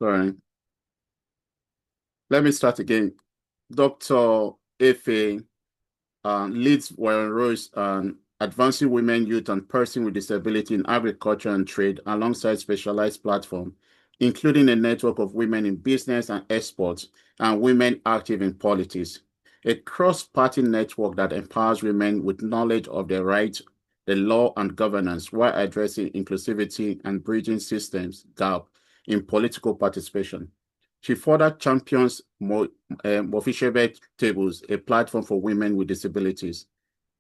Sorry. Let me start again. Dr. Efe leads Warren Rose on advancing women, youth, and persons with disability in agriculture and trade alongside specialized platforms, including a network of women in business and exports and women active in politics. A cross-party network that empowers women with knowledge of their rights, the law, and governance while addressing inclusivity and bridging systems gap in political participation. She further champions Mofishebe Tables, a platform for women with disabilities.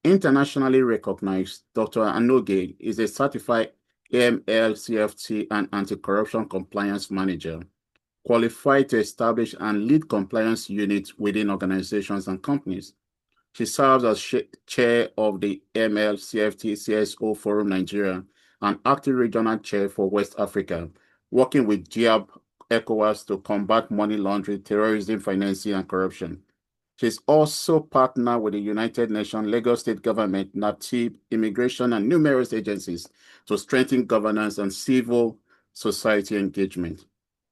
Internationally recognized, Dr. Anoge is a certified AML, CFT, and anti-corruption compliance manager, qualified to establish and lead compliance units within organizations and companies. She serves as chair of the AML, CFT, CSO Forum Nigeria and acting regional chair for West Africa, working with GIAB ECOWAS to combat money laundering, terrorism, financing, and corruption. She's also partnered with the United Nations, Lagos State Government, NAPTIP, immigration, and numerous agencies to strengthen governance and civil society engagement.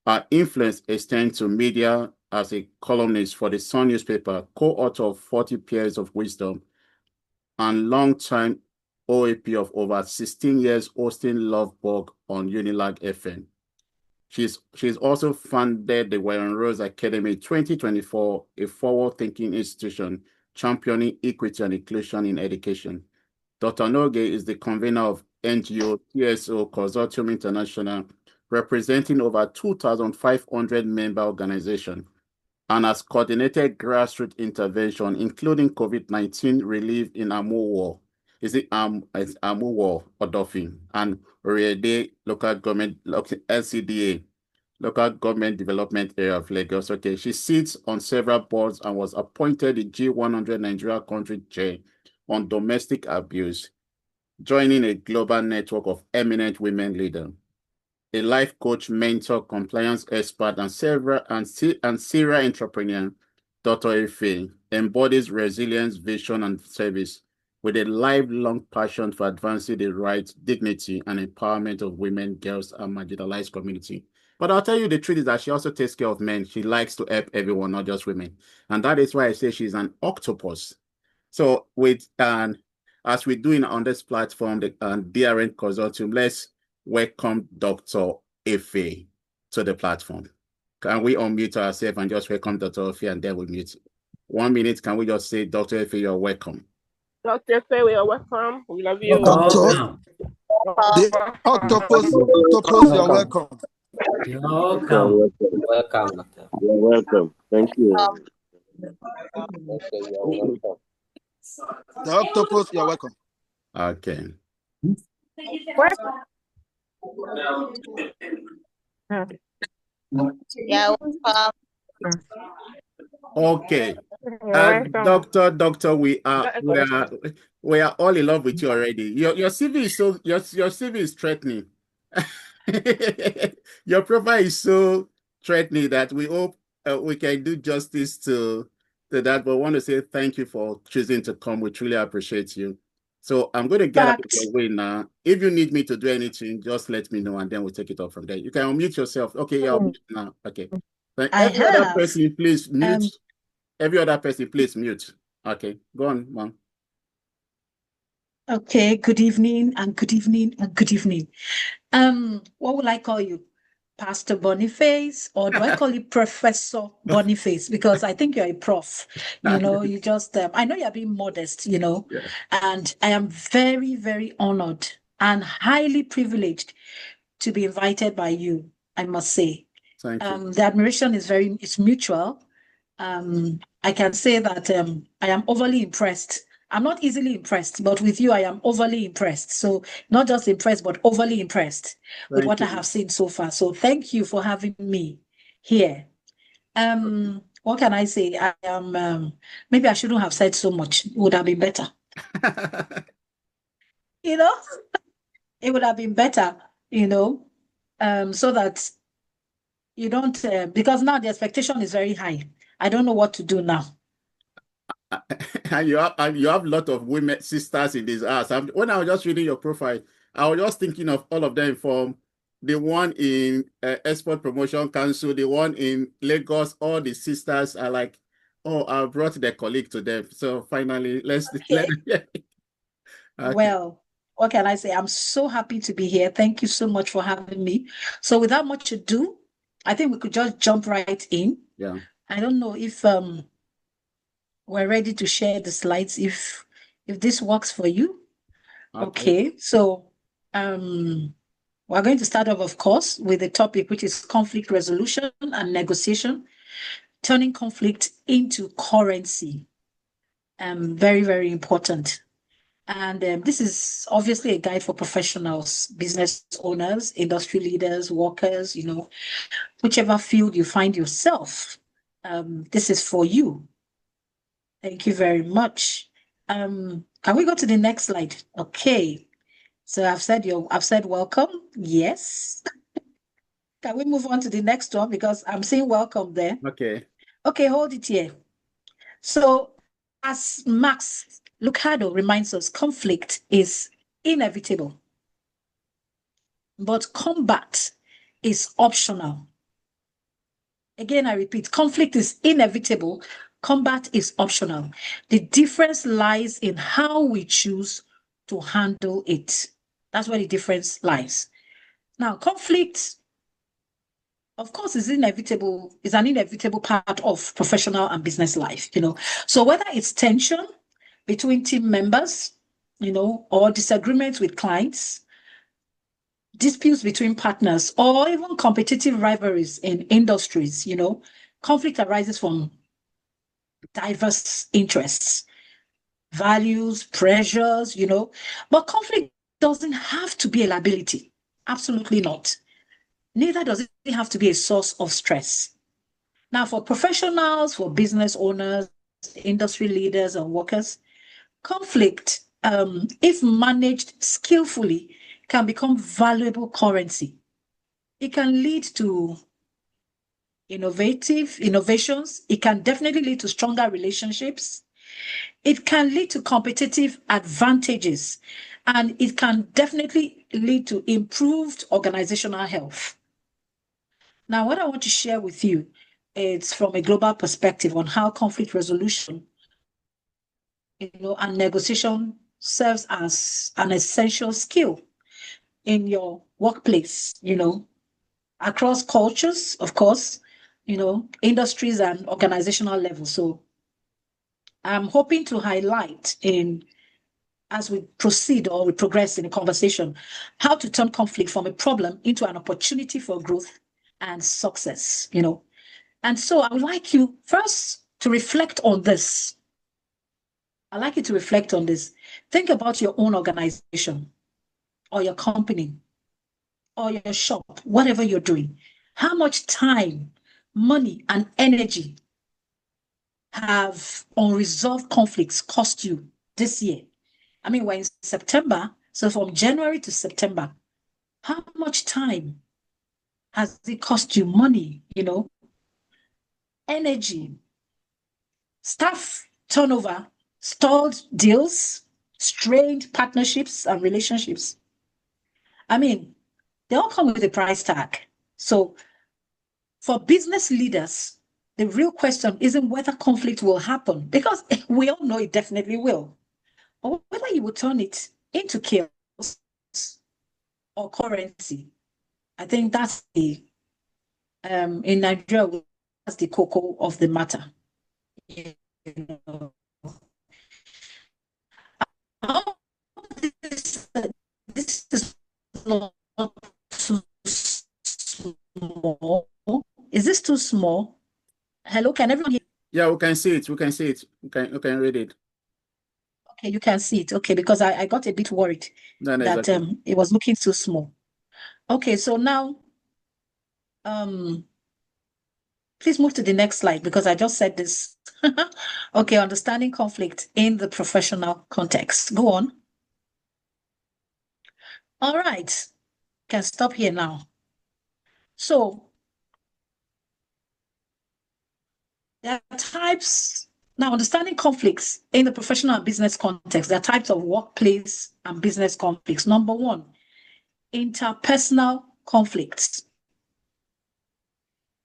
Her influence extends to media as a columnist for the Sun newspaper, co-author of 40 Pairs of Wisdom, and long-time OAP of over 16 years hosting Lovebug on Unilag FM. She's also funded the Warren Rose Academy 2024, a forward-thinking institution championing equity and inclusion in education. Dr. Noge is the convener of NGO TSO Consortium International, representing over 2,500 member organizations, and has coordinated grassroots intervention, including COVID-19 relief in Amuwo, Amuwo, Odofin, and Oriede local government, LCDA, local government development area of Lagos. Okay, she sits on several boards and was appointed the G100 Nigeria country chair on domestic abuse, joining a global network of eminent women leaders. A life coach, mentor, compliance expert, and serial entrepreneur, Dr. Efe embodies resilience, vision, and service with a lifelong passion for advancing the rights, dignity, and empowerment of women, girls, and marginalized community. But I'll tell you the truth is that she also takes care of men. She likes to help everyone, not just women. And that is why I say she's an octopus. So as we're doing on this platform, the DRN Consortium, let's welcome Dr. Efe to the platform. Can we unmute ourselves and just welcome Dr. Efe, and then we'll mute? 1 minute, can we just say, Dr. Efe, you're welcome. Dr. Efe, we are welcome. We love you. Welcome. The octopus, you're welcome. You're welcome. Welcome, Doctor. You're welcome. Thank you. You're welcome. The octopus, you're welcome. Okay. Yeah, welcome. Okay. Doctor, we are all in love with you already. Your CV is so your CV is threatening. Your profile is so threatening that we hope we can do justice to that. But I want to say thank you for choosing to come. We truly appreciate you. So I'm going to get out of the way now. If you need me to do anything, just let me know, and then we'll take it up from there. You can unmute yourself. Okay, you're mute now. Okay. Every other person, please mute. Every other person, please mute. Okay, go on, Mom. Okay, good evening and good evening and good evening. What will I call you? Pastor Boniface, or do I call you Professor Boniface? Because I think you're a prof. You know, you just, I know you're being modest, you know, Yes. and I am very, very honored and highly privileged to be invited by you, I must say. Thank you. The admiration is it's mutual. I can say that I am overly impressed. I'm not easily impressed, but with you, I am overly impressed. So not just impressed, but overly impressed with what I have seen so far. So thank you for having me here. What can I say? I am, maybe I shouldn't have said so much. It would have been better. You know, it would have been better, you know, so that you don't, because now the expectation is very high. I don't know what to do now. And you have a lot of women sisters in this house. When I was just reading your profile, I was just thinking of all of them from the one in Export Promotion Council, the one in Lagos, all the sisters are like, oh, I brought their colleague to them. So finally, let's Okay. okay. Well, what can I say? I'm so happy to be here. Thank you so much for having me. So without much ado, I think we could just jump right in. Yeah. I don't know if we're ready to share the slides if this works for you. Okay. So we're going to start off, of course, with the topic, which is conflict resolution and negotiation, turning conflict into currency. Very, very important. And this is obviously a guide for professionals, business owners, industry leaders, workers, whichever field you find yourself. This is for you. Thank you very much. Can we go to the next slide? Okay. So I've said welcome. Yes. Can we move on to the next one? Because I'm saying welcome there. Okay. Okay, hold it here. So as Max Lucado reminds us, conflict is inevitable, but combat is optional. Again, I repeat, conflict is inevitable, combat is optional. The difference lies in how we choose to handle it. That's where the difference lies. Now, conflict, of course, is an inevitable part of professional and business life, So whether it's tension between team members, or disagreements with clients, disputes between partners, or even competitive rivalries in industries, conflict arises from diverse interests, values, pressures, but conflict doesn't have to be a liability. Absolutely not. Neither does it have to be a source of stress. Now, for professionals, for business owners, industry leaders, and workers, conflict, if managed skillfully, can become valuable currency. It can lead to innovations. It can definitely lead to stronger relationships. It can lead to competitive advantages, and it can definitely lead to improved organizational health. Now, what I want to share with you is from a global perspective on how conflict resolution, and negotiation serves as an essential skill in your workplace, across cultures, of course, industries and organizational levels. So I'm hoping to highlight as we proceed or we progress in the conversation, how to turn conflict from a problem into an opportunity for growth and success, And so I would like you first to reflect on this. I'd like you to reflect on this. Think about your own organization or your company or your shop, whatever you're doing. How much time, money, and energy have unresolved conflicts cost you this year? I mean, we're in September, so from January to September, how much time has it cost you? Money, energy, staff turnover, stalled deals, strained partnerships and relationships. I mean, they all come with a price tag. So for business leaders, the real question isn't whether conflict will happen, because we all know it definitely will, or whether you will turn it into chaos or currency. I think that's in Nigeria, that's the cocoa of the matter. This is not too small. Is this too small? Hello, can everyone hear? Yeah, we can see it. We can see it. We can read it. Okay, you can see it. Okay, because I got a bit worried that exactly. It was looking too small. Okay, so now please move to the next slide, because I just said this. Okay, understanding conflict in the professional context. Go on. All right, can stop here now. So there are types. Now, understanding conflicts in the professional and business context, there are types of workplace and business conflicts. Number one, interpersonal conflicts.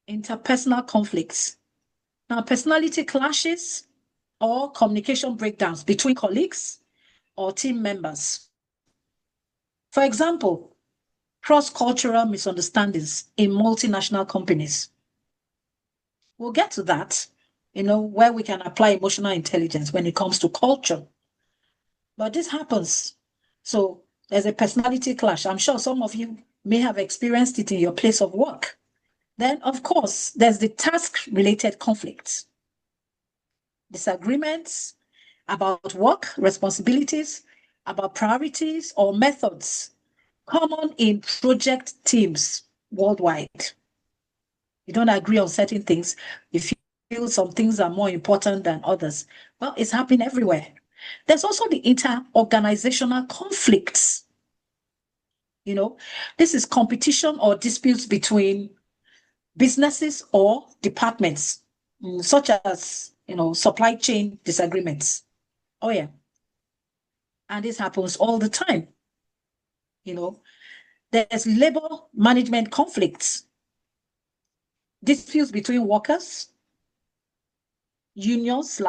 Interpersonal conflicts. Now, personality clashes or communication breakdowns between colleagues or team members. For example, cross-cultural misunderstandings in multinational companies. We'll get to that, where we can apply emotional intelligence when it comes to culture. But this happens. So there's a personality clash. I'm sure some of you may have experienced it in your place of work. Then, of course, there's the task-related conflicts. Disagreements about work, responsibilities, about priorities or methods common in project teams worldwide. You don't agree on certain things. You feel some things are more important than others. Well, it's happening everywhere. There's also the inter-organizational conflicts. This is competition or disputes between businesses or departments, such as, supply chain disagreements. Oh, yeah. And this happens all the time. There's labor management conflicts, disputes between workers, unions,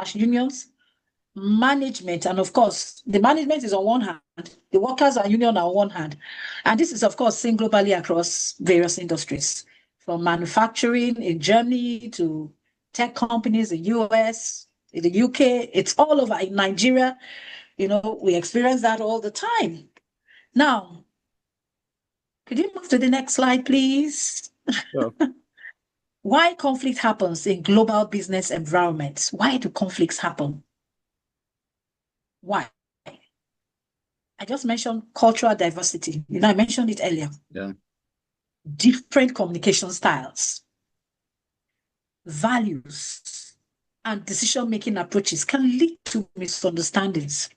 management, and of course, the management is on one hand, the workers and union are on one hand. And this is, of course, seen globally across various industries, from manufacturing in Germany to tech companies in US, in the UK, it's all over. In Nigeria, we experience that all the time. Now, could you move to the next slide, please? Sure. Why conflict happens in global business environments? Why do conflicts happen? Why? I just mentioned cultural diversity. I mentioned it earlier. Yeah. Different communication styles, values, and decision-making approaches can lead to misunderstandings.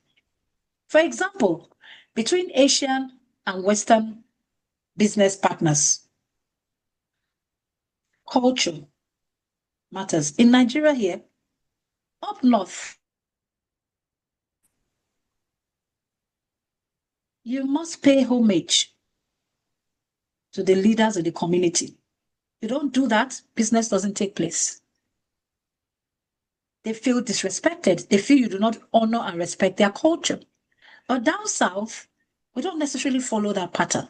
For example, between Asian and Western business partners, culture matters. In Nigeria here, up north, you must pay homage to the leaders of the community. You don't do that, business doesn't take place. They feel disrespected. They feel you do not honor and respect their culture. But down south, we don't necessarily follow that pattern.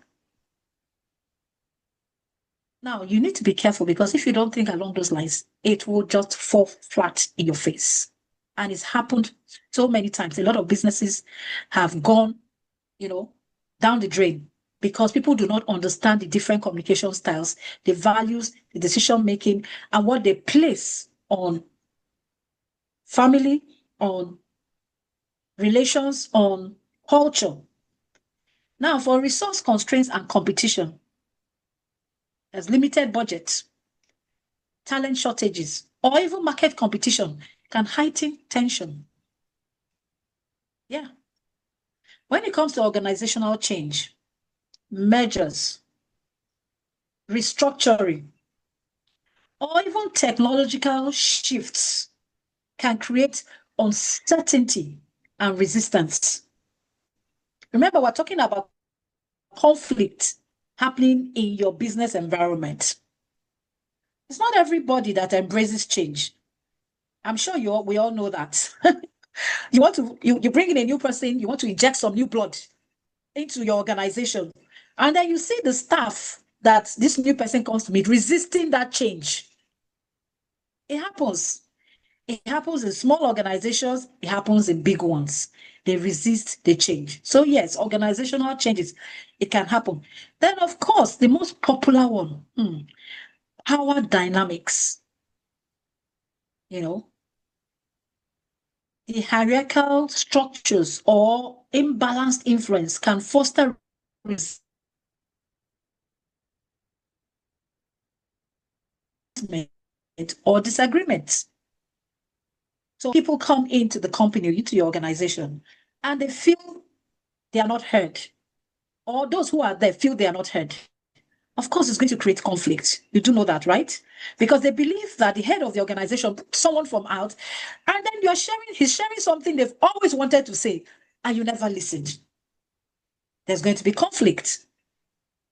Now, you need to be careful, because if you don't think along those lines, it will just fall flat in your face. And it's happened so many times. A lot of businesses have gone, down the drain, because people do not understand the different communication styles, the values, the decision-making, and what they place on family, on relations, on culture. Now, for resource constraints and competition, there's limited budget, talent shortages, or even market competition can heighten tension. Yeah. When it comes to organizational change, mergers, restructuring, or even technological shifts can create uncertainty and resistance. Remember, we're talking about conflict happening in your business environment. It's not everybody that embraces change. I'm sure we all know that. You bring in a new person, you want to inject some new blood into your organization. And then you see the staff that this new person comes to meet resisting that change. It happens. It happens in small organizations. It happens in big ones. They resist the change. So yes, organizational changes, it can happen. Then, of course, the most popular one, power dynamics. The hierarchical structures or imbalanced influence can foster resentment or disagreements. So people come into the company, into your organization, and they feel they are not heard. Or those who are there feel they are not heard. Of course, it's going to create conflict. You do know that, right? Because they believe that the head of the organization, someone from out, and then he's sharing something they've always wanted to say, and you never listened. There's going to be conflict.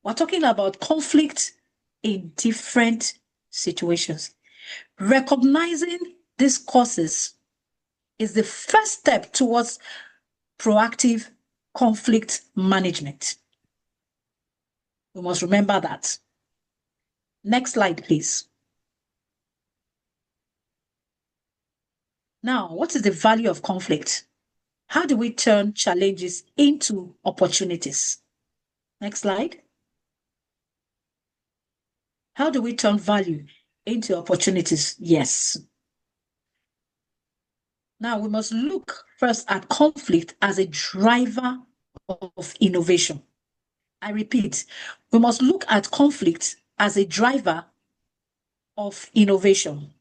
We're talking about conflict in different situations. Recognizing these causes is the first step towards proactive conflict management. We must remember that. Next slide, please. Now, what is the value of conflict? How do we turn challenges into opportunities? Next slide. How do we turn value into opportunities? Yes. Now, we must look first at conflict as a driver of innovation. I repeat, we must look at conflict as a driver of innovation.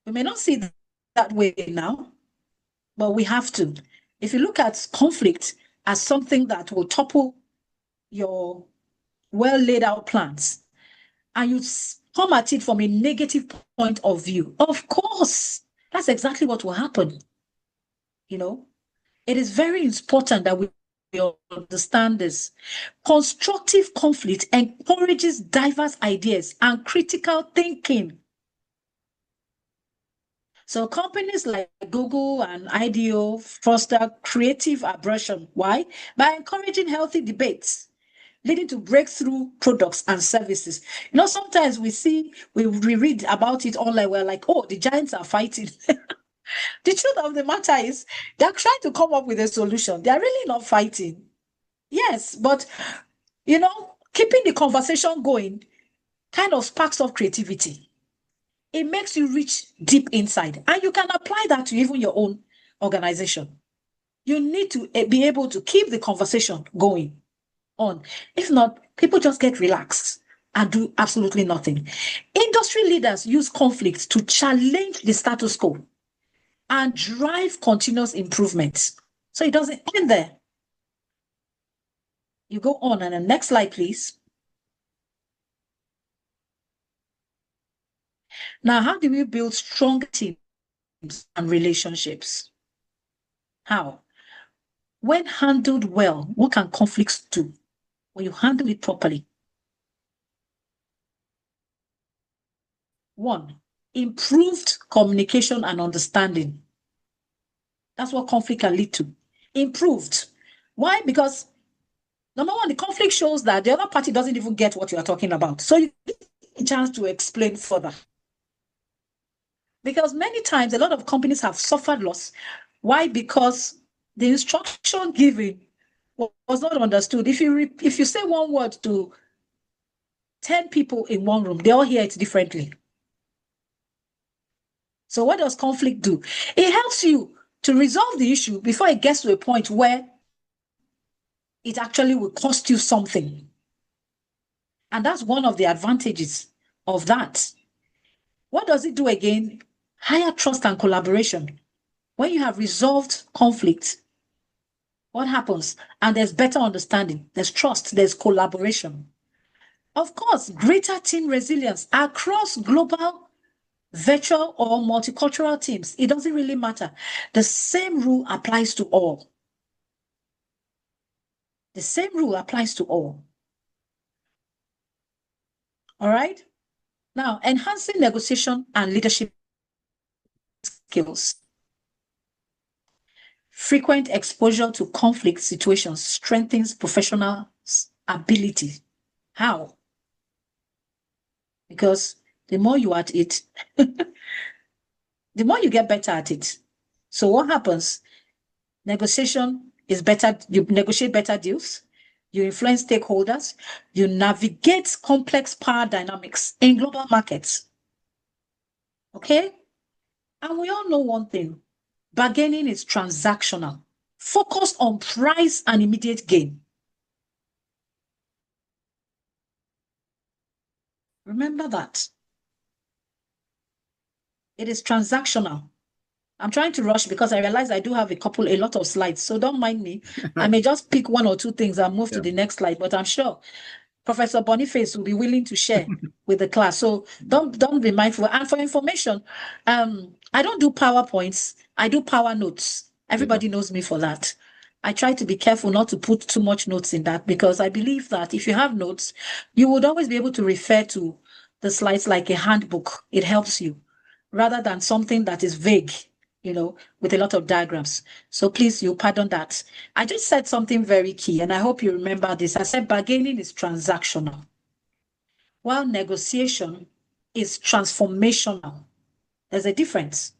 We may not see it that way now, but we have to. If you look at conflict as something that will topple your well laid out plans, and you come at it from a negative point of view, of course, that's exactly what will happen. You know, it is very important that we understand this. Constructive conflict encourages diverse ideas and critical thinking. So companies like Google and IDEO foster creative aggression. Why? By encouraging healthy debates, leading to breakthrough products and services. You know, sometimes we read about it online, we're like, oh, the giants are fighting. The truth of the matter is they're trying to come up with a solution. They're really not fighting. Yes, but, you know, keeping the conversation going kind of sparks off creativity. It makes you reach deep inside, and you can apply that to even your own organization. You need to be able to keep the conversation going on. If not, people just get relaxed and do absolutely nothing. Industry leaders use conflict to challenge the status quo and drive continuous improvement. So it doesn't end there. You go on, and the next slide, please. Now, how do we build strong teams and relationships? How? When handled well, what can conflicts do? When you handle it properly. 1, improved communication and understanding. That's what conflict can lead to. Improved. Why? Because number 1, the conflict shows that the other party doesn't even get what you are talking about. So you get a chance to explain further. Because many times a lot of companies have suffered loss. Why? Because the instruction given was not understood. If you say one word to 10 people in one room, they all hear it differently. So what does conflict do? It helps you to resolve the issue before it gets to a point where it actually will cost you something. And that's one of the advantages of that. What does it do again? Higher trust and collaboration. When you have resolved conflict, what happens? And there's better understanding, there's trust, there's collaboration. Of course, greater team resilience across global, virtual, or multicultural teams. It doesn't really matter. The same rule applies to all. The same rule applies to all. All right? Now, enhancing negotiation and leadership skills. Frequent exposure to conflict situations strengthens professional ability. How? Because the more you are at it, the more you get better at it. So what happens? Negotiation is better. You negotiate better deals. You influence stakeholders. You navigate complex power dynamics in global markets. Okay? And we all know one thing. Bargaining is transactional, focused on price and immediate gain. Remember that. It is transactional. I'm trying to rush because I realize I do have a lot of slides, so don't mind me. I may just pick 1 or 2 things and move to the next slide, but I'm sure Professor Boniface will be willing to share with the class. So don't be mindful. And for information, I don't do PowerPoints. I do Power Notes. Everybody knows me for that. I try to be careful not to put too much notes in that, because I believe that if you have notes, you would always be able to refer to the slides like a handbook. It helps you rather than something that is vague, with a lot of diagrams. So please, you pardon that. I just said something very key, and I hope you remember this. I said bargaining is transactional, while negotiation is transformational. There's a difference.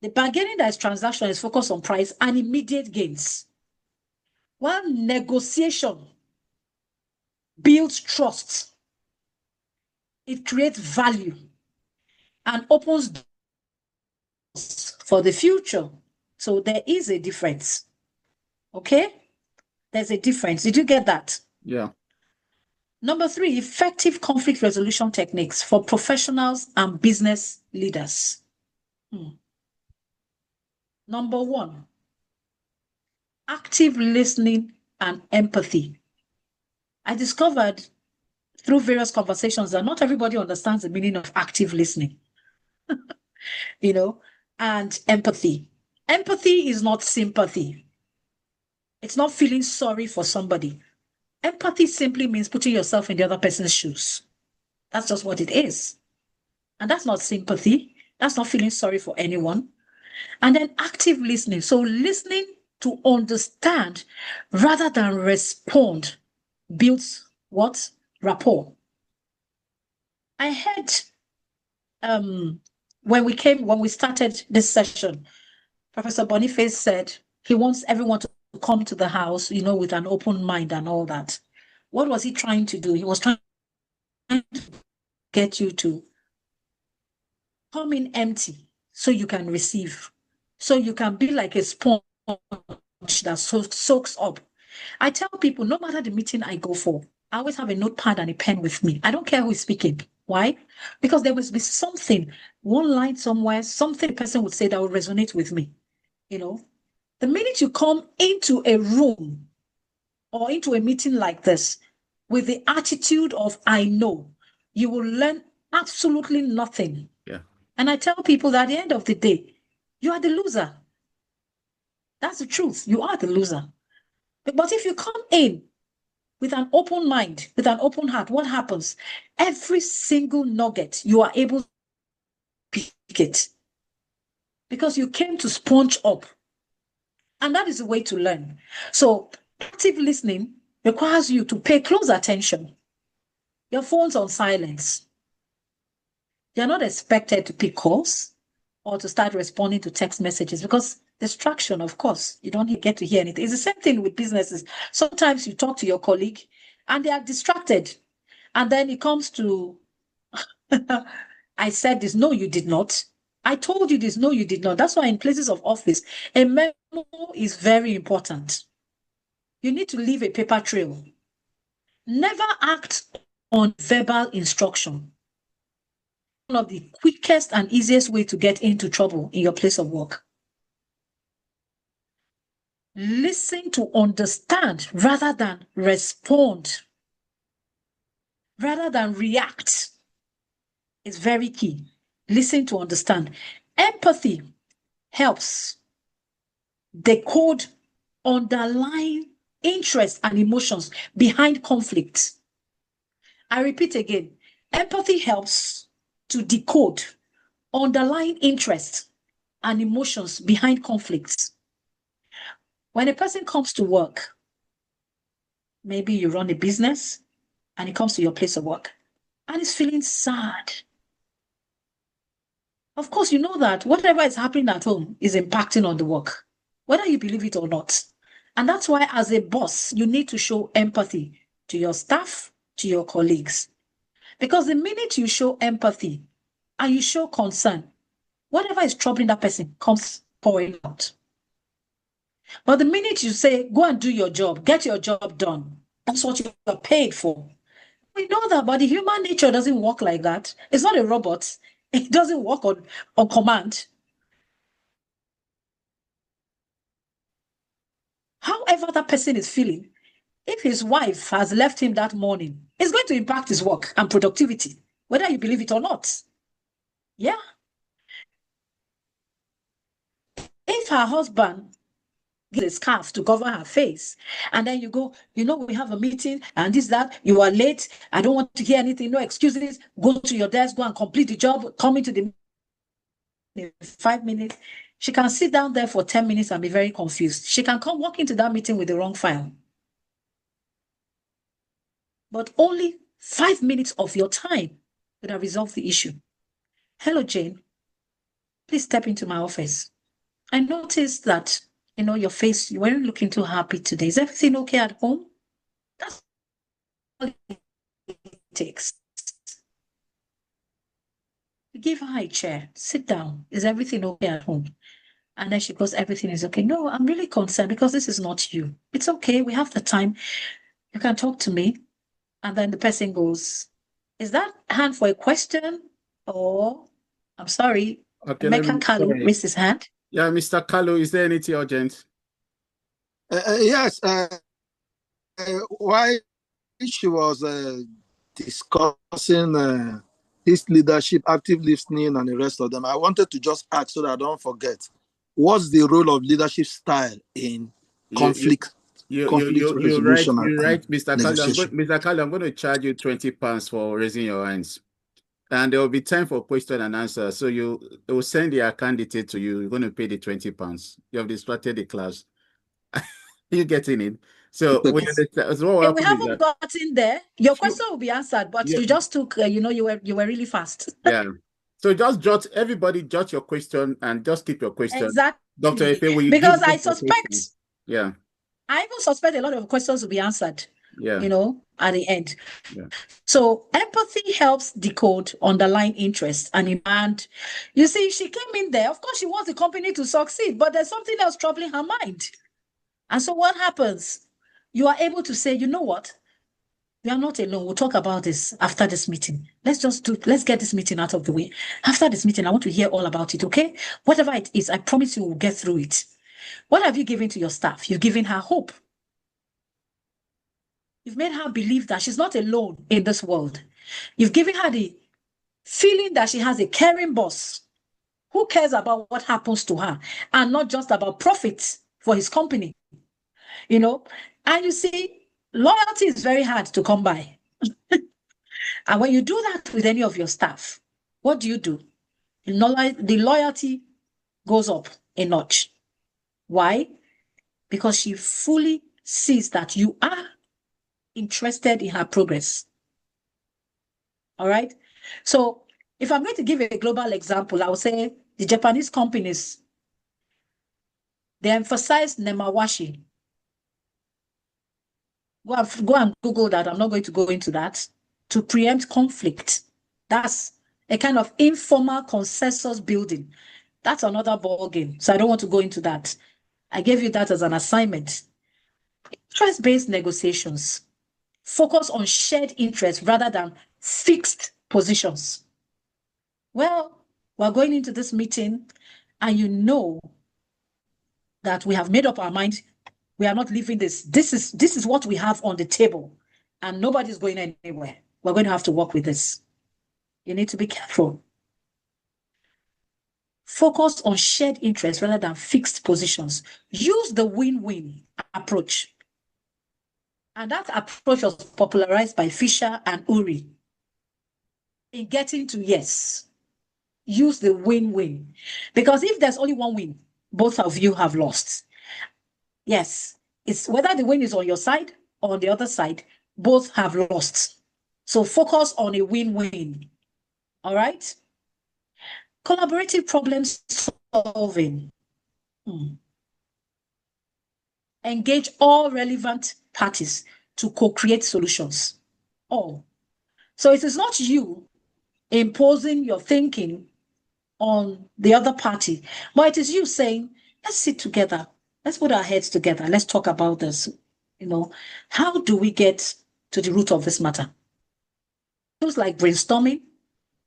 The bargaining that is transactional is focused on price and immediate gains, while negotiation builds trust. It creates value and opens doors for the future. So there is a difference. Okay? There's a difference. Did you get that? Yeah. Number 3, effective conflict resolution techniques for professionals and business leaders. Number 1, active listening and empathy. I discovered through various conversations that not everybody understands the meaning of active listening, and empathy. Empathy is not sympathy. It's not feeling sorry for somebody. Empathy simply means putting yourself in the other person's shoes. That's just what it is. And that's not sympathy. That's not feeling sorry for anyone. And then active listening. So listening to understand rather than respond builds what? Rapport. I heard when we started this session, Professor Boniface said he wants everyone to come to the house, with an open mind and all that. What was he trying to do? He was trying to get you to come in empty so you can receive, so you can be like a sponge that soaks up. I tell people, no matter the meeting I go for, I always have a notepad and a pen with me. I don't care who is speaking. Why? Because there must be something, one line somewhere, something the person would say that will resonate with me. The minute you come into a room or into a meeting like this with the attitude of I know, you will learn absolutely nothing. Yeah. And I tell people that at the end of the day, you are the loser. That's the truth. You are the loser. But if you come in with an open mind, with an open heart, what happens? Every single nugget, you are able to pick it because you came to sponge up. And that is the way to learn. So active listening requires you to pay close attention. Your phone's on silence. You're not expected to pick calls or to start responding to text messages because distraction, of course, you don't get to hear anything. It's the same thing with businesses. Sometimes you talk to your colleague and they are distracted. And then it comes to, I said this, no, you did not. I told you this, no, you did not. That's why in places of office, a memo is very important. You need to leave a paper trail. Never act on verbal instruction. One of the quickest and easiest way to get into trouble in your place of work. Listen to understand rather than respond, rather than react. It's very key. Listen to understand. Empathy helps decode underlying interests and emotions behind conflict. I repeat again, empathy helps to decode underlying interests and emotions behind conflicts. When a person comes to work, maybe you run a business and he comes to your place of work and is feeling sad. Of course, you know that whatever is happening at home is impacting on the work, whether you believe it or not. And that's why as a boss, you need to show empathy to your staff, to your colleagues. Because the minute you show empathy and you show concern, whatever is troubling that person comes pouring out. But the minute you say, go and do your job, get your job done, that's what you are paid for. We know that, but the human nature doesn't work like that. It's not a robot. It doesn't work on command. However that person is feeling, if his wife has left him that morning, it's going to impact his work and productivity, whether you believe it or not. Yeah. if her husband gives a scarf to cover her face, and then you go, we have a meeting and this, that, you are late, I don't want to hear anything, no excuses, go to your desk, go and complete the job, come into the 5 minutes. She can sit down there for 10 minutes and be very confused. She can walk into that meeting with the wrong file. But only 5 minutes of your time would have resolved the issue. Hello, Jane. Please step into my office. I noticed that, your face, you weren't looking too happy today. Is everything okay at home? That's all it takes. Give her a chair. Sit down. Is everything okay at home? And then she goes, everything is okay. No, I'm really concerned because this is not you. It's okay. We have the time. You can talk to me. And then the person goes, is that hand for a question? Or, I'm sorry, Okay, Emeka Kalu raised his hand. Yeah, Mr. Kalu, is there anything urgent? Yes. Why she was discussing his leadership, active listening, and the rest of them, I wanted to just ask so that I don't forget. What's the role of leadership style in conflict resolution? You're right, Mr. Kalu. Mr. Kalu, I'm going to charge you £20 for raising your hands. And there will be time for question and answer. So they will send their candidate to you. You're going to pay the £20. You have distracted the class. You're getting it. So we haven't gotten there. Your question will be answered, but you just took, you were really fast. Yeah. So just jot your question and just keep your question. Exactly. Dr. Efe, because I suspect. Yeah. I even suspect a lot of questions will be answered. Yeah. At the end. Yeah. So empathy helps decode underlying interest and demand. You see, she came in there. Of course, she wants the company to succeed, but there's something else troubling her mind. And so what happens? You are able to say, you know what? We are not alone. We'll talk about this after this meeting. Let's get this meeting out of the way. After this meeting, I want to hear all about it, okay? Whatever it is, I promise you we'll get through it. What have you given to your staff? You've given her hope. You've made her believe that she's not alone in this world. You've given her the feeling that she has a caring boss who cares about what happens to her and not just about profits for his company. And you see, loyalty is very hard to come by. And when you do that with any of your staff, what do? The loyalty goes up a notch. Why? Because she fully sees that you are interested in her progress. All right? So if I'm going to give a global example, I would say the Japanese companies, they emphasize nemawashi. Go and Google that. I'm not going to go into that. To preempt conflict. That's a kind of informal consensus building. That's another ball game. So I don't want to go into that. I gave you that as an assignment. Interest-based negotiations. Focus on shared interests rather than fixed positions. Well, we're going into this meeting and you know that we have made up our mind. We are not leaving this. This is what we have on the table and nobody's going anywhere. We're going to have to work with this. You need to be careful. Focus on shared interests rather than fixed positions. Use the win-win approach. And that approach was popularized by Fisher and Uri. In getting to yes, use the win-win. Because if there's only one win, both of you have lost. Yes, it's whether the win is on your side or on the other side, both have lost. So focus on a win-win. All right? Collaborative problem solving. Engage all relevant parties to co-create solutions. All. So it is not you imposing your thinking on the other party, but it is you saying, let's sit together. Let's put our heads together. Let's talk about this. How do we get to the root of this matter? Things like brainstorming,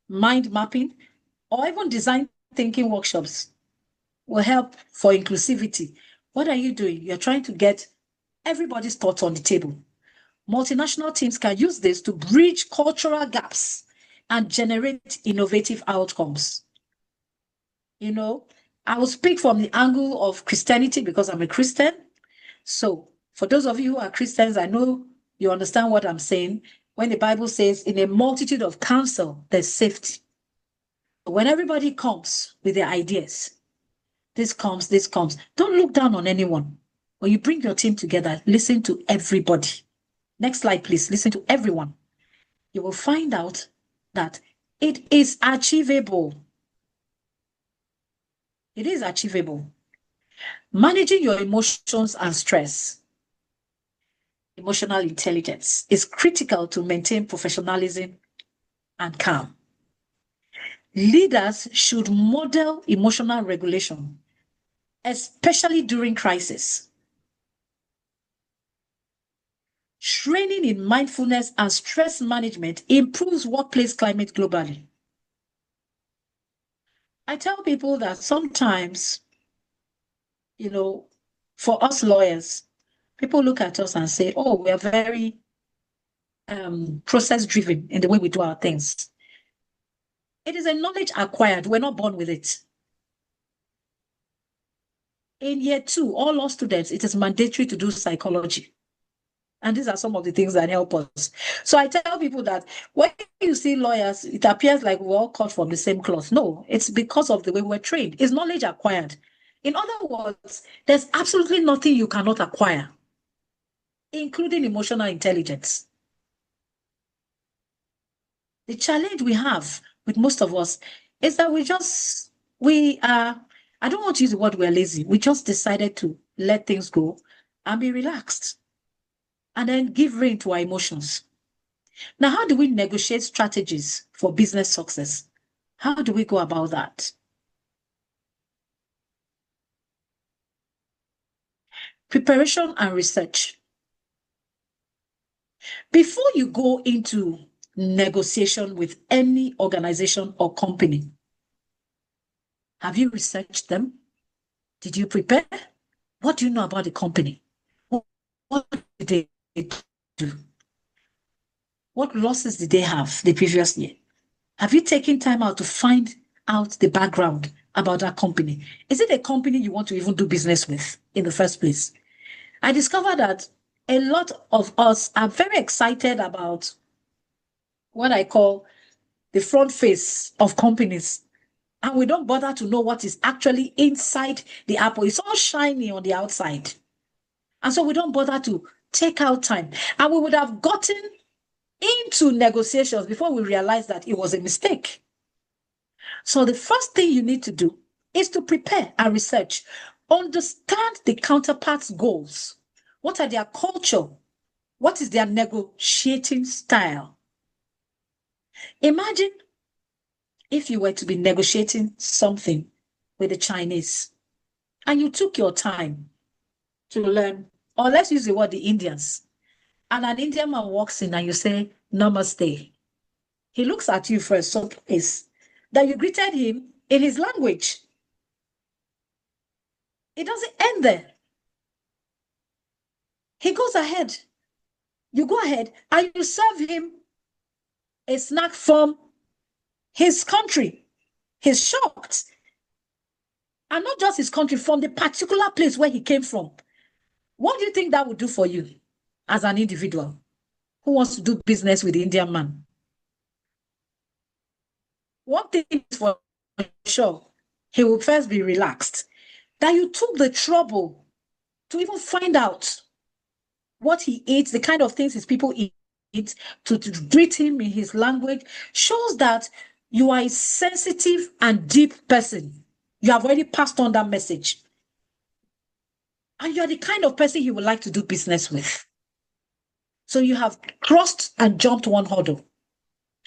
mind mapping, or even design thinking workshops will help for inclusivity. What are you doing? You're trying to get everybody's thoughts on the table. Multinational teams can use this to bridge cultural gaps and generate innovative outcomes. I will speak from the angle of Christianity because I'm a Christian. So for those of you who are Christians, I know you understand what I'm saying. When the Bible says, in a multitude of counsel, there's safety. When everybody comes with their ideas, this comes, don't look down on anyone. When you bring your team together, listen to everybody. Next slide, please. Listen to everyone. You will find out that it is achievable. It is achievable. Managing your emotions and stress, emotional intelligence, is critical to maintain professionalism and calm. Leaders should model emotional regulation, especially during crisis. Training in mindfulness and stress management improves workplace climate globally. I tell people that sometimes, for us lawyers, people look at us and say, oh, we are very process-driven in the way we do our things. It is a knowledge acquired. We're not born with it. In year 2, all law students, it is mandatory to do psychology. And these are some of the things that help us. So I tell people that when you see lawyers, it appears like we're all cut from the same cloth. No, it's because of the way we're trained. It's knowledge acquired. In other words, there's absolutely nothing you cannot acquire, including emotional intelligence. The challenge we have with most of us is that I don't want to use the word we're lazy. We just decided to let things go and be relaxed and then give rein to our emotions. Now, how do we negotiate strategies for business success? How do we go about that? Preparation and research. Before you go into negotiation with any organization or company, have you researched them? Did you prepare? What do you know about the company? What did they do? What losses did they have the previous year? Have you taken time out to find out the background about that company? Is it a company you want to even do business with in the first place? I discovered that a lot of us are very excited about what I call the front face of companies. And we don't bother to know what is actually inside the apple. It's all shiny on the outside. And so we don't bother to take out time. And we would have gotten into negotiations before we realized that it was a mistake. So the first thing you need to do is to prepare and research. Understand the counterpart's goals. What are their culture? What is their negotiating style? Imagine if you were to be negotiating something with the Chinese and you took your time to learn, or let's use the word the Indians, and an Indian man walks in and you say, Namaste. He looks at you for a surprise that you greeted him in his language. It doesn't end there. He goes ahead. You go ahead and you serve him a snack from his country. He's shocked. And not just his country, from the particular place where he came from. What do you think that would do for you as an individual who wants to do business with the Indian man? One thing is for sure, he will first be relaxed. That you took the trouble to even find out what he eats, the kind of things his people eat, to greet him in his language, shows that you are a sensitive and deep person. You have already passed on that message. And you are the kind of person he would like to do business with. So you have crossed and jumped one hurdle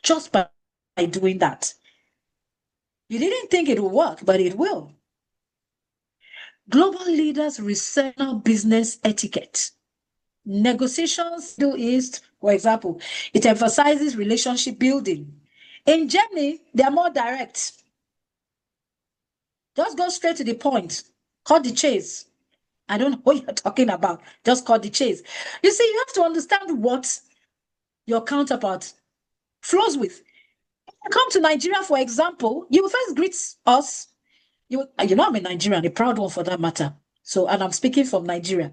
just by doing that. You didn't think it would work, but it will. Global leaders research business etiquette. Negotiations Middle East, for example, it emphasizes relationship building. In Germany, they are more direct. Just go straight to the point. Cut the chase. I don't know what you're talking about. Just cut the chase. You see, you have to understand what your counterpart flows with. If you come to Nigeria, for example, you will first greet us You know, I'm a Nigerian, a proud one for that matter. So, and I'm speaking from Nigeria.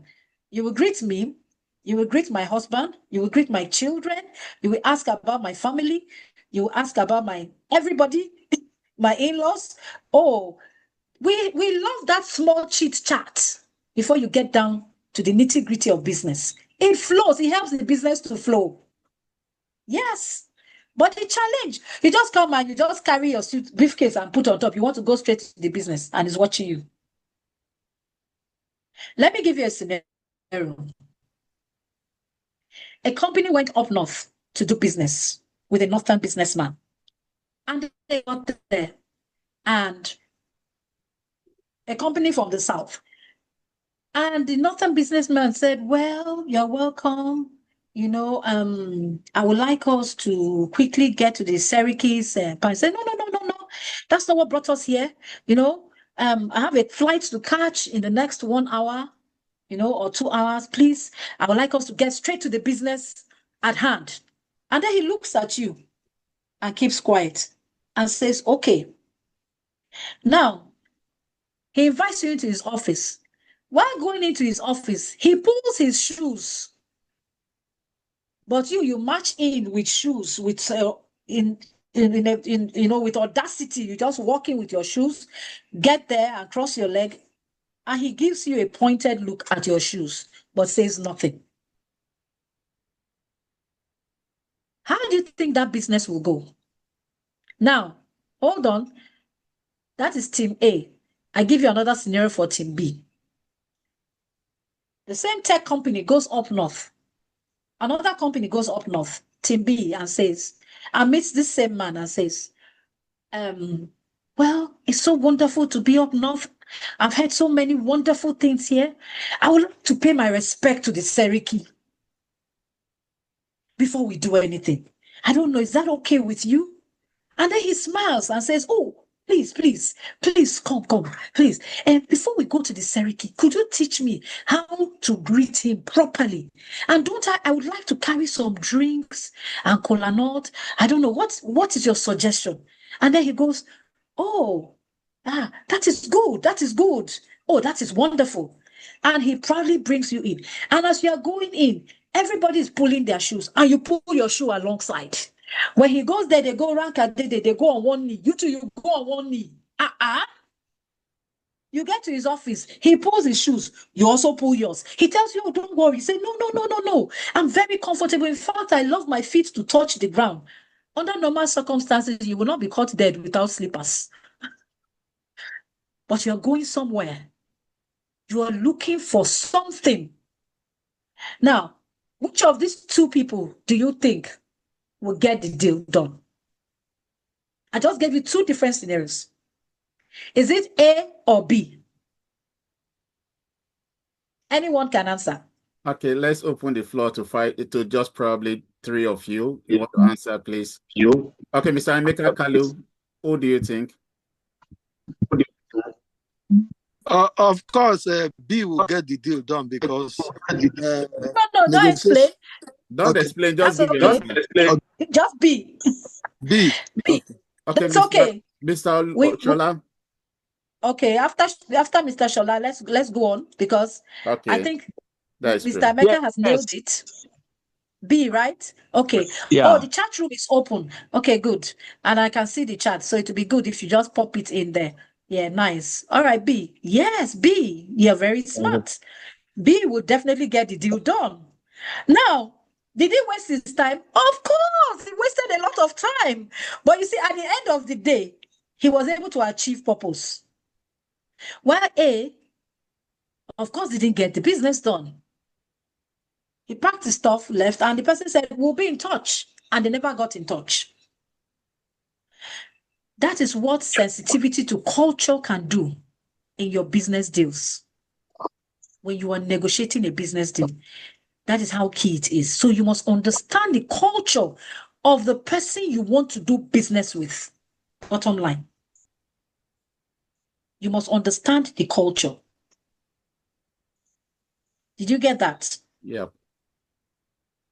You will greet me, you will greet my husband, you will greet my children, you will ask about my family, you will ask about my everybody, my in-laws. Oh, we love that small chit chat before you get down to the nitty-gritty of business. It flows, it helps the business to flow. Yes. But the challenge, you just come and you just carry your suit briefcase and put on top. You want to go straight to the business and it's watching you. Let me give you a scenario. A company went up north to do business with a northern businessman. And they got there. And a company from the south. And the northern businessman said, well, you're welcome. You know, I would like us to quickly get to the Syracuse. I said, no. That's not what brought us here. You know, I have a flight to catch in the next 1 hour, you know, or 2 hours. Please, I would like us to get straight to the business at hand. And then he looks at you and keeps quiet and says, okay. Now, he invites you into his office. While going into his office, he pulls his shoes. But you march in with shoes, with with audacity. You just walk in with your shoes, get there and cross your leg, and he gives you a pointed look at your shoes, but says nothing. How do you think that business will go? Now, hold on. That is team A. I give you another scenario for team B. The same tech company goes up north. Another company goes up north, team B, and says, and meets this same man and says, well, it's so wonderful to be up north. I've heard so many wonderful things here. I would like to pay my respect to the Seriki before we do anything. I don't know, is that okay with you? And then he smiles and says, oh, please, come, please. And before we go to the Seriki, could you teach me how to greet him properly? And I would like to carry some drinks and cola nut. I don't know, what is your suggestion? And then he goes, oh, that is good. Oh, that is wonderful. And he proudly brings you in. And as you are going in, everybody is pulling their shoes and you pull your shoe alongside. When he goes there, they go rank and they go on one knee. You two, you go on one knee. You get to his office, he pulls his shoes, you also pull yours. He tells you, oh, don't worry. Say, no. I'm very comfortable. In fact, I love my feet to touch the ground. Under normal circumstances, you will not be caught dead without slippers. But you're going somewhere. You are looking for something. Now, which of these two people do you think will get the deal done? I just gave you two different scenarios. Is it A or B? Anyone can answer. Okay, let's open the floor to just probably three of you. You want to answer, please? You. Okay, Mr. Emeka Kalu, who do you think? Of course, B will get the deal done because. No, don't explain. Don't explain. Just give it. Just B. B. B. Okay, that's okay. Mr. Shola. Okay, after Mr. Shola, let's go on because I think Mr. Emeka has nailed it. B, right? Okay. Yeah. Oh, the chat room is open. Okay, good. And I can see the chat, so it would be good if you just pop it in there. Yeah, nice. All right, B. Yes, B. You're very smart. B would definitely get the deal done. Now, did he waste his time? Of course, he wasted a lot of time. But you see, at the end of the day, he was able to achieve purpose. While A, of course, didn't get the business done. He packed his stuff, left, and the person said, we'll be in touch. And they never got in touch. That is what sensitivity to culture can do in your business deals. When you are negotiating a business deal, that is how key it is. So you must understand the culture of the person you want to do business with. Bottom line. You must understand the culture. Did you get that? Yeah.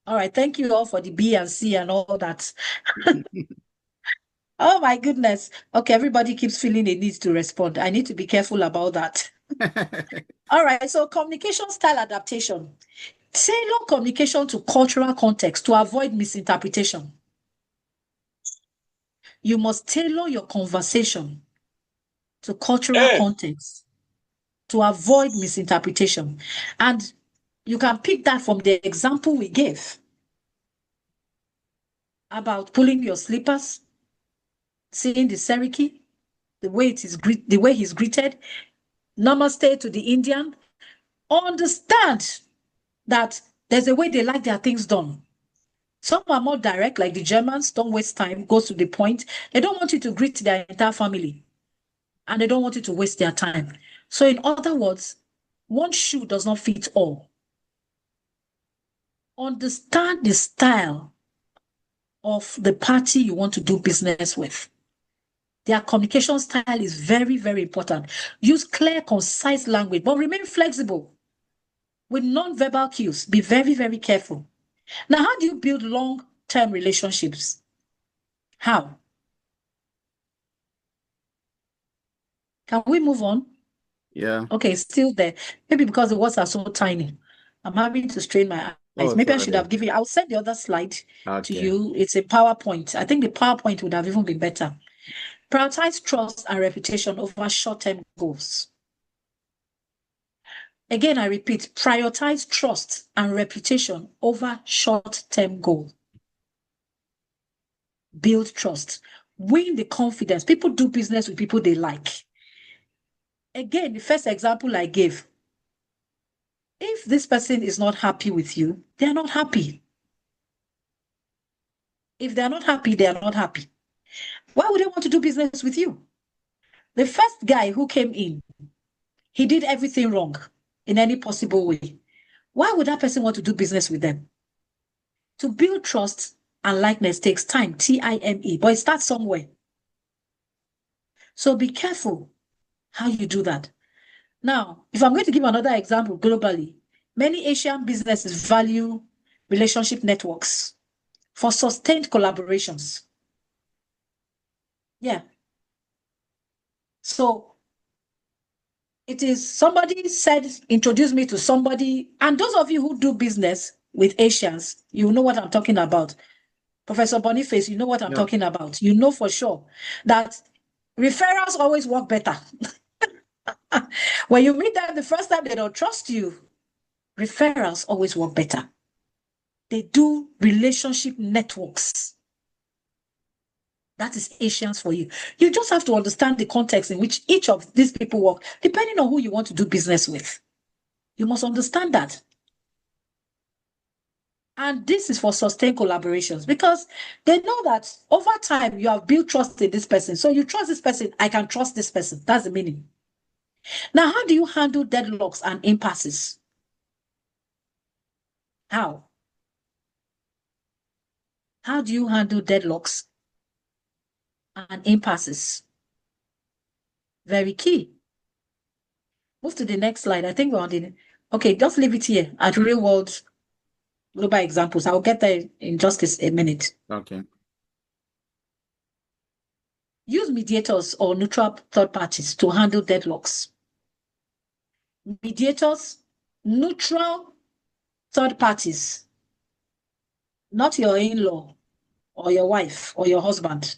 All right. Thank you all for the B and C and all that. Oh my goodness. Okay, everybody keeps feeling it needs to respond. I need to be careful about that. All right, so communication style adaptation. Tailor communication to cultural context to avoid misinterpretation. You must tailor your conversation to cultural context to avoid misinterpretation. And you can pick that from the example we gave about pulling your slippers, seeing the Seriki, the way he's greeted, namaste to the Indian. Understand that there's a way they like their things done. Some are more direct, like the Germans, don't waste time, goes to the point. They don't want you to greet their entire family, and they don't want you to waste their time. So in other words, one shoe does not fit all. Understand the style of the party you want to do business with. Their communication style is very, very important. Use clear, concise language, but remain flexible with non-verbal cues. Be very, very careful. Now, how do you build long-term relationships? How? Can we move on? Yeah. Okay, still there. Maybe because the words are so tiny. I'm having to strain my eyes. Oh, Maybe I sorry. should have given, I'll send the other slide to Okay. you. It's a PowerPoint. I think the PowerPoint would have even been better. Prioritize trust and reputation over short-term goals. Again, I repeat, prioritize trust and reputation over short-term goals. Build trust. Win the confidence. People do business with people they like. Again, the first example I gave, if this person is not happy with you, they are not happy. If they are not happy, they are not happy. Why would they want to do business with you? The first guy who came in, he did everything wrong in any possible way. Why would that person want to do business with them? To build trust and likeness takes time, T-I-M-E, but it starts somewhere. So be careful how you do that. Now, if I'm going to give another example globally, many Asian businesses value relationship networks for sustained collaborations. Yeah. So it is somebody said, introduce me to somebody. And those of you who do business with Asians, you know what I'm talking about. Professor Boniface, you know what I'm talking about. You know for sure that referrals always work better. When you meet them the first time, they don't trust you. Referrals always work better. They do relationship networks. That is Asians for you. You just have to understand the context in which each of these people work, depending on who you want to do business with. You must understand that. And this is for sustained collaborations because they know that over time you have built trust in this person. So you trust this person, I can trust this person. That's the meaning. Now, how do you handle deadlocks and impasses? How? How do you handle deadlocks and impasses? Very key. Move to the next slide. I think we're on the... Okay, just leave it here at real world global examples. I'll get there in just a minute. Okay. Use mediators or neutral third parties to handle deadlocks. Mediators, neutral third parties, not your in-law or your wife or your husband.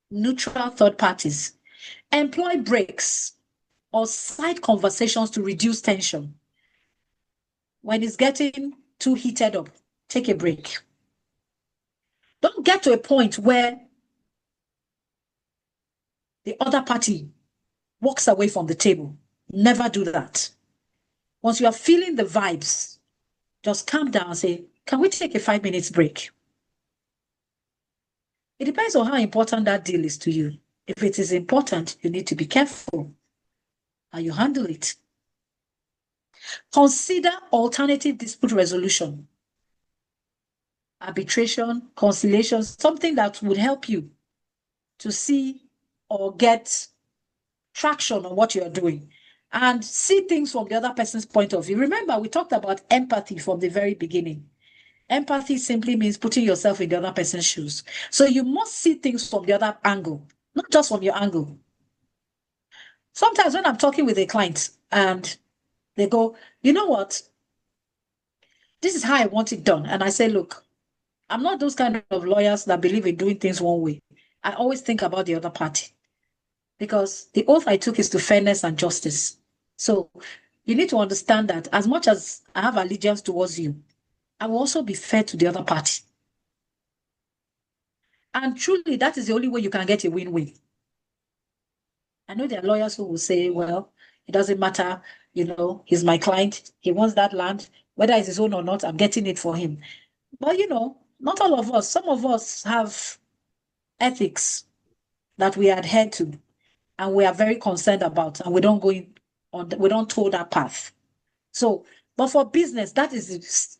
Neutral third parties. Employ breaks or side conversations to reduce tension. When it's getting too heated up, take a break. Don't get to a point where the other party walks away from the table. Never do that. Once you are feeling the vibes, just calm down and say, can we take a 5 minutes break? It depends on how important that deal is to you. If it is important, you need to be careful how you handle it. Consider alternative dispute resolution, arbitration, conciliation, something that would help you to see or get traction on what you're doing and see things from the other person's point of view. Remember, we talked about empathy from the very beginning. Empathy simply means putting yourself in the other person's shoes. So you must see things from the other angle, not just from your angle. Sometimes when I'm talking with a client and they go, you know what? This is how I want it done. And I say, look, I'm not those kind of lawyers that believe in doing things one way. I always think about the other party because the oath I took is to fairness and justice. So you need to understand that as much as I have allegiance towards you, I will also be fair to the other party. And truly, that is the only way you can get a win-win. I know there are lawyers who will say, well, it doesn't matter, he's my client, he wants that land, whether it's his own or not, I'm getting it for him. But not all of us, some of us have ethics that we adhere to and we are very concerned about, and we don't toe that path. So, but for business, that is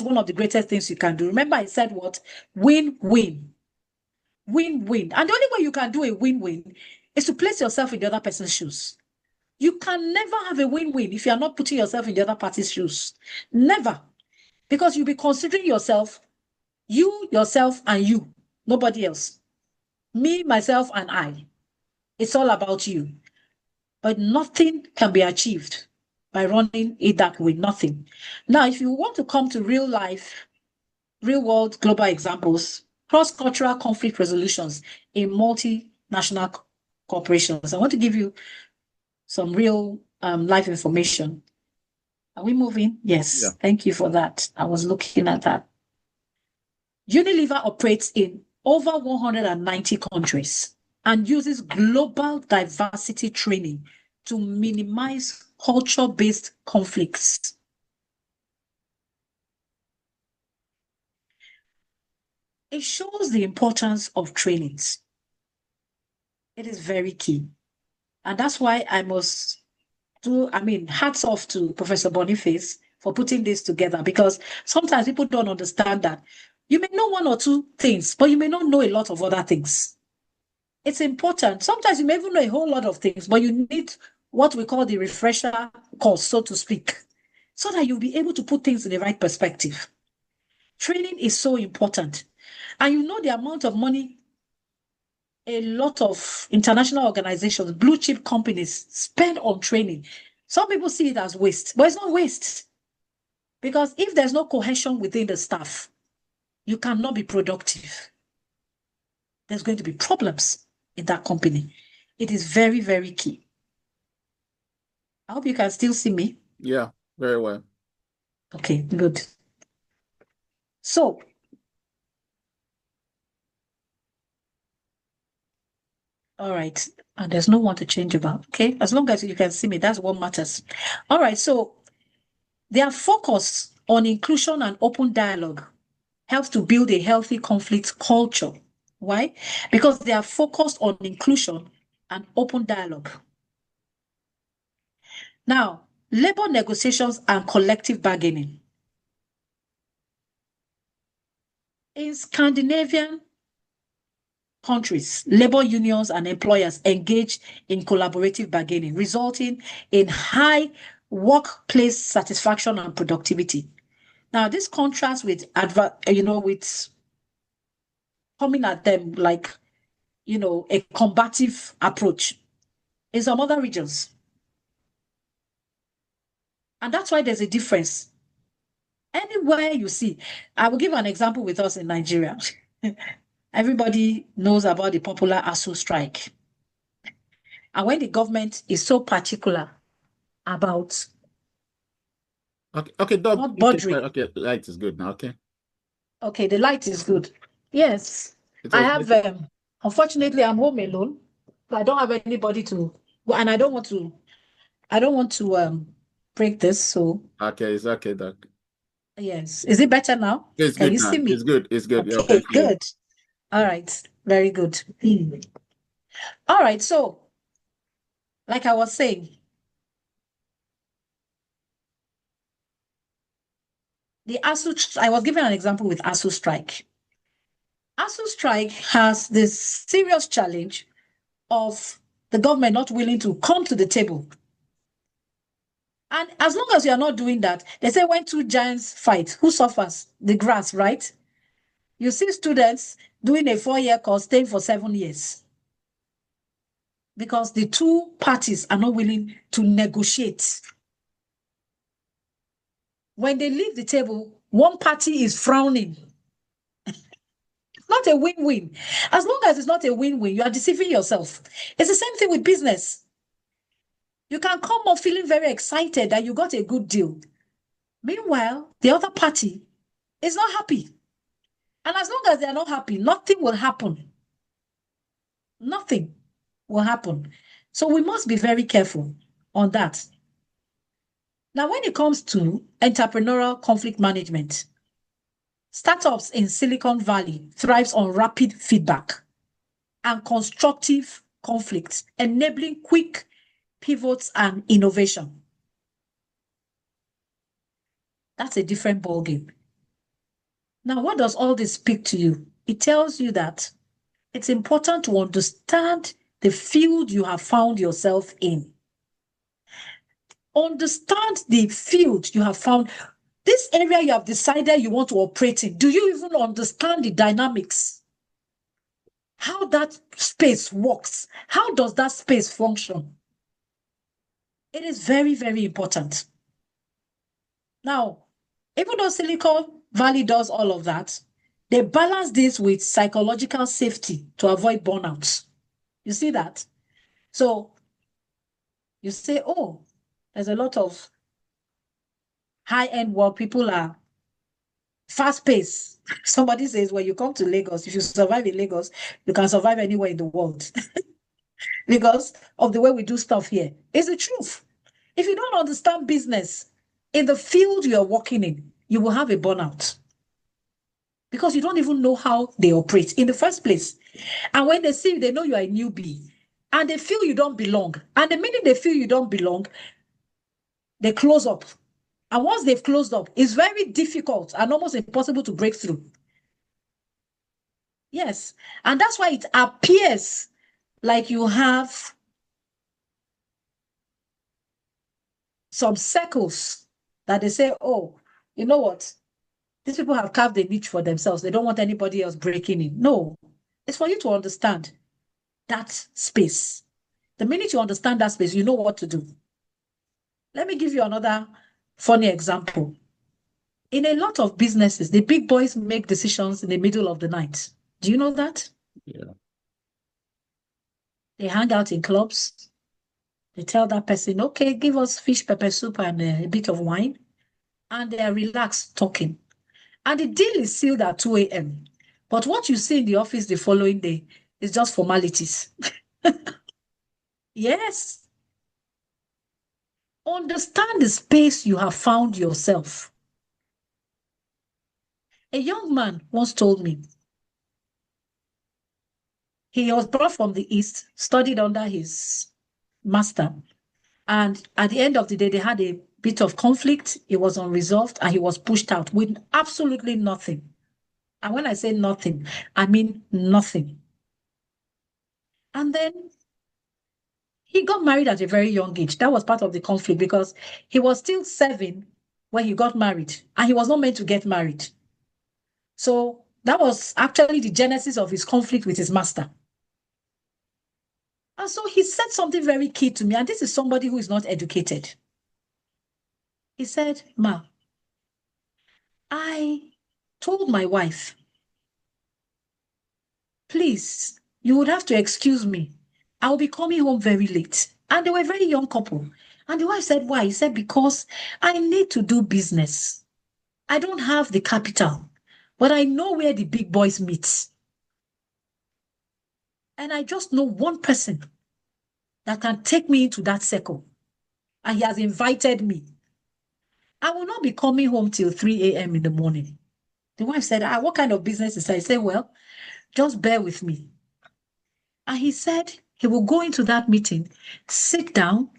one of the greatest things you can do. Remember, I said what? Win-win. Win-win. And the only way you can do a win-win is to place yourself in the other person's shoes. You can never have a win-win if you are not putting yourself in the other party's shoes. Never. Because you'll be considering yourself, yourself, and you. Nobody else. Me, myself, and I. It's all about you. But nothing can be achieved by running it that way. Nothing. Now, if you want to come to real life, real world global examples, cross-cultural conflict resolutions in multinational corporations, I want to give you some real life information. Are we moving? Yes. Yeah. Thank you for that. I was looking at that. Unilever operates in over 190 countries and uses global diversity training to minimize culture-based conflicts. It shows the importance of trainings. It is very key. And that's why I must hats off to Professor Boniface for putting this together, because sometimes people don't understand that you may know one or two things, but you may not know a lot of other things. It's important. Sometimes you may even know a whole lot of things, but you need what we call the refresher course, so to speak, so that you'll be able to put things in the right perspective. Training is so important. And the amount of money a lot of international organizations, blue chip companies spend on training. Some people see it as waste, but it's not waste. Because if there's no cohesion within the staff, you cannot be productive. There's going to be problems in that company. It is very, very key. I hope you can still see me. Yeah, very well. Okay, good. So, all right, and there's no one to change about. Okay, as long as you can see me, that's what matters. All right, so their focus on inclusion and open dialogue helps to build a healthy conflict culture. Why? Because they are focused on inclusion and open dialogue. Now, labor negotiations and collective bargaining. In Scandinavian countries, labor unions and employers engage in collaborative bargaining, resulting in high workplace satisfaction and productivity. Now, this contrasts with with coming at them like, a combative approach in some other regions. And that's why there's a difference. Anywhere you see, I will give an example with us in Nigeria. Everybody knows about the popular ASU strike. And when the government is so particular about Okay, Doc. not bothering. Okay, light is good now, okay? Okay, the light is good. Yes. I have, unfortunately, I'm home alone. I don't have anybody to, and I don't want to break this, so. Okay, it's okay, Doc. Yes. Is it better now? It's Can good you now. see me? It's good. It's good. Okay, good. All right. Very good. All right. So, like I was saying, I was giving an example with ASU strike. ASU strike has this serious challenge of the government not willing to come to the table And as long as you are not doing that, they say when two giants fight, who suffers? The grass, right? You see students doing a 4-year course, staying for 7 years. Because the two parties are not willing to negotiate. When they leave the table, one party is frowning. It's not a win-win. As long as it's not a win-win, you are deceiving yourself. It's the same thing with business. You can come up feeling very excited that you got a good deal. Meanwhile, the other party is not happy. And as long as they are not happy, nothing will happen. Nothing will happen. So we must be very careful on that. Now, when it comes to entrepreneurial conflict management, startups in Silicon Valley thrives on rapid feedback and constructive conflicts, enabling quick pivots and innovation. That's a different ballgame. Now, what does all this speak to you? It tells you that it's important to understand the field you have found yourself in. Understand the field you have found. This area you have decided you want to operate in. Do you even understand the dynamics? How that space works? How does that space function? It is very, very important. Now, even though Silicon Valley does all of that, they balance this with psychological safety to avoid burnout. You see that? So you say, oh, there's a lot of high-end work. People are fast-paced. Somebody says, when you come to Lagos, if you survive in Lagos, you can survive anywhere in the world because of the way we do stuff here. It's the truth. If you don't understand business in the field you are working in, you will have a burnout because you don't even know how they operate in the first place. And when they see you, they know you are a newbie and they feel you don't belong. And the minute they feel you don't belong, they close up. And once they've closed up, it's very difficult and almost impossible to break through. Yes. And that's why it appears like you have some circles that they say, oh, you know what? These people have carved a niche for themselves. They don't want anybody else breaking in. No, it's for you to understand that space. The minute you understand that space, you know what to do. Let me give you another funny example. In a lot of businesses, the big boys make decisions in the middle of the night. Do you know that? Yeah. They hang out in clubs. They tell that person, okay, give us fish pepper soup and a bit of wine. And they are relaxed talking. And the deal is sealed at 2 a.m. But what you see in the office the following day is just formalities. Yes. Understand the space you have found yourself. A young man once told me, he was brought from the East, studied under his master. And at the end of the day, they had a bit of conflict. It was unresolved and he was pushed out with absolutely nothing. And when I say nothing, I mean nothing. And then he got married at a very young age. That was part of the conflict because he was still 7 when he got married and he was not meant to get married. So that was actually the genesis of his conflict with his master. And so he said something very key to me, and this is somebody who is not educated. He said, Ma, I told my wife, please, you would have to excuse me. I'll be coming home very late. And they were a very young couple. And the wife said, why? He said, because I need to do business. I don't have the capital, but I know where the big boys meet. And I just know one person that can take me into that circle. And he has invited me. I will not be coming home till 3 a.m. in the morning. The wife said, what kind of business is that? I said, well, just bear with me. And he said he will go into that meeting, sit down,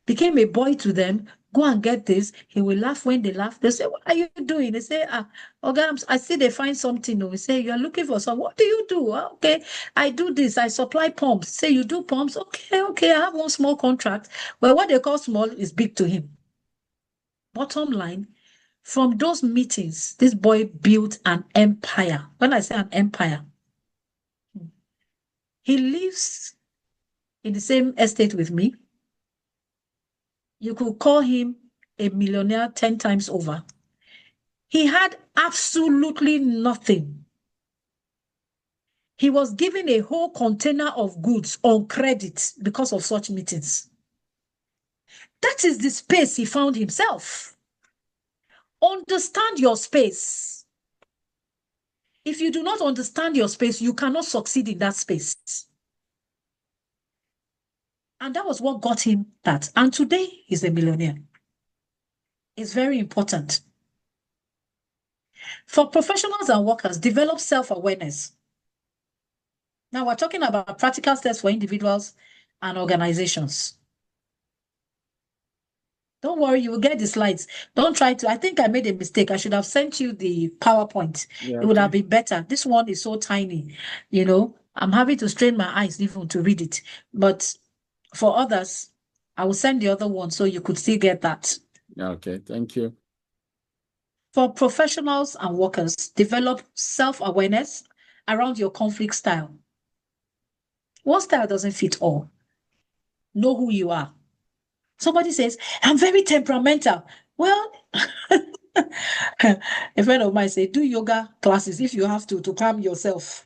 became a boy to them, go and get this. He will laugh when they laugh. They say, what are you doing? They say, okay, I see they find something. We say, you're looking for some. What do you do? Okay, I do this. I supply pumps. Say, you do pumps? Okay, I have one small contract. Well, what they call small is big to him. Bottom line, from those meetings, this boy built an empire. When I say an empire, he lives in the same estate with me. You could call him a millionaire 10 times over. He had absolutely nothing. He was given a whole container of goods on credit because of such meetings. That is the space he found himself. Understand your space. If you do not understand your space, you cannot succeed in that space. And that was what got him that. And today, he's a millionaire. It's very important. For professionals and workers, develop self-awareness. Now, we're talking about practical steps for individuals and organizations. Don't worry, you will get the slides. Don't try to. I think I made a mistake. I should have sent you the PowerPoint. Yeah, it would have been better. This one is so tiny. You know, I'm having to strain my eyes even to read it. But for others, I will send the other one so you could still get that. Okay, thank you. For professionals and workers, develop self-awareness around your conflict style. One style doesn't fit all. Know who you are. Somebody says, I'm very temperamental. Well, a friend of mine said, do yoga classes if you have to calm yourself.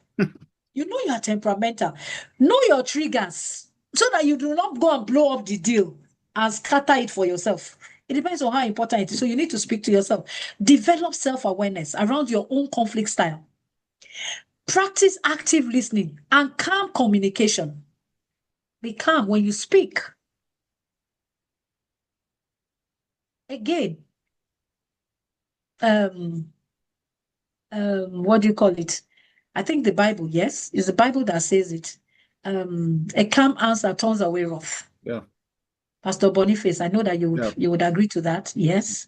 You know you are temperamental. Know your triggers so that you do not go and blow up the deal and scatter it for yourself. It depends on how important it is. So you need to speak to yourself. Develop self-awareness around your own conflict style. Practice active listening and calm communication. Be calm when you speak. Again, what do you call it? I think the Bible, yes, it's the Bible that says it. A calm answer turns away wrath. Yeah. Pastor Boniface, I know that you would agree to that. Yes.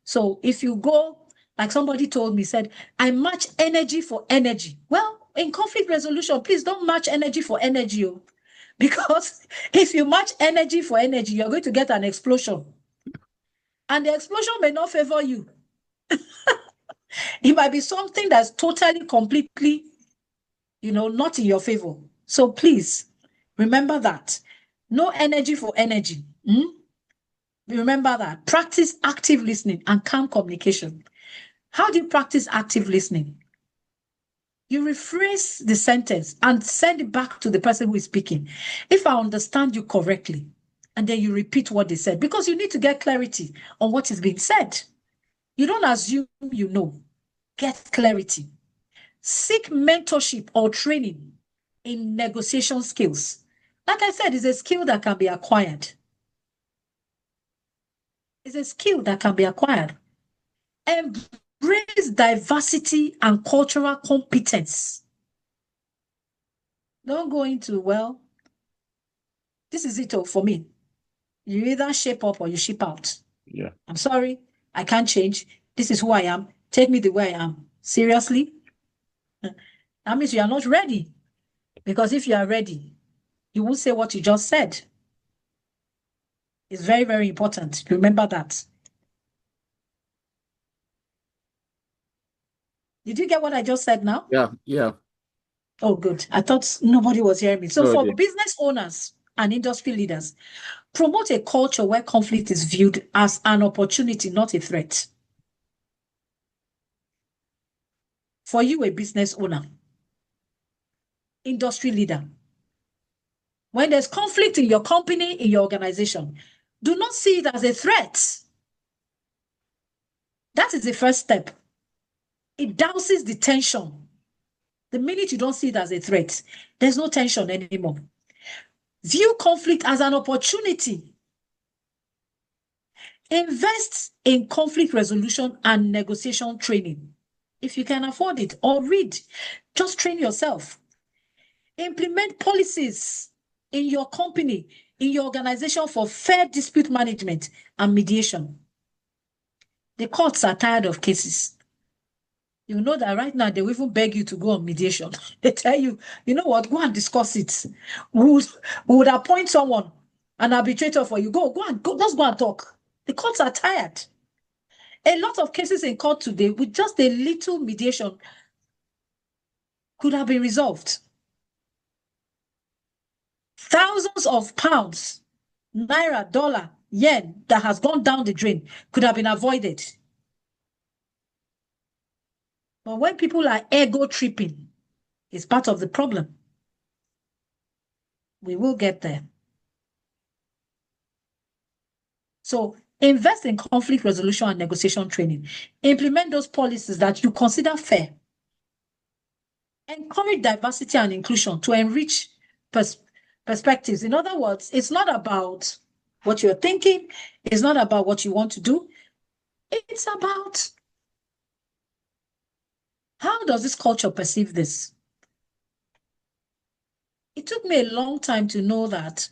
So if you go, like somebody told me, said, I match energy for energy. Well, in conflict resolution, please don't match energy for energy. Because if you match energy for energy, you're going to get an explosion. And the explosion may not favor you. It might be something that's totally, completely, not in your favor. So please, remember that. No energy for energy. Remember that. Practice active listening and calm communication. How do you practice active listening? You rephrase the sentence and send it back to the person who is speaking. If I understand you correctly, and then you repeat what they said, because you need to get clarity on what is being said. You don't assume you know. Get clarity. Seek mentorship or training in negotiation skills. Like I said, it's a skill that can be acquired. It's a skill that can be acquired. Embrace diversity and cultural competence. Don't go into, well, this is it for me. You either shape up or you ship out. Yeah. I'm sorry, I can't change. This is who I am. Take me the way I am. Seriously? That means you are not ready. Because if you are ready, you won't say what you just said. It's very, very important. Remember that. Did you get what I just said now? Yeah. Oh, good. I thought nobody was hearing me. So for business owners and industry leaders, promote a culture where conflict is viewed as an opportunity, not a threat. For you, a business owner, industry leader, when there's conflict in your company, in your organization, do not see it as a threat. That is the first step. It douses the tension. The minute you don't see it as a threat, there's no tension anymore. View conflict as an opportunity. Invest in conflict resolution and negotiation training. If you can afford it, or read, just train yourself. Implement policies in your company, in your organization for fair dispute management and mediation. The courts are tired of cases. You know that right now they will even beg you to go on mediation. They tell you, you know what, go and discuss it. We would appoint someone, an arbitrator for you. Go, just go and talk. The courts are tired. A lot of cases in court today with just a little mediation could have been resolved. Thousands of pounds, naira, dollar, yen that has gone down the drain could have been avoided. But when people are ego tripping, it's part of the problem. We will get there. So invest in conflict resolution and negotiation training. Implement those policies that you consider fair. Encourage diversity and inclusion to enrich perspectives. In other words, it's not about what you're thinking. It's not about what you want to do. It's about how does this culture perceive this? It took me a long time to know that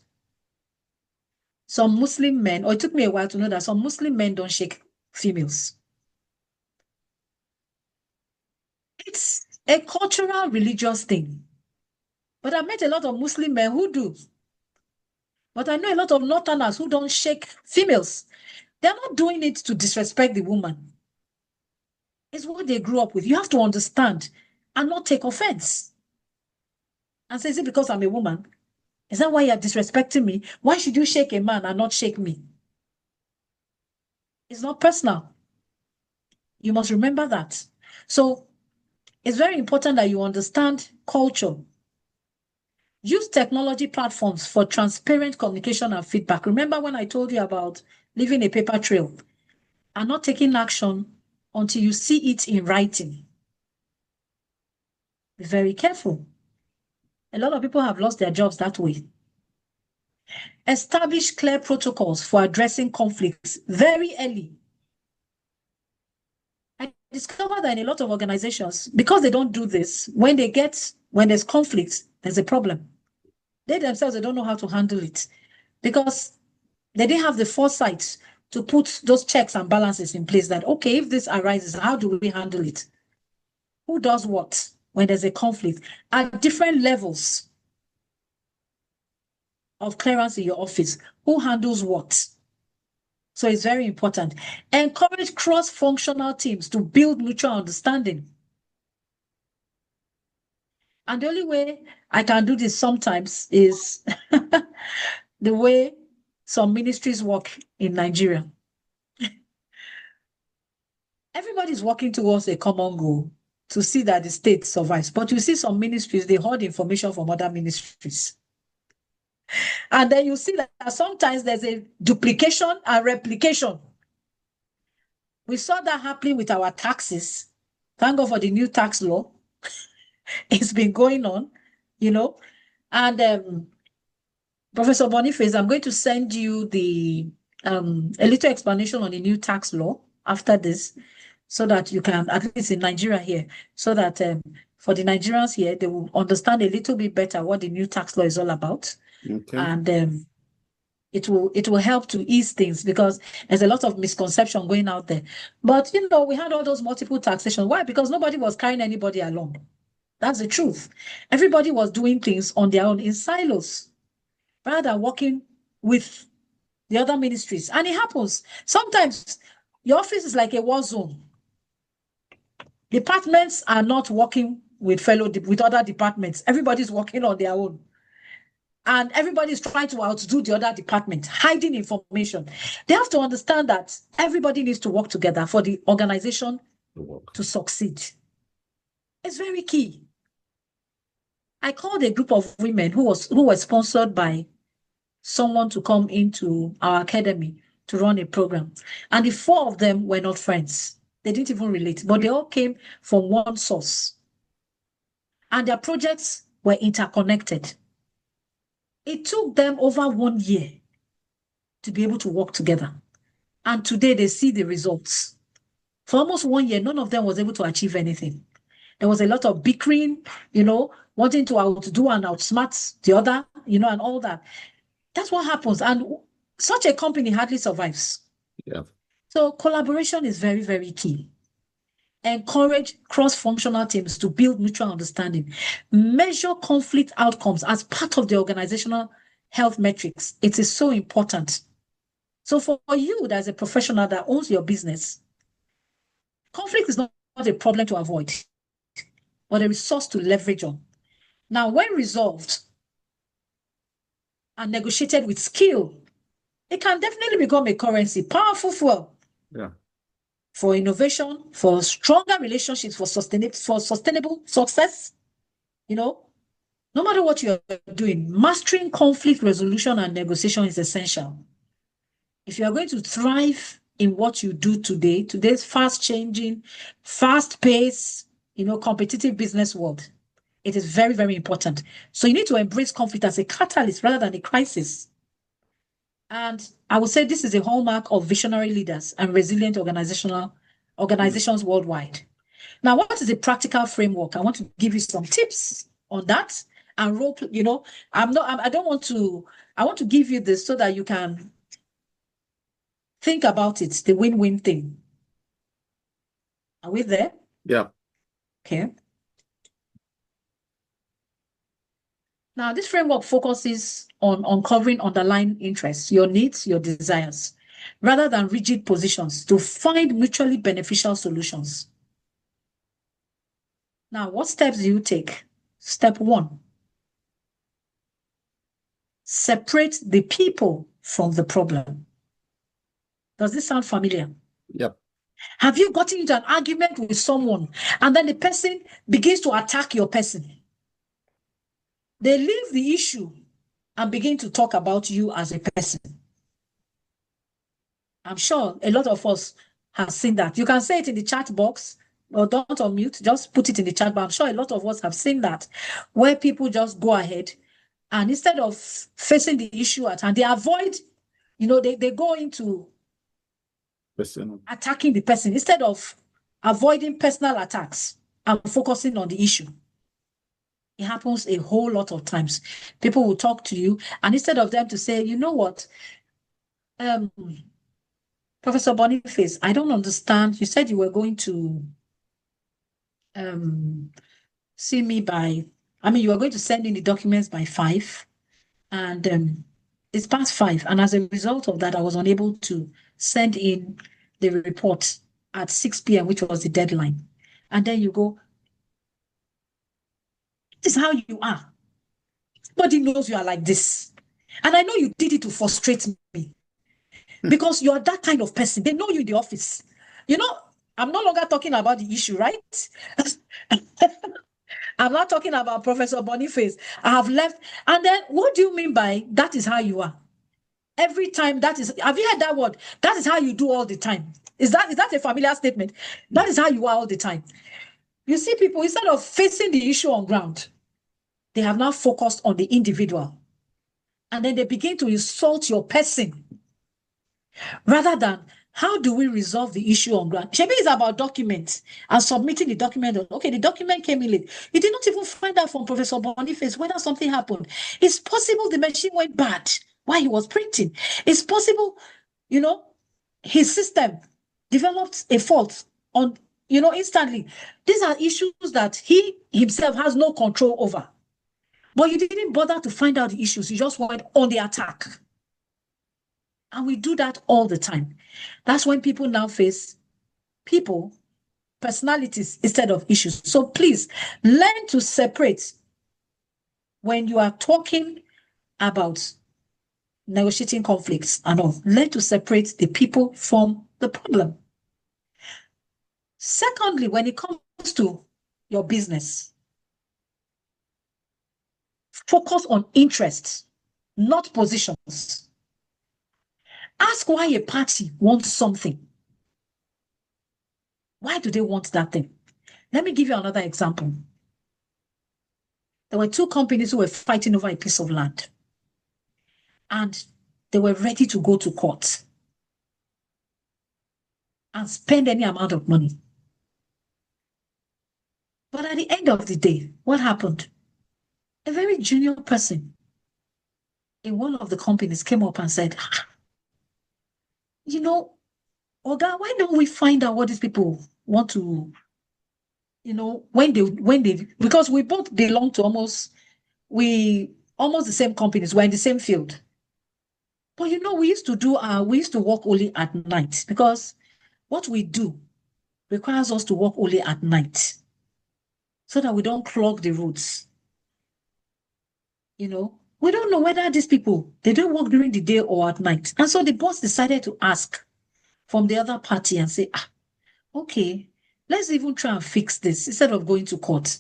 some Muslim men, or it took me a while to know that some Muslim men don't shake females. It's a cultural, religious thing. But I met a lot of Muslim men who do. But I know a lot of Northerners who don't shake females. They're not doing it to disrespect the woman. It's what they grew up with. You have to understand and not take offense. And say, is it because I'm a woman? Is that why you're disrespecting me? Why should you shake a man and not shake me? It's not personal. You must remember that. So it's very important that you understand culture. Use technology platforms for transparent communication and feedback. Remember when I told you about leaving a paper trail and not taking action until you see it in writing? Be very careful. A lot of people have lost their jobs that way. Establish clear protocols for addressing conflicts very early. I discovered that in a lot of organizations, because they don't do this, when there's conflict, there's a problem. They themselves, they don't know how to handle it because they didn't have the foresight to put those checks and balances in place that, okay, if this arises, how do we handle it? Who does what when there's a conflict at different levels of clearance in your office? Who handles what? So it's very important. Encourage cross-functional teams to build mutual understanding. And the only way I can do this sometimes is the way some ministries work in Nigeria. Everybody's working towards a common goal to see that the state survives. But you see some ministries, they hoard information from other ministries. And then you see that sometimes there's a duplication and replication. We saw that happening with our taxes. Thank God for the new tax law. It's been going on, you know. And Professor Boniface, I'm going to send you a little explanation on the new tax law after this, so that you can, at least in Nigeria here, so that for the Nigerians here, they will understand a little bit better what the new tax law is all about. Okay. And it will help to ease things because there's a lot of misconception going out there. But, you know, we had all those multiple taxation. Why? Because nobody was carrying anybody along. That's the truth. Everybody was doing things on their own in silos rather than working with the other ministries. And it happens. Sometimes your office is like a war zone. Departments are not working with other departments. Everybody's working on their own. And everybody's trying to outdo the other department, hiding information. They have to understand that everybody needs to work together for the organization to succeed. It's very key. I called a group of women who were sponsored by someone to come into our academy to run a program. And the 4 of them were not friends. They didn't even relate, but they all came from one source. And their projects were interconnected. It took them over 1 year to be able to work together. And today they see the results. For almost 1 year, none of them was able to achieve anything. There was a lot of bickering, you know, wanting to outdo and outsmart the other, you know, and all that. That's what happens. And such a company hardly survives. Yeah. So collaboration is very, very key. Encourage cross-functional teams to build mutual understanding. Measure conflict outcomes as part of the organizational health metrics. It is so important. So for you, as a professional that owns your business, Conflict is not a problem to avoid, but a resource to leverage on. Now, when resolved and negotiated with skill, it can definitely become a currency, powerful fuel. Yeah. For innovation, for stronger relationships, for sustainable success. You know, no matter what you're doing, mastering conflict resolution and negotiation is essential. If you are going to thrive in what you do today, today's fast-changing, fast-paced, competitive business world, it is very, very important. So you need to embrace conflict as a catalyst rather than a crisis. And I would say this is a hallmark of visionary leaders and resilient organizations worldwide. Now, what is a practical framework? I want to give you some tips on that. And I want to give you this so that you can think about it, the win-win thing. Are we there? Yeah. Okay. Now, this framework focuses on uncovering underlying interests, your needs, your desires, rather than rigid positions to find mutually beneficial solutions. Now, what steps do you take? Step 1, separate the people from the problem. Does this sound familiar? Yep. Have you gotten into an argument with someone and then the person begins to attack your person? They leave the issue and begin to talk about you as a person. I'm sure a lot of us have seen that. You can say it in the chat box, or don't unmute, just put it in the chat box. I'm sure a lot of us have seen that, where people just go ahead and instead of facing the issue at hand, they avoid, they go into attacking the person instead of avoiding personal attacks and focusing on the issue. It happens a whole lot of times. People will talk to you, and instead of them to say, you know what, Professor Boniface, I don't understand. You said you were going to see me you were going to send in the documents by 5, and it's past 5. And as a result of that, I was unable to send in the report at 6 p.m., which was the deadline. And then you go, this is how you are. Everybody knows you are like this. And I know you did it to frustrate me because you are that kind of person. They know you in the office. I'm no longer talking about the issue, right? I'm not talking about Professor Boniface. I have left. And then what do you mean by that is how you are? Every time have you heard that word? That is how you do all the time. Is that a familiar statement? That is how you are all the time. You see people, instead of facing the issue on ground, they have now focused on the individual. And then they begin to insult your person rather than how do we resolve the issue on ground? Shebi is about documents and submitting the document. Okay, the document came in late. You did not even find out from Professor Boniface whether something happened. It's possible the machine went bad while he was printing. It's possible, his system developed a fault on, instantly. These are issues that he himself has no control over. But you didn't bother to find out the issues. You just went on the attack. And we do that all the time. That's when people now face personalities instead of issues. So please learn to separate when you are talking about negotiating conflicts and all. Learn to separate the people from the problem. Secondly, when it comes to your business, focus on interests, not positions. Ask why a party wants something. Why do they want that thing? Let me give you another example. There were 2 companies who were fighting over a piece of land. And they were ready to go to court and spend any amount of money. But at the end of the day, what happened? A very junior person in one of the companies came up and said, Oga, why don't we find out what these people want to, because we both belong to almost the same companies. We're in the same field. But we used to work only at night because what we do requires us to work only at night so that we don't clog the roads. You know, we don't know whether these people, they don't work during the day or at night. And so the boss decided to ask from the other party and say, okay, let's even try and fix this instead of going to court.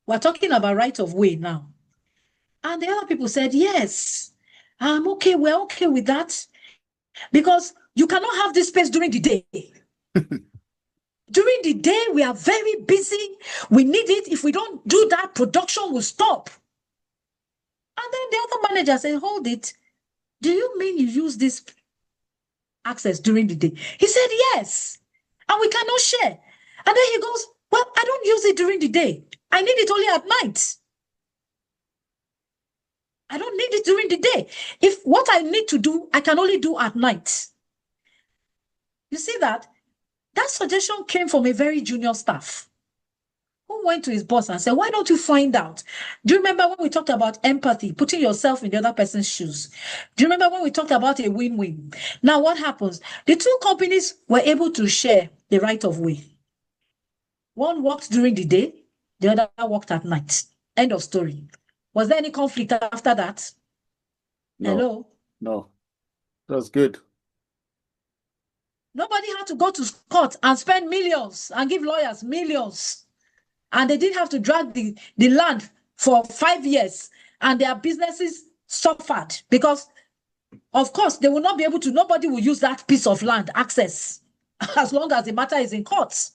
We're talking about right of way now. And the other people said, yes, okay, we're okay with that because you cannot have this space during the day. During the day, we are very busy. We need it. If we don't do that, production will stop. And then the other manager said, hold it. Do you mean you use this access during the day? He said, yes. And we cannot share. And then he goes, well, I don't use it during the day. I need it only at night. I don't need it during the day. If what I need to do, I can only do at night. You see that? That suggestion came from a very junior staff who went to his boss and said, why don't you find out? Do you remember when we talked about empathy, putting yourself in the other person's shoes? Do you remember when we talked about a win-win? Now, what happens? The two companies were able to share the right of way. One worked during the day, the other worked at night. End of story. Was there any conflict after that? No. Hello? No. That's good. Nobody had to go to court and spend millions and give lawyers millions. And they didn't have to drag the land for 5 years. And their businesses suffered because, of course, they will not be able to, nobody will use that piece of land access as long as the matter is in courts.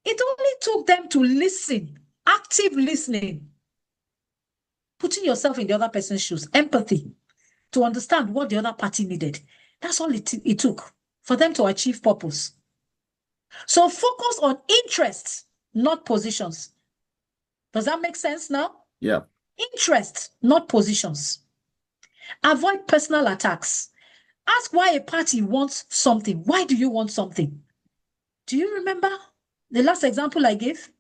It only took them to listen, active listening, putting yourself in the other person's shoes, empathy, to understand what the other party needed. That's all it took for them to achieve purpose. So focus on interests, not positions. Does that make sense now? Yeah. Interests, not positions. Avoid personal attacks. Ask why a party wants something. Why do you want something? Do you remember the last example I gave?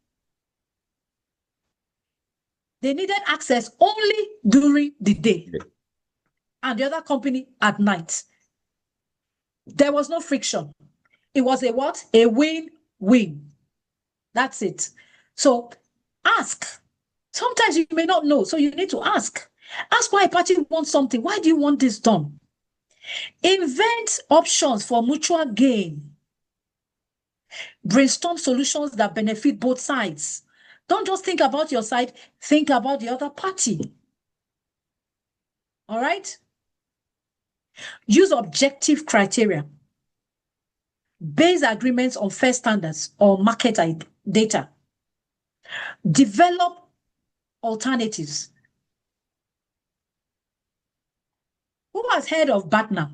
They needed access only during the day and the other company at night. There was no friction. It was a what? A win-win. That's it. So ask. Sometimes you may not know, so you need to ask. Ask why a party wants something. Why do you want this done? Invent options for mutual gain. Brainstorm solutions that benefit both sides. Don't just think about your side, think about the other party. All right? Use objective criteria. Base agreements on fair standards or market data. Develop alternatives. Who has heard of BATNA?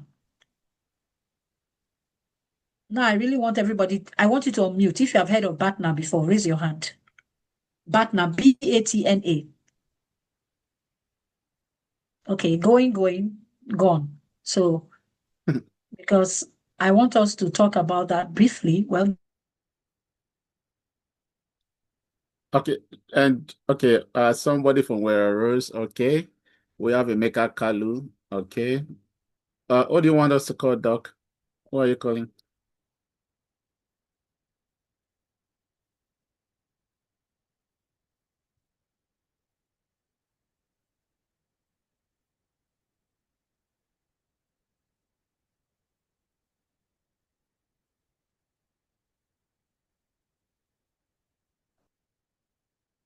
Now, I really want everybody, I want you to unmute. If you have heard of BATNA before, raise your hand. BATNA, B-A-T-N-A. Okay, gone. So, because I want us to talk about that briefly. Well, okay, and okay, somebody from Wera Rose, okay. We have Emeka Kalu, okay. What do you want us to call, Doc? What are you calling?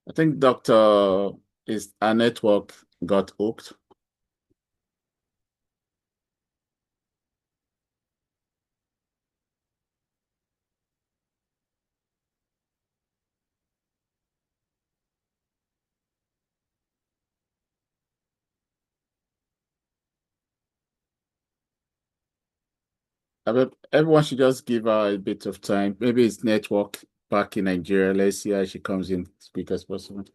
I think Dr. is our network got hooked. Everyone should just give her a bit of time. Maybe it's network back in Nigeria. Let's see how she comes in as quick as possible.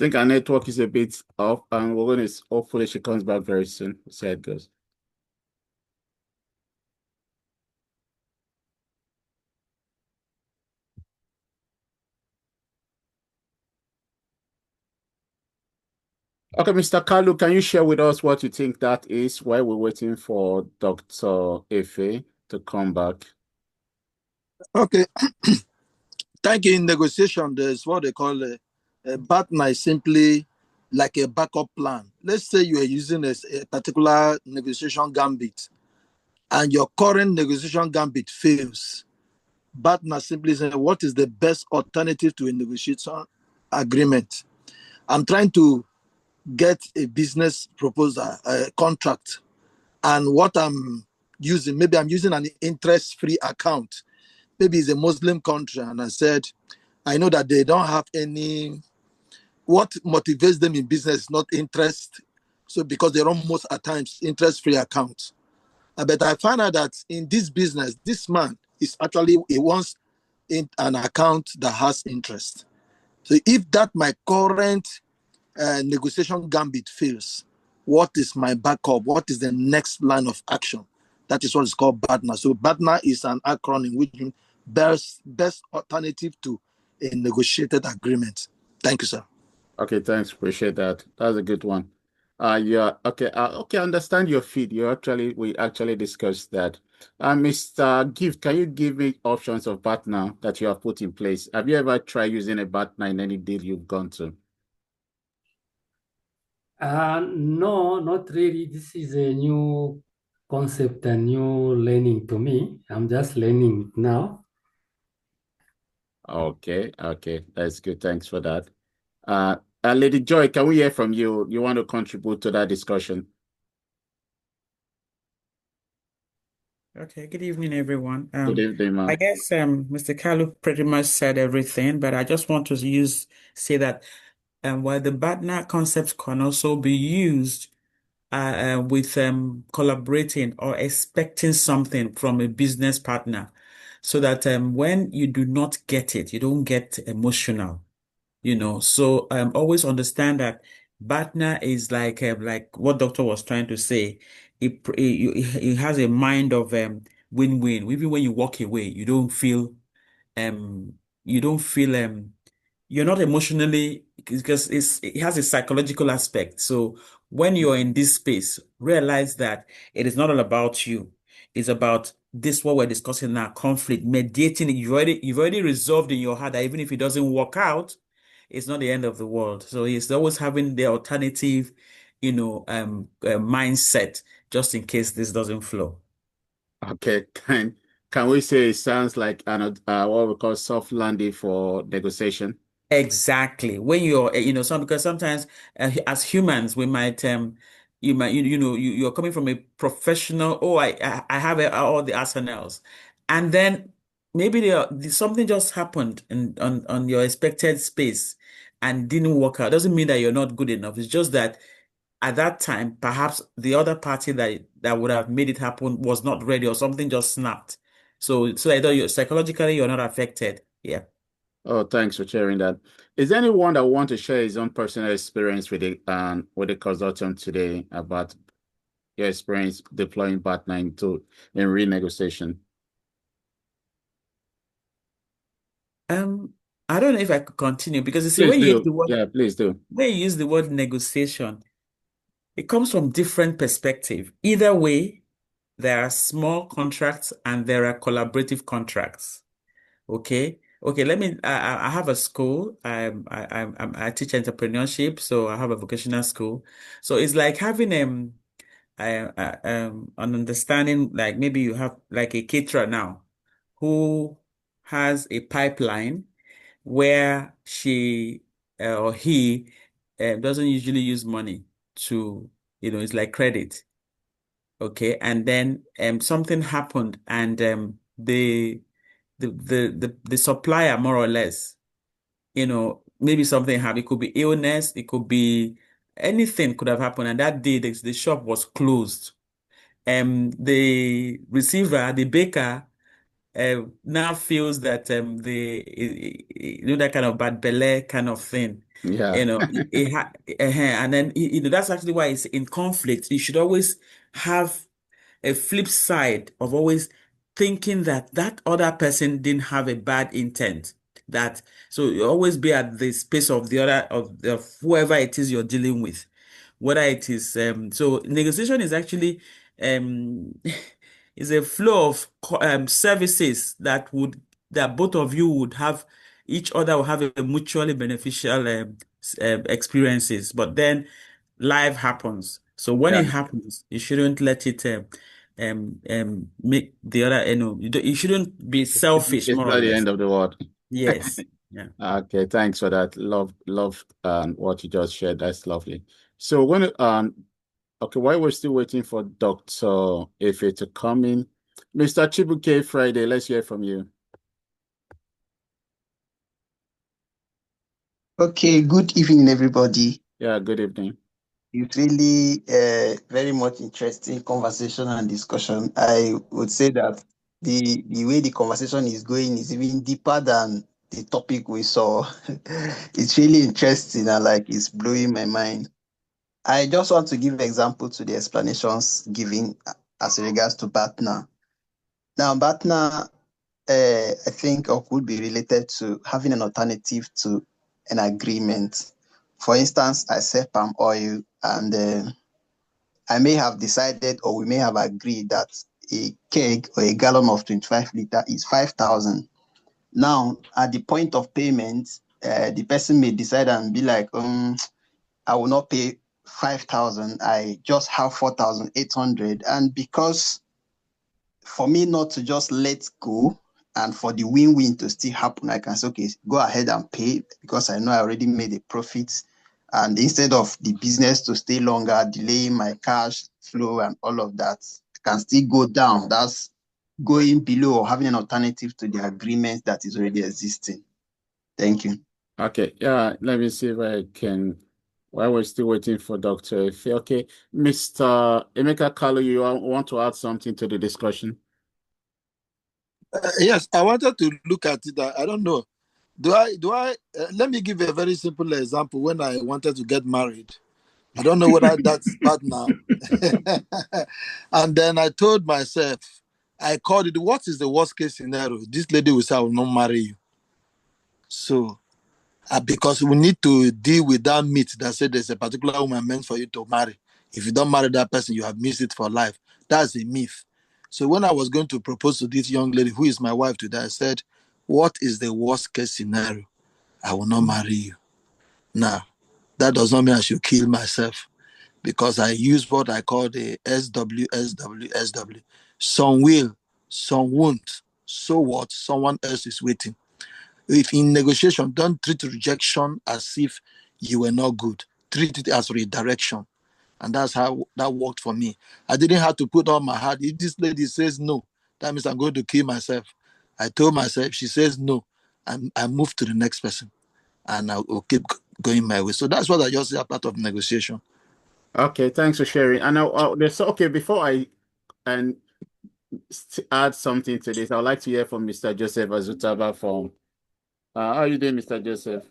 think our network is a bit off, and we're going to hopefully she comes back very soon. We'll see how it goes. Okay, Mr. Kalu, can you share with us what you think that is while we're waiting for Dr. Efe to come back? Okay. Thank you. In negotiation, there's what they call a partner is simply like a backup plan. Let's say you are using a particular negotiation gambit and your current negotiation gambit fails. Partner simply saying, what is the best alternative to a negotiation agreement? I'm trying to get a business proposal, a contract, and what I'm using, maybe I'm using an interest-free account. Maybe it's a Muslim country, and I said, I know that they don't have any, what motivates them in business is not interest. So because they run most at times interest-free accounts. But I find out that in this business, this man is actually, he wants in an account that has interest. So if that my current negotiation gambit fails, what is my backup? What is the next line of action? That is what is called BATNA. So BATNA is an acronym which means best alternative to a negotiated agreement. Thank you, sir. Okay, thanks. Appreciate that. That's a good one. Yeah, okay. Okay, I understand your feed. We actually discussed that. Mr. Gift, can you give me options of BATNA that you have put in place? Have you ever tried using a BATNA in any deal you've gone to? No, not really. This is a new concept and new learning to me. I'm just learning now. Okay, that's good. Thanks for that. Lady Joy, can we hear from you? You want to contribute to that discussion? Okay, good evening, everyone. Good evening, ma'am. I guess Mr. Kalu pretty much said everything, but I just want to say that while the BATNA concepts can also be used with collaborating or expecting something from a business partner, so that when you do not get it, you don't get emotional. So always understand that BATNA is like what Doctor was trying to say. It has a mind of win-win. Even when you walk away, um you don't feel you're not emotionally, because it has a psychological aspect. So when you're in this space, realize that it is not all about you. It's about this, what we're discussing now, conflict, mediating it. You've already resolved in your heart that even if it doesn't work out, it's not the end of the world. So it's always having the alternative, mindset, just in case this doesn't flow. Okay, can we say it sounds like what we call soft landing for negotiation? Exactly. When because sometimes as humans we might you're coming from a professional. Oh, I have all the arsenals, and then maybe something just happened on your expected space and didn't work out. Doesn't mean that you're not good enough. It's just that at that time, perhaps the other party that would have made it happen was not ready, or something just snapped. So either psychologically you're not affected. Yeah. Oh, thanks for sharing that. Is there anyone that want to share his own personal experience with the consultant today about your experience deploying BATNA in renegotiation? I don't know if I could continue, because you see, Please do. Yeah, please do. when you use the word negotiation, it comes from different perspective. Either way, there are small contracts and there are collaborative contracts. Okay. Okay. I have a school. I teach entrepreneurship, so I have a vocational school. So it's like having an understanding, like maybe you have like a caterer now who has a pipeline where she or he doesn't usually use money to, it's like credit. Okay. And then something happened, and the supplier, more or less, maybe something happened. It could be illness, it could be anything could have happened. And that day the shop was closed. The receiver, the baker, now feels that that kind of bad belly kind of thing. Yeah. You know, and then that's actually why it's in conflict. You should always have a flip side of always thinking that that other person didn't have a bad intent. So you always be at the space of the other of whoever it is you're dealing with, whether it is so negotiation is actually is a flow of services that both of you would have, each other will have a mutually beneficial experiences. But then life happens. So when Yeah. it happens, you shouldn't let it make the other, you shouldn't be selfish, It's more or not the less. end of the world. Yes. Yeah. Okay, thanks for that. Love what you just shared. That's lovely. So when okay, while we're still waiting for Dr. Efe to come in, Mr. Chibuke Friday, let's hear from you. Okay, good evening, everybody. Yeah, good evening. It's really very much interesting conversation and discussion. I would say that the way the conversation is going is even deeper than the topic we saw. It's really interesting and it's blowing my mind. I just want to give example to the explanations given as regards to BATNA. Now, BATNA, I think, could be related to having an alternative to an agreement. For instance, I sell palm oil and I may have decided or we may have agreed that a keg or a gallon of 25 liter is 5,000. Now, at the point of payment, the person may decide and be like, I will not pay 5,000. I just have 4,800. And because for me not to just let go and for the win-win to still happen, I can say, okay, go ahead and pay because I know I already made a profit. And instead of the business to stay longer, delaying my cash flow and all of that, I can still go down. That's going below or having an alternative to the agreement that is already existing. Thank you. Okay, yeah, let me see if I can, while we're still waiting for Dr. Efe. Okay, Mr. Emeka Kalu, you want to add something to the discussion? Yes, I wanted to look at it. I don't know. Let me give a very simple example. When I wanted to get married, I don't know whether that's bad now. And then I told myself, I called it, what is the worst case scenario? This lady will say, I will not marry you. So, because we need to deal with that myth that said there's a particular woman meant for you to marry. If you don't marry that person, you have missed it for life. That's a myth. So when I was going to propose to this young lady, who is my wife today, I said, what is the worst case scenario? I will not marry you. Now, that does not mean I should kill myself, because I use what I call the SW. Some will, some won't. So what? Someone else is waiting. If in negotiation, don't treat rejection as if you were not good. Treat it as redirection. And that's how that worked for me. I didn't have to put on my heart. If this lady says no, that means I'm going to kill myself. I told myself, she says no, and I move to the next person, and I will keep going my way. So that's what I just say, a part of negotiation. Okay, thanks for sharing. And okay, before I add something to this, I would like to hear from Mr. Joseph Azutaba from. How are you doing, Mr. Joseph?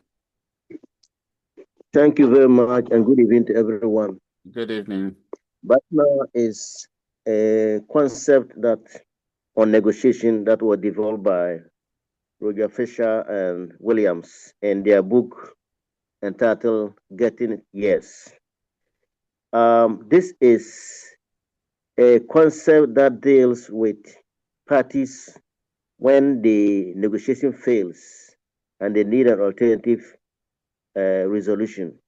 Thank you very much, and good evening to everyone. Good evening. BATNA is a concept that on negotiation that was developed by Roger Fisher and Williams in their book entitled Getting Yes. This is a concept that deals with parties when the negotiation fails and they need an alternative resolution.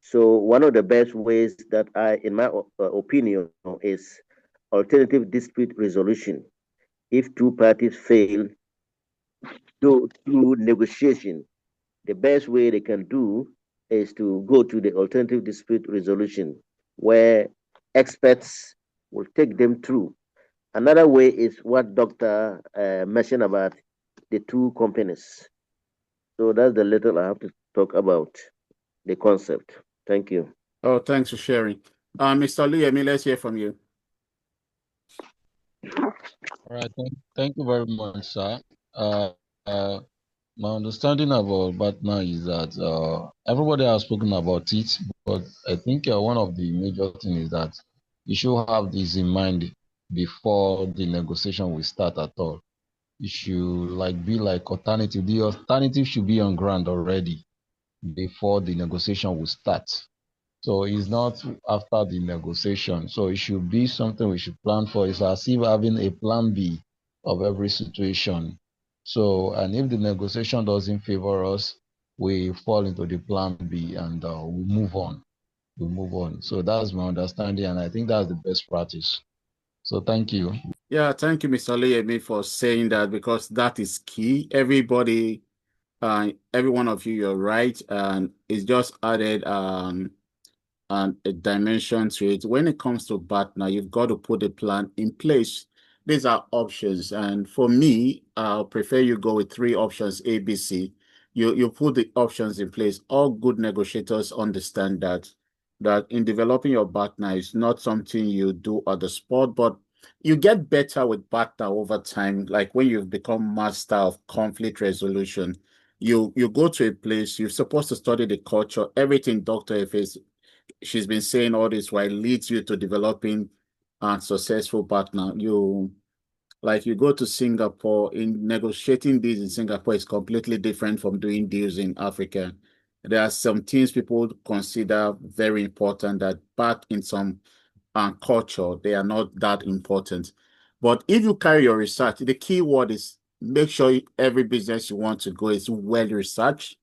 So one of the best ways that in my opinion, is alternative dispute resolution. If two parties fail through negotiation, the best way they can do is to go to the alternative dispute resolution, where experts will take them through. Another way is what Dr. Mentioned about the two companies. So that's the little I have to talk about the concept. Thank you. Oh, thanks for sharing. Mr. Lee, let's hear from you. All right, thank you very much, sir. My understanding about partner is that everybody has spoken about it, but I think one of the major things is that you should have this in mind before the negotiation will start at all. It should like be like alternative. The alternative should be on ground already before the negotiation will start. So it's not after the negotiation. So it should be something we should plan for. It's as if having a plan B of every situation. So, and if the negotiation doesn't favor us, we fall into the plan B and we move on. We move on. So that's my understanding, and I think that's the best practice. So thank you. Yeah, thank you, Mr. Leyemi, for saying that, because that is key. Everybody, every one of you, you're right, and it's just added and a dimension to it. When it comes to partner, you've got to put a plan in place. These are options, and for me, I'll prefer you go with 3 options, A, B, C. You put the options in place. All good negotiators understand that in developing your partner is not something you do on the spot, but you get better with partner over time. Like when you've become master of conflict resolution, you go to a place, you're supposed to study the culture, everything Dr. F is she's been saying all this while leads you to developing a successful partner. You go to Singapore, in negotiating deals in Singapore is completely different from doing deals in Africa. There are some things people consider very important that back in some culture, they are not that important. But if you carry your research, the key word is make sure every business you want to go is well researched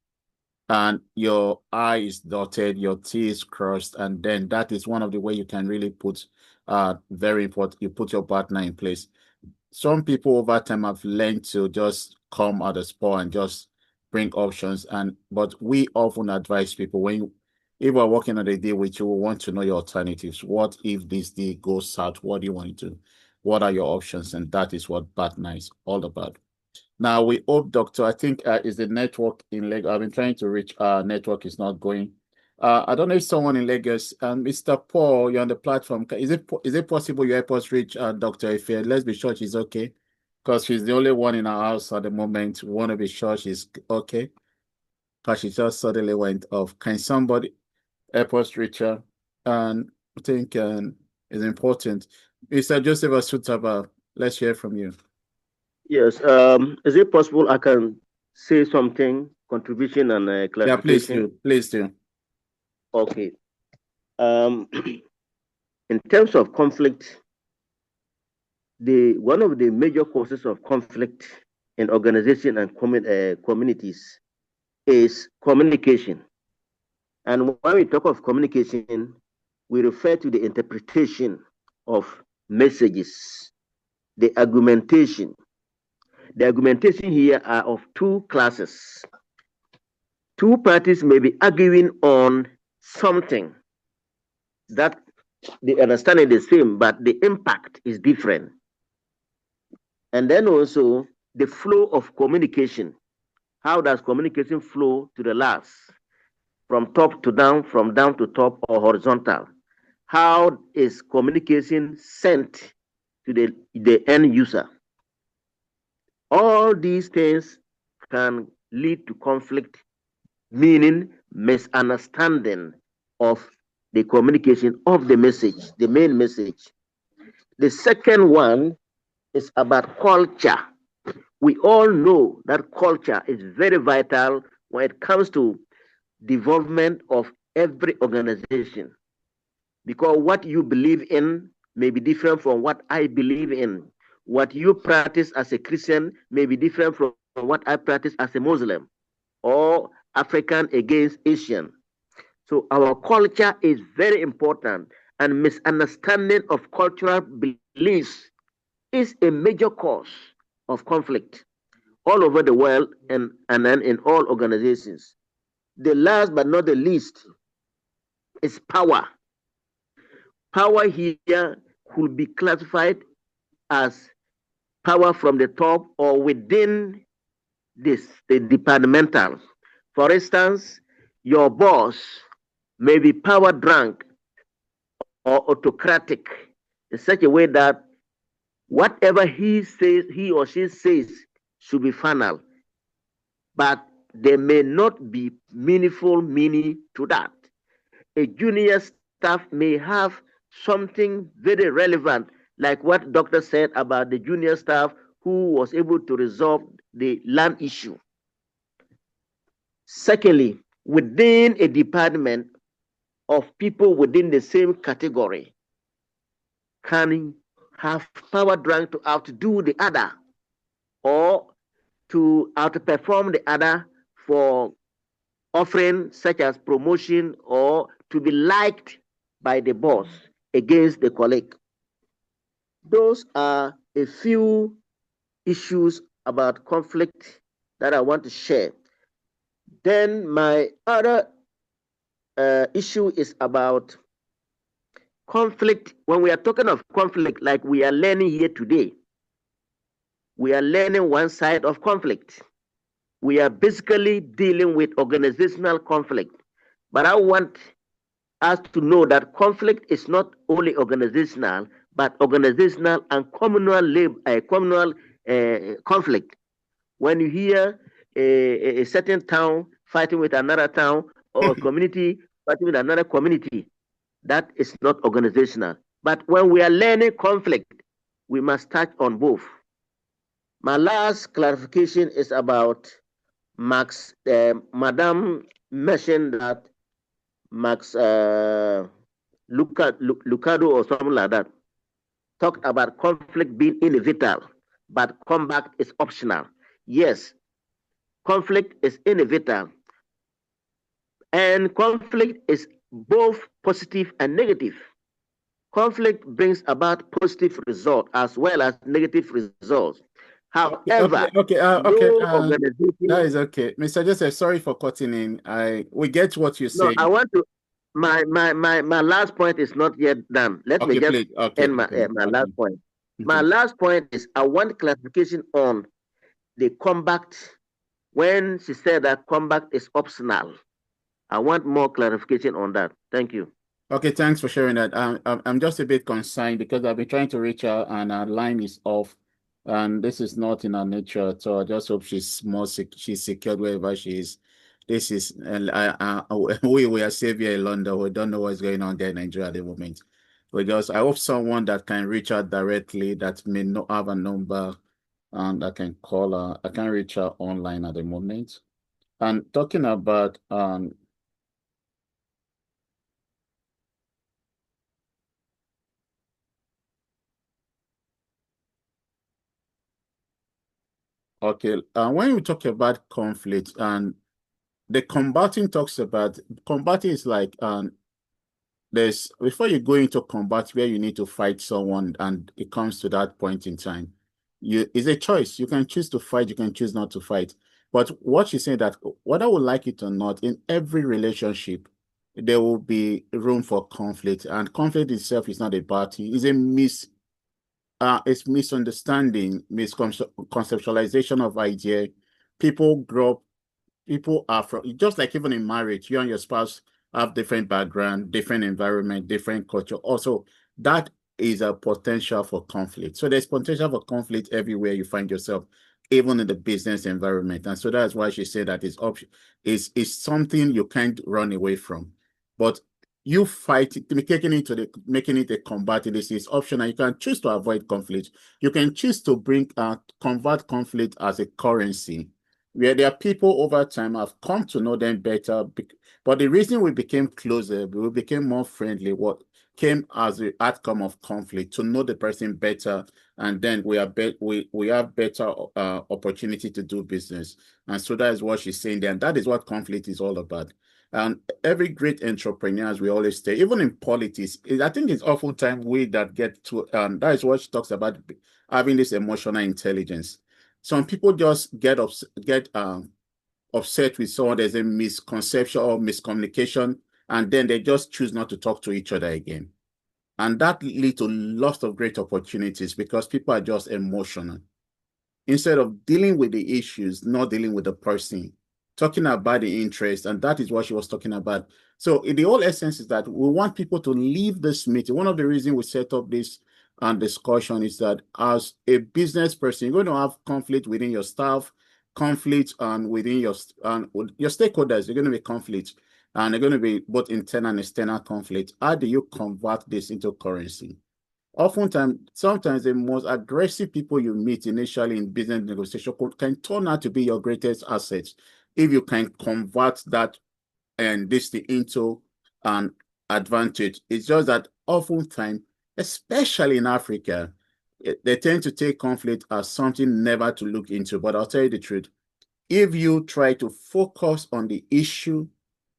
and your I is dotted, your T is crossed, and then that is one of the way you can really put very important, you put your partner in place. Some people over time have learned to just come at the spot and just bring options, but we often advise people if we're working on a deal with you, we want to know your alternatives. What if this deal goes south? What do you want to do? What are your options? And that is what partner is all about. Now we hope, Doctor, I think is the network in Lagos. I've been trying to reach network is not going. I don't know if someone in Lagos, Mr. Paul, you're on the platform. Is it possible you help us reach Dr. Ife? Let's be sure she's okay, because she's the only one in our house at the moment. We want to be sure she's okay, because she just suddenly went off. Can somebody help us reach her? And I think it's important. Mr. Joseph Asutaba, let's hear from you. Yes. Is it possible I can say something, contribution and clarification? Yeah, please do. Okay. In terms of conflict, one of the major causes of conflict in organization and communities is communication. And when we talk of communication, we refer to the interpretation of messages, the argumentation. The argumentation here are of 2 classes. 2 parties may be arguing on something that the understanding is the same, but the impact is different. And then also the flow of communication. How does communication flow to the last? From top to down, from down to top, or horizontal? How is communication sent to the end user? All these things can lead to conflict, meaning misunderstanding of the communication of the message, the main message. The second one is about culture. We all know that culture is very vital when it comes to development of every organization, because what you believe in may be different from what I believe in. What you practice as a Christian may be different from what I practice as a Muslim, or African against Asian. So our culture is very important, and misunderstanding of cultural beliefs is a major cause of conflict all over the world and then in all organizations. The last but not the least is power. Power here could be classified as power from the top or within the departmental. For instance, your boss may be power drunk or autocratic in such a way that whatever he or she says should be final. but there may not be meaningful meaning to that. A junior staff may have something very relevant, like what doctor said about the junior staff who was able to resolve the land issue. Secondly, within a department of people within the same category can have power drag to outdo the other or to outperform the other for offering such as promotion or to be liked by the boss against the colleague. Those are a few issues about conflict that I want to share. Then my other issue is about conflict. When we are talking of conflict, like we are learning here today, we are learning one side of conflict. We are basically dealing with organizational conflict. But I want us to know that conflict is not only organizational, but organizational and communal conflict. When you hear a certain town fighting with another town or a community fighting with another community, that is not organizational. But when we are learning conflict, we must touch on both. My last clarification is about Max. Madam mentioned that Max Lucado or something like that talked about conflict being inevitable, but combat is optional. Yes, conflict is inevitable, and conflict is both positive and negative. Conflict brings about positive results as well as negative results. However, that is okay. Mr. Joseph, sorry for cutting in. We get what you're saying. I want to. My last point is not yet done. Let me just end my last point. My last point is I want clarification on the combat. When she said that combat is optional, I want more clarification on that. Thank you. Okay, thanks for sharing that. I'm just a bit concerned because I've been trying to reach her and her line is off. And this is not in her nature, so I just hope she's she's secured wherever she is. This is we are safe here in London. We don't know what's going on there in Nigeria at the moment. I hope someone that can reach her directly that may not have a number and I can call her. I can reach her online at the moment. And talking about okay, when we talk about conflict and the combating is like there's before you go into combat where you need to fight someone and it comes to that point in time, it's a choice. You can choose to fight, you can choose not to fight. But what she's saying that whether we like it or not, in every relationship, there will be room for conflict, and conflict itself is not a bad thing. It's misunderstanding, misconceptualization of idea. People grow up, people are from, just like even in marriage, you and your spouse have different background, different environment, different culture. Also, that is a potential for conflict. So there's potential for conflict everywhere you find yourself, even in the business environment. And so that's why she said that is something you can't run away from. But you fight making it a combative is optional. You can choose to avoid conflict. You can choose to convert conflict as a currency, where there are people over time have come to know them better. But the reason we became closer, we became more friendly, what came as the outcome of conflict, to know the person better, and then we have better opportunity to do business. And so that is what she's saying there, and that is what conflict is all about. And every great entrepreneur, as we always say, even in politics, I think it's oftentimes we that get to, and that is what she talks about, having this emotional intelligence. Some people just get upset with someone. There's a misconception or miscommunication, and then they just choose not to talk to each other again. And that leads to lots of great opportunities because people are just emotional. Instead of dealing with the issues, not dealing with the person, talking about the interest, and that is what she was talking about. So the whole essence is that we want people to leave this meeting. One of the reasons we set up this discussion is that as a business person, you're going to have conflict within your staff, conflict within your stakeholders. They're going to be conflict, and they're going to be both internal and external conflict. How do you convert this into currency? Sometimes the most aggressive people you meet initially in business negotiation can turn out to be your greatest assets if you can convert that and this into an advantage. It's just that oftentimes, especially in Africa, they tend to take conflict as something never to look into. But I'll tell you the truth. If you try to focus on the issue,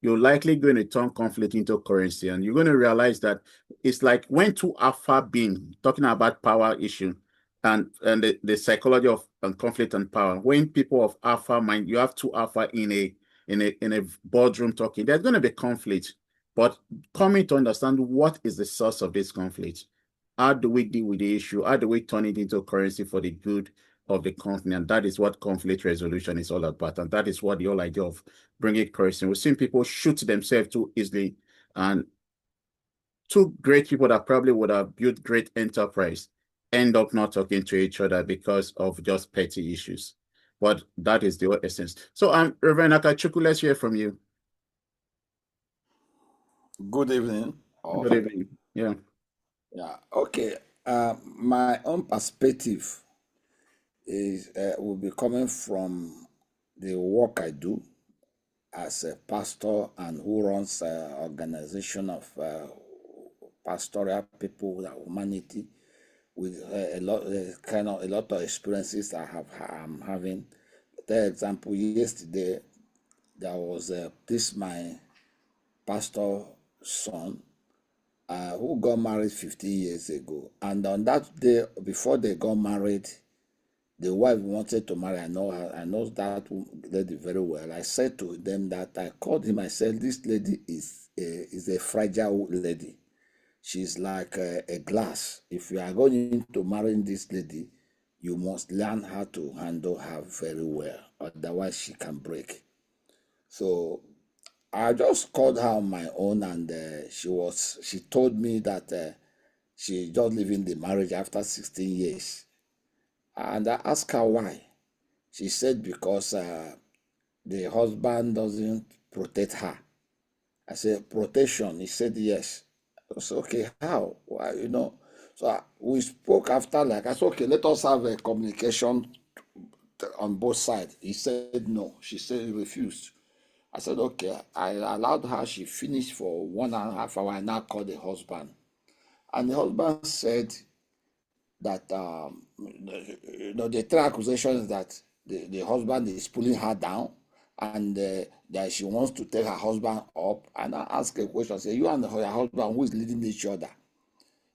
you're likely going to turn conflict into currency. And you're going to realize that it's like when two alpha beings, talking about power issue and the psychology of conflict and power, when people of alpha mind, you have two alpha in a boardroom talking, there's going to be conflict. But coming to understand what is the source of this conflict, how do we deal with the issue? How do we turn it into currency for the good of the company? And that is what conflict resolution is all about. And that is what the whole idea of bringing currency. We've seen people shoot themselves too easily. And two great people that probably would have built great enterprise end up not talking to each other because of just petty issues. But that is the whole essence. So Reverend Akachukwu, let's hear from you. Good evening. Good evening. Yeah. Yeah. Okay. My own perspective is will be coming from the work I do as a pastor and who runs an organization of pastoral people, humanity, with a lot of experiences I'm having. For example, yesterday there was my pastor son who got married 15 years ago, and on that day before they got married, the wife wanted to marry. I know that lady very well. I said to them that I called him. I said, this lady is a fragile lady. She's like a glass. If you are going to marry this lady, you must learn how to handle her very well. Otherwise, she can break. So I just called her on my own, and she told me that she just leaving the marriage after 16 years. And I asked her why. She said because the husband doesn't protect her. I said, protection? He said, yes. I said, okay, how? Why, So we spoke after, I said, okay, let us have a communication on both sides. He said no. She said he refused. I said, okay. I allowed her. She finished for 1.5 hours. I now called the husband. And the husband said that the three accusations that the husband is pulling her down, and that she wants to take her husband up. And I asked a question. I said, you and your husband, who is leading each other?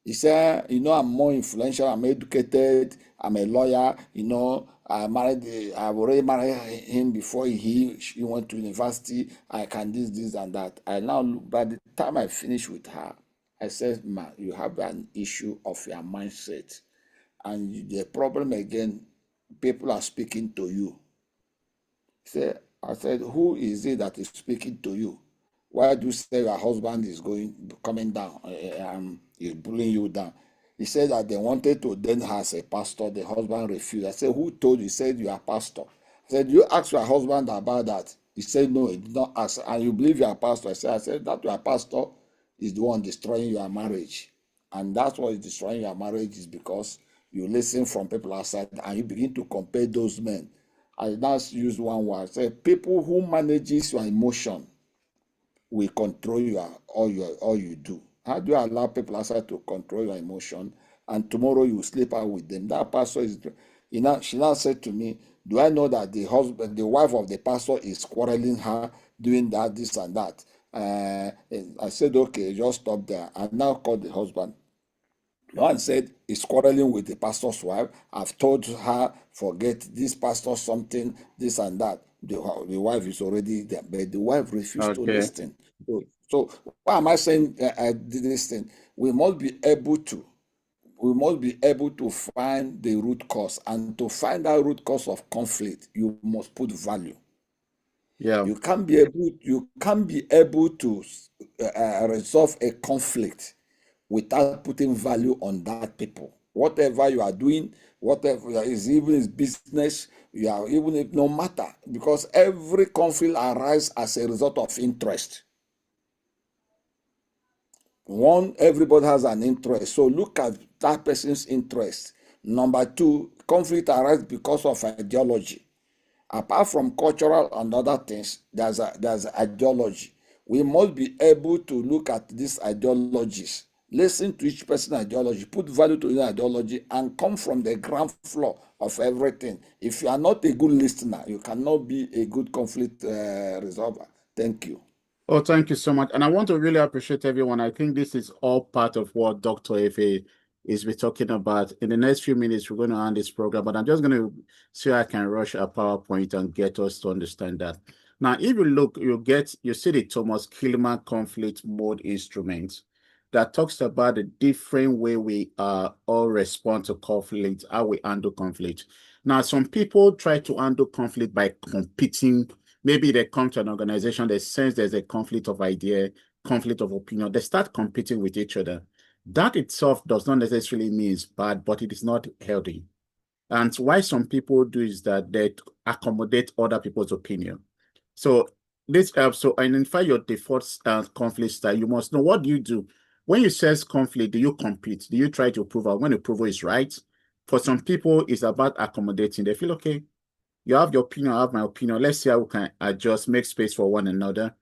He said, I'm more influential, I'm educated, I'm a lawyer, I've already married him before he went to university. I can this and that. By the time I finished with her, I said, man, you have an issue of your mindset. And the problem again, people are speaking to you. I said, who is it that is speaking to you? Why do you say your husband is coming down, is pulling you down? He said that they wanted to ordain her as a pastor. The husband refused. I said, who told you? He said, you are pastor. I said, you asked your husband about that? He said, no, he did not ask. And you believe you are pastor? I said, that your pastor is the one destroying your marriage. And that's what is destroying your marriage, is because you listen from people outside and you begin to compare those men. I now use one word. I said, people who manages your emotion will control all you do. How do you allow people outside to control your emotion, and tomorrow you sleep out with them? That pastor is, she now said to me, do I know that the wife of the pastor is quarreling her, doing that, this and that? I said, okay, just stop there. I now called the husband. The one said he's quarreling with the pastor's wife. I've told her, forget this pastor something, this and that. The wife is already there, but the wife refused to listen. So why am I saying this thing? We must be able to find the root cause, and to find that root cause of conflict, you must put value. Yeah, you can't be able to resolve a conflict without putting value on that people. Whatever you are doing, whatever is even his business, you are even if no matter, because every conflict arises as a result of interest. One, everybody has an interest. So look at that person's interest. Number two, conflict arises because of ideology. Apart from cultural and other things, there's ideology. We must be able to look at these ideologies, listen to each person's ideology, put value to your ideology, and come from the ground floor of everything. If you are not a good listener, you cannot be a good conflict resolver. Thank you. Oh, thank you so much. And I want to really appreciate everyone. I think this is all part of what Dr. Efe is be talking about. In the next few minutes, we're going to end this program, but I'm just going to see if I can rush a PowerPoint and get us to understand that. Now, if you look, you see the Thomas Kilmer conflict mode instrument that talks about the different way we all respond to conflict, how we handle conflict. Now, some people try to handle conflict by competing. Maybe they come to an organization, they sense there's a conflict of idea, conflict of opinion. They start competing with each other. That itself does not necessarily mean it's bad, but it is not healthy. And why some people do is that they accommodate other people's opinion. So this helps to identify your default conflict style. You must know, what do you do? When you sense conflict, do you compete? Do you try to prove out when the approval is right? For some people, it's about accommodating. They feel, okay, you have your opinion, I have my opinion. Let's see how we can adjust, make space for one another.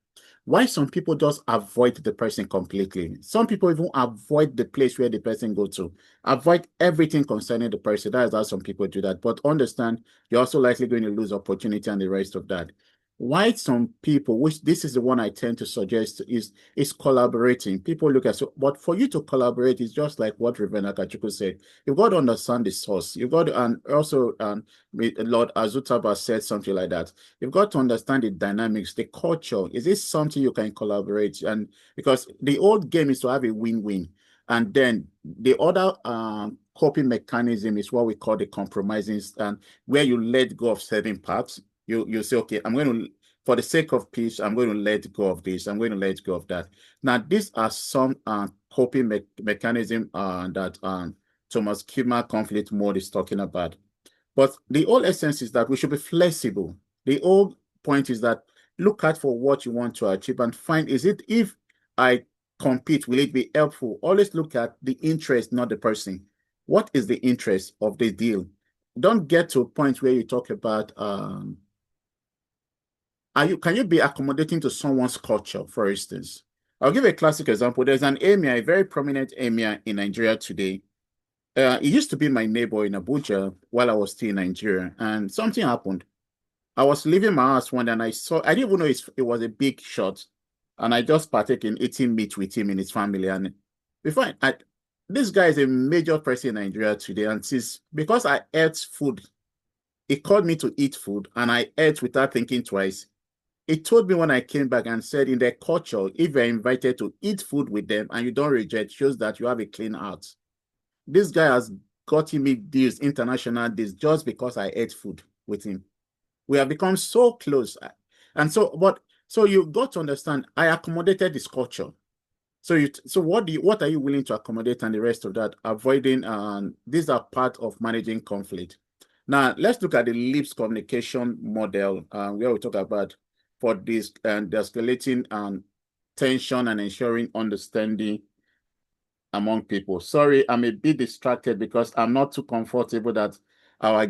Why some people just avoid the person completely? Some people even avoid the place where the person go to. Avoid everything concerning the person. That is how some people do that. But understand, you're also likely going to lose opportunity and the rest of that. Why some people, which this is the one I tend to suggest, is collaborating. People look at, so, but for you to collaborate is just like what Reverend Akachuku said. You've got to understand the source. You've got to, and also Lord Azutaba said something like that. You've got to understand the dynamics, the culture. Is this something you can collaborate? And because the old game is to have a win-win. And then the other coping mechanism is what we call the compromising, and where you let go of certain parts. You say, okay, I'm going to, for the sake of peace, I'm going to let go of this. I'm going to let go of that. Now, these are some coping mechanism that Thomas Kilmer conflict mode is talking about. But the whole essence is that we should be flexible. The whole point is that look at for what you want to achieve and find, is it, if I compete, will it be helpful? Always look at the interest, not the person. What is the interest of the deal? Don't get to a point where you talk about, can you be accommodating to someone's culture, for instance? I'll give a classic example. There's an emir, a very prominent emir in Nigeria today. He used to be my neighbor in Abuja while I was still in Nigeria, and something happened. I was leaving my house one day and I didn't even know it was a big shot, and I just partake in eating meat with him and his family. And before this guy is a major person in Nigeria today, and because I ate food, he called me to eat food, and I ate without thinking twice. He told me when I came back and said, in their culture, if you're invited to eat food with them and you don't reject, shows that you have a clean heart. This guy has gotten me deals, international deals, just because I ate food with him. We have become so close. And so you got to understand, I accommodated this culture. So what are you willing to accommodate, and the rest of that? Avoiding, these are part of managing conflict. Now, let's look at the LIPS communication model, where we talk about for this and de-escalating tension and ensuring understanding among people. Sorry, I'm a bit distracted because I'm not too comfortable that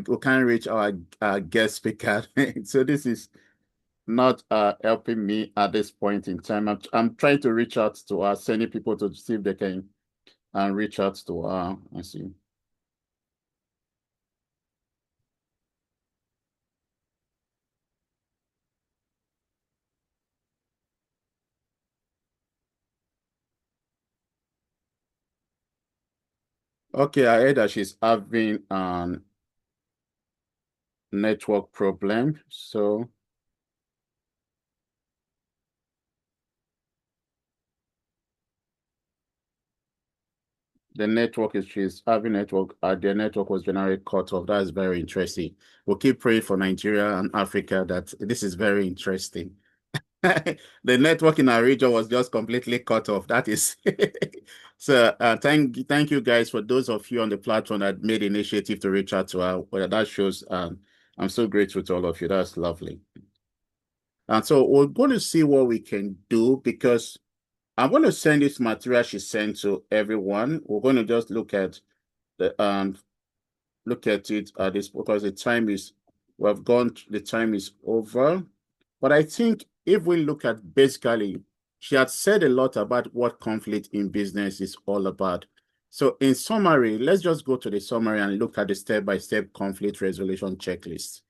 we can't reach our guest speaker. So this is not helping me at this point in time. I'm trying to reach out to her, sending people to see if they can reach out to her and see. Okay, I heard that she's having network problem, so the network she's having network, their network was generally cut off. That is very interesting. We'll keep praying for Nigeria and Africa that this is very interesting. The network in our region was just completely cut off. That is So thank you guys for those of you on the platform that made the initiative to reach out to her. Well, that shows I'm so grateful to all of you. That's lovely. And so we're going to see what we can do, because I'm going to send this material she sent to everyone. We're going to just look at the it this, because the time is over. But I think if we look at basically, she had said a lot about what conflict in business is all about. So in summary, let's just go to the summary and look at the step-by-step conflict resolution checklist.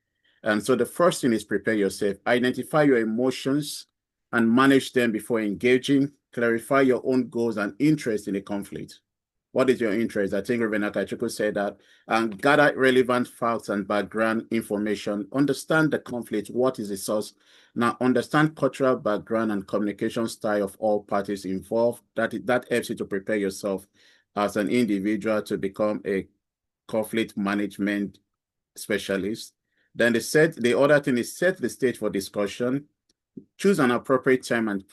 And so the first thing is prepare yourself. Identify your emotions and manage them before engaging. Clarify your own goals and interests in a conflict. What is your interest? I think Reverend Akachukwu said that. And gather relevant facts and background information. Understand the conflict. What is the source? Now, understand cultural background and communication style of all parties involved. That helps you to prepare yourself as an individual to become a conflict management specialist. Then the other thing is set the stage for discussion. Choose an appropriate time and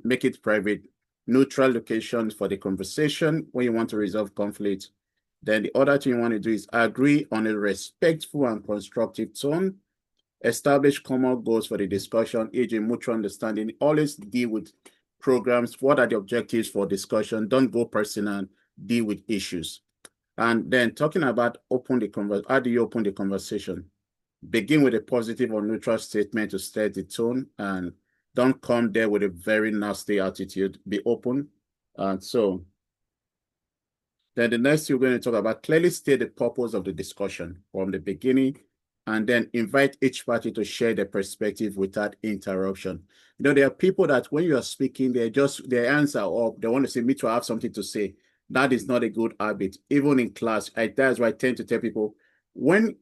make it private. Neutral location for the conversation when you want to resolve conflict. Then the other thing you want to do is agree on a respectful and constructive tone. Establish common goals for the discussion, e.g. mutual understanding. Always deal with programs. What are the objectives for discussion? Don't go personal, deal with issues. And then talking about how do you open the conversation? Begin with a positive or neutral statement to set the tone, and don't come there with a very nasty attitude. Be open. And so then the next you're going to talk about, clearly state the purpose of the discussion from the beginning, and then invite each party to share their perspective without interruption. You know, there are people that when you are speaking, their hands are up. They want to say, me too, I have something to say. That is not a good habit. Even in class, that's why I tend to tell people, when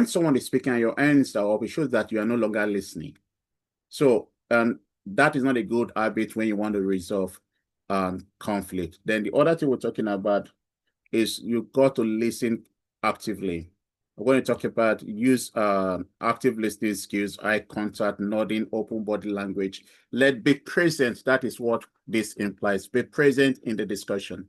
someone is speaking and your hands are up, it shows that you are no longer listening. So that is not a good habit when you want to resolve conflict. Then the other thing we're talking about is you got to listen actively. We're going to talk about use active listening skills, eye contact, nodding, open body language. Be present. That is what this implies. Be present in the discussion.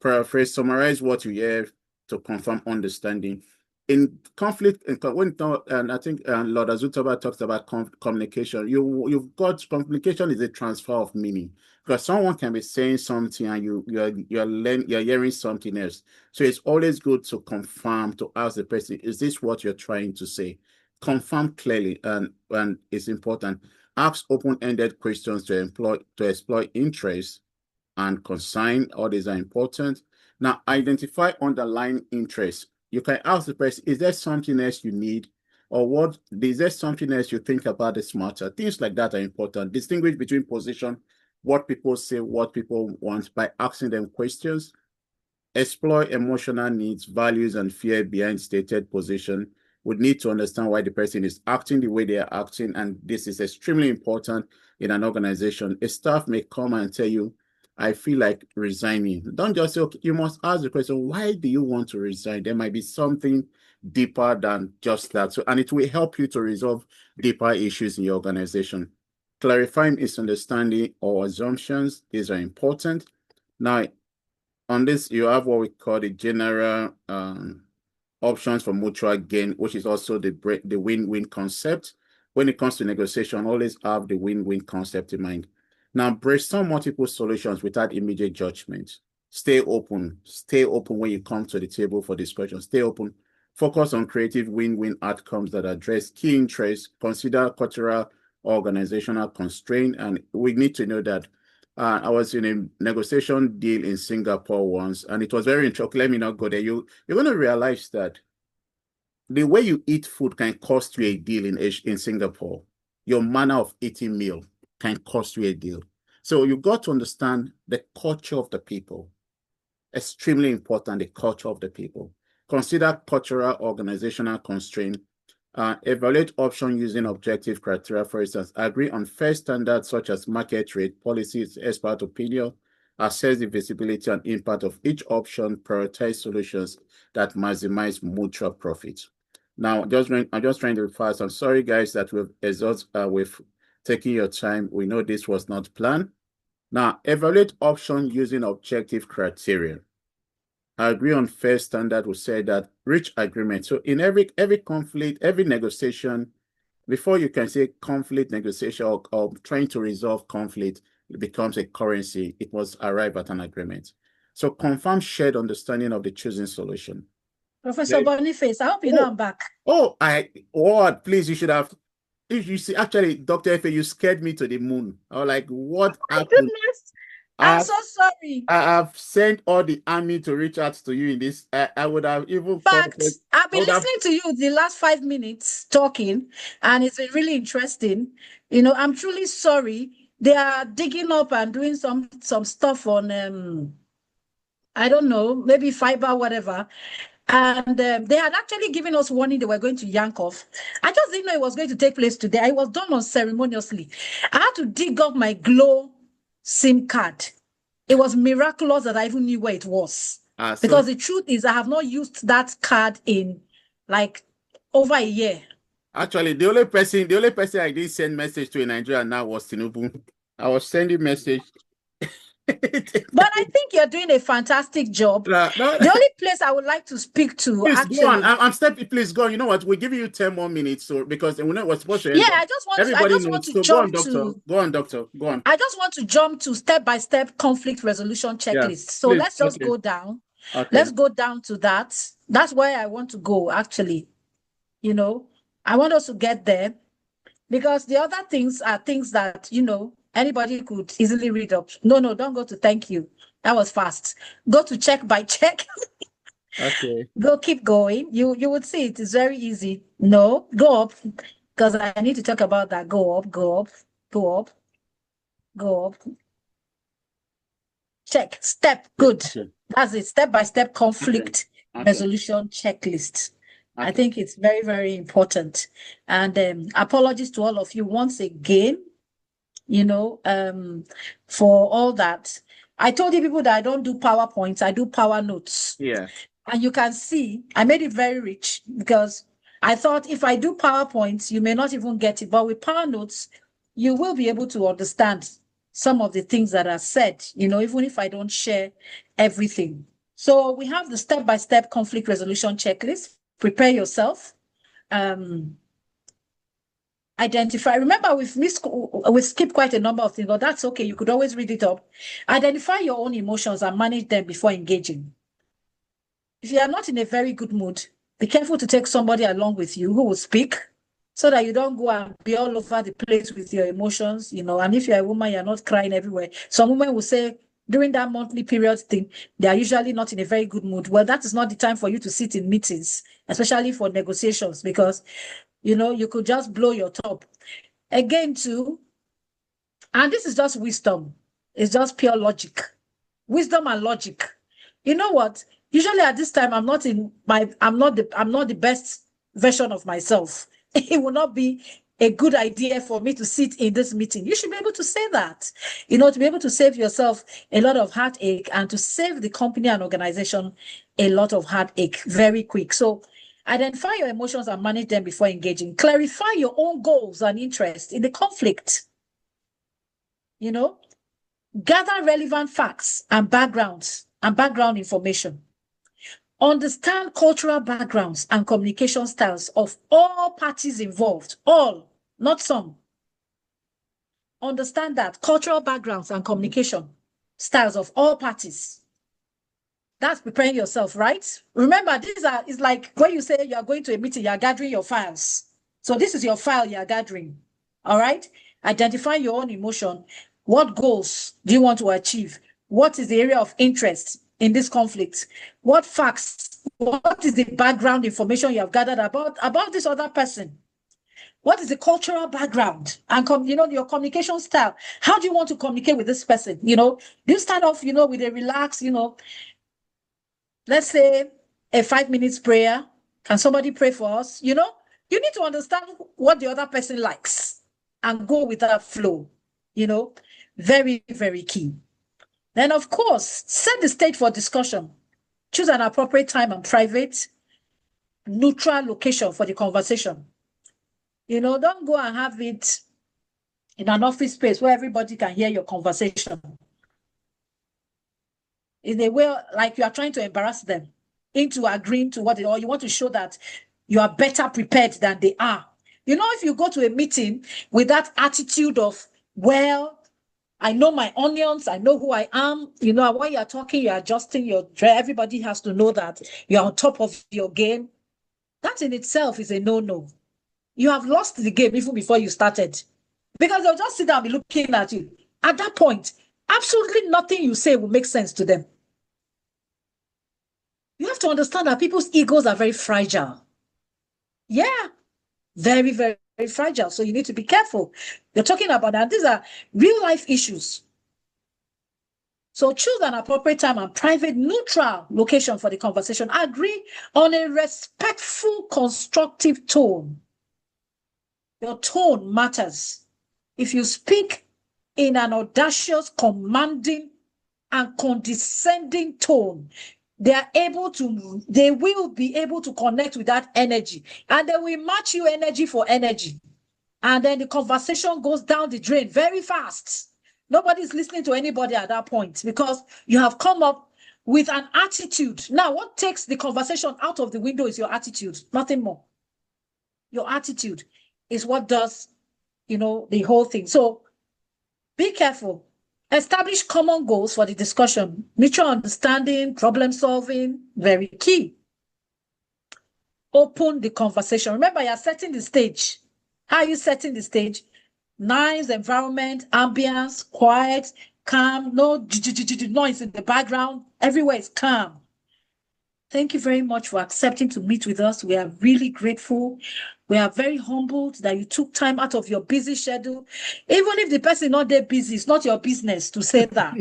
Paraphrase, summarize what you hear to confirm understanding. In conflict, and I think Lord Azutaba talks about communication. You've got communication is a transfer of meaning, because someone can be saying something and you're hearing something else. So it's always good to confirm, to ask the person, is this what you're trying to say? Confirm clearly, and it's important. Ask open-ended questions to explore interest and concern. All these are important. Now, identify underlying interests. You can ask the person, is there something else you need? Or is there something else you think about this matter? Things like that are important. Distinguish between position, what people say, what people want, by asking them questions. Explore emotional needs, values, and fear behind stated position. We need to understand why the person is acting the way they are acting, and this is extremely important in an organization. A staff may come and tell you, I feel like resigning. Don't just say, okay, you must ask the question, why do you want to resign? There might be something deeper than just that. So, and it will help you to resolve deeper issues in your organization. Clarifying misunderstanding or assumptions, these are important. Now, on this, you have what we call the general options for mutual gain, which is also the win-win concept. When it comes to negotiation, always have the win-win concept in mind. Now, brainstorm multiple solutions without immediate judgment. Stay open. Stay open when you come to the table for discussion. Stay open. Focus on creative win-win outcomes that address key interests. Consider cultural organizational constraint. And we need to know that I was in a negotiation deal in Singapore once, and it was very interesting. Let me not go there. You're going to realize that the way you eat food can cost you a deal in Singapore. Your manner of eating meal can cost you a deal. So you got to understand the culture of the people. Extremely important, the culture of the people. Consider cultural organizational constraint. Evaluate options using objective criteria. For instance, agree on fair standards such as market rate, policies, expert opinion, assess the visibility and impact of each option, prioritize solutions that maximize mutual profit. Now, I'm just trying to be fast. I'm sorry, guys, that we've taken your time. We know this was not planned. Now, evaluate options using objective criteria. I agree on fair standard will say that reach agreement. So in every conflict, every negotiation, before you can say conflict negotiation or trying to resolve conflict, it becomes a currency. It must arrive at an agreement. So confirm shared understanding of the chosen solution. Professor Boniface, I hope you know I'm back. What? Please, you should have. If you see, actually, Dr. Efe, you scared me to the moon. I was like, what happened? Goodness. I'm so sorry. I have sent all the army to reach out to you in this. I would have even. In fact, I've been listening to you the last 5 minutes talking, and it's been really interesting. You know, I'm truly sorry. They are digging up and doing some stuff on I don't know, maybe fiber, whatever. And they had actually given us warning they were going to yank off. I just didn't know it was going to take place today. It was done unceremoniously. I had to dig up my Glow SIM card. It was miraculous that I even knew where it was. Because the truth is, I have not used that card in like over a year. Actually, the only person I did send message to in Nigeria now was Tinubu. I was sending message. But I think you're doing a fantastic job. The only place I would like to speak to, please, actually. go on. I'm stepping. Please go on. You know what? We're giving you 10 more minutes, so because we know what's supposed to end. Yeah, I just want to jump to. Go on, doctor. Go on. I just want to jump to step-by-step conflict resolution checklist. Yeah, so please, let's just go down. Okay. Let's go down to that. That's where I want to go, actually. You know, I want us to get there because the other things are things that, you know, anybody could easily read up. No, don't go to thank you. That was fast. Go to check by check. Okay. Go, keep going. You would see it is very easy. No, go up because I need to talk about that. Go up, go up, go up, go up. Check, step, good. Okay. That's it. Step-by-step conflict resolution checklist. I think it's very, very important. And apologies to all of you once again, you know, for all that. I told you people that I don't do PowerPoints, I do Power Notes. Yeah. And you can see, I made it very rich because I thought if I do PowerPoints, you may not even get it. But with Power Notes, you will be able to understand some of the things that are said, you know, even if I don't share everything. So we have the step-by-step conflict resolution checklist. Prepare yourself. Identify. Remember, we've skipped quite a number of things, but that's okay. You could always read it up. Identify your own emotions and manage them before engaging. If you are not in a very good mood, be careful to take somebody along with you who will speak so that you don't go and be all over the place with your emotions, you know. And if you're a woman, you're not crying everywhere. Some women will say during that monthly period thing, they are usually not in a very good mood. Well, that is not the time for you to sit in meetings, especially for negotiations, because, you know, you could just blow your top. Again, too, and this is just wisdom. It's just pure logic. Wisdom and logic. You know what? Usually at this time, I'm not the best version of myself. It will not be a good idea for me to sit in this meeting. You should be able to say that, you know, to be able to save yourself a lot of heartache and to save the company and organization a lot of heartache very quick. So identify your emotions and manage them before engaging. Clarify your own goals and interests in the conflict. You know, gather relevant facts and background information. Understand cultural backgrounds and communication styles of all parties involved. All, not some. Understand that cultural backgrounds and communication styles of all parties. That's preparing yourself, right? Remember, it's like when you say you're going to a meeting, you're gathering your files. So this is your file you're gathering. All right? Identify your own emotion. What goals do you want to achieve? What is the area of interest in this conflict? What facts, what is the background information you have gathered about this other person? What is the cultural background and your communication style? How do you want to communicate with this person? You know, do you start off, with a relaxed, let's say a 5 minutes prayer. Can somebody pray for us? You need to understand what the other person likes and go with that flow. Very, very key. Then, of course, set the stage for discussion. Choose an appropriate time and private, neutral location for the conversation. Don't go and have it in an office space where everybody can hear your conversation. In a way, like you are trying to embarrass them into agreeing to what, or you want to show that you are better prepared than they are. You know, if you go to a meeting with that attitude of, well, I know my onions, I know who I am, you know, when you're talking, you're adjusting your dress, everybody has to know that you're on top of your game. That in itself is a no-no. You have lost the game even before you started. Because they'll just sit down and be looking at you. At that point, absolutely nothing you say will make sense to them. You have to understand that people's egos are very fragile. Yeah, very, very, very fragile. So you need to be careful. You're talking about that. These are real life issues. So choose an appropriate time and private, neutral location for the conversation. Agree on a respectful, constructive tone. Your tone matters. If you speak in an audacious, commanding, and condescending tone, they will be able to connect with that energy, and they will match you energy for energy. And then the conversation goes down the drain very fast. Nobody's listening to anybody at that point because you have come up with an attitude. Now, what takes the conversation out of the window is your attitude, nothing more. Your attitude is what does, you know, the whole thing. So be careful. Establish common goals for the discussion. Mutual understanding, problem solving, very key. Open the conversation. Remember, you're setting the stage. How are you setting the stage? Nice environment, ambience, quiet, calm, no noise in the background. Everywhere is calm. Thank you very much for accepting to meet with us. We are really grateful. We are very humbled that you took time out of your busy schedule. Even if the person is not that busy, it's not your business to say that.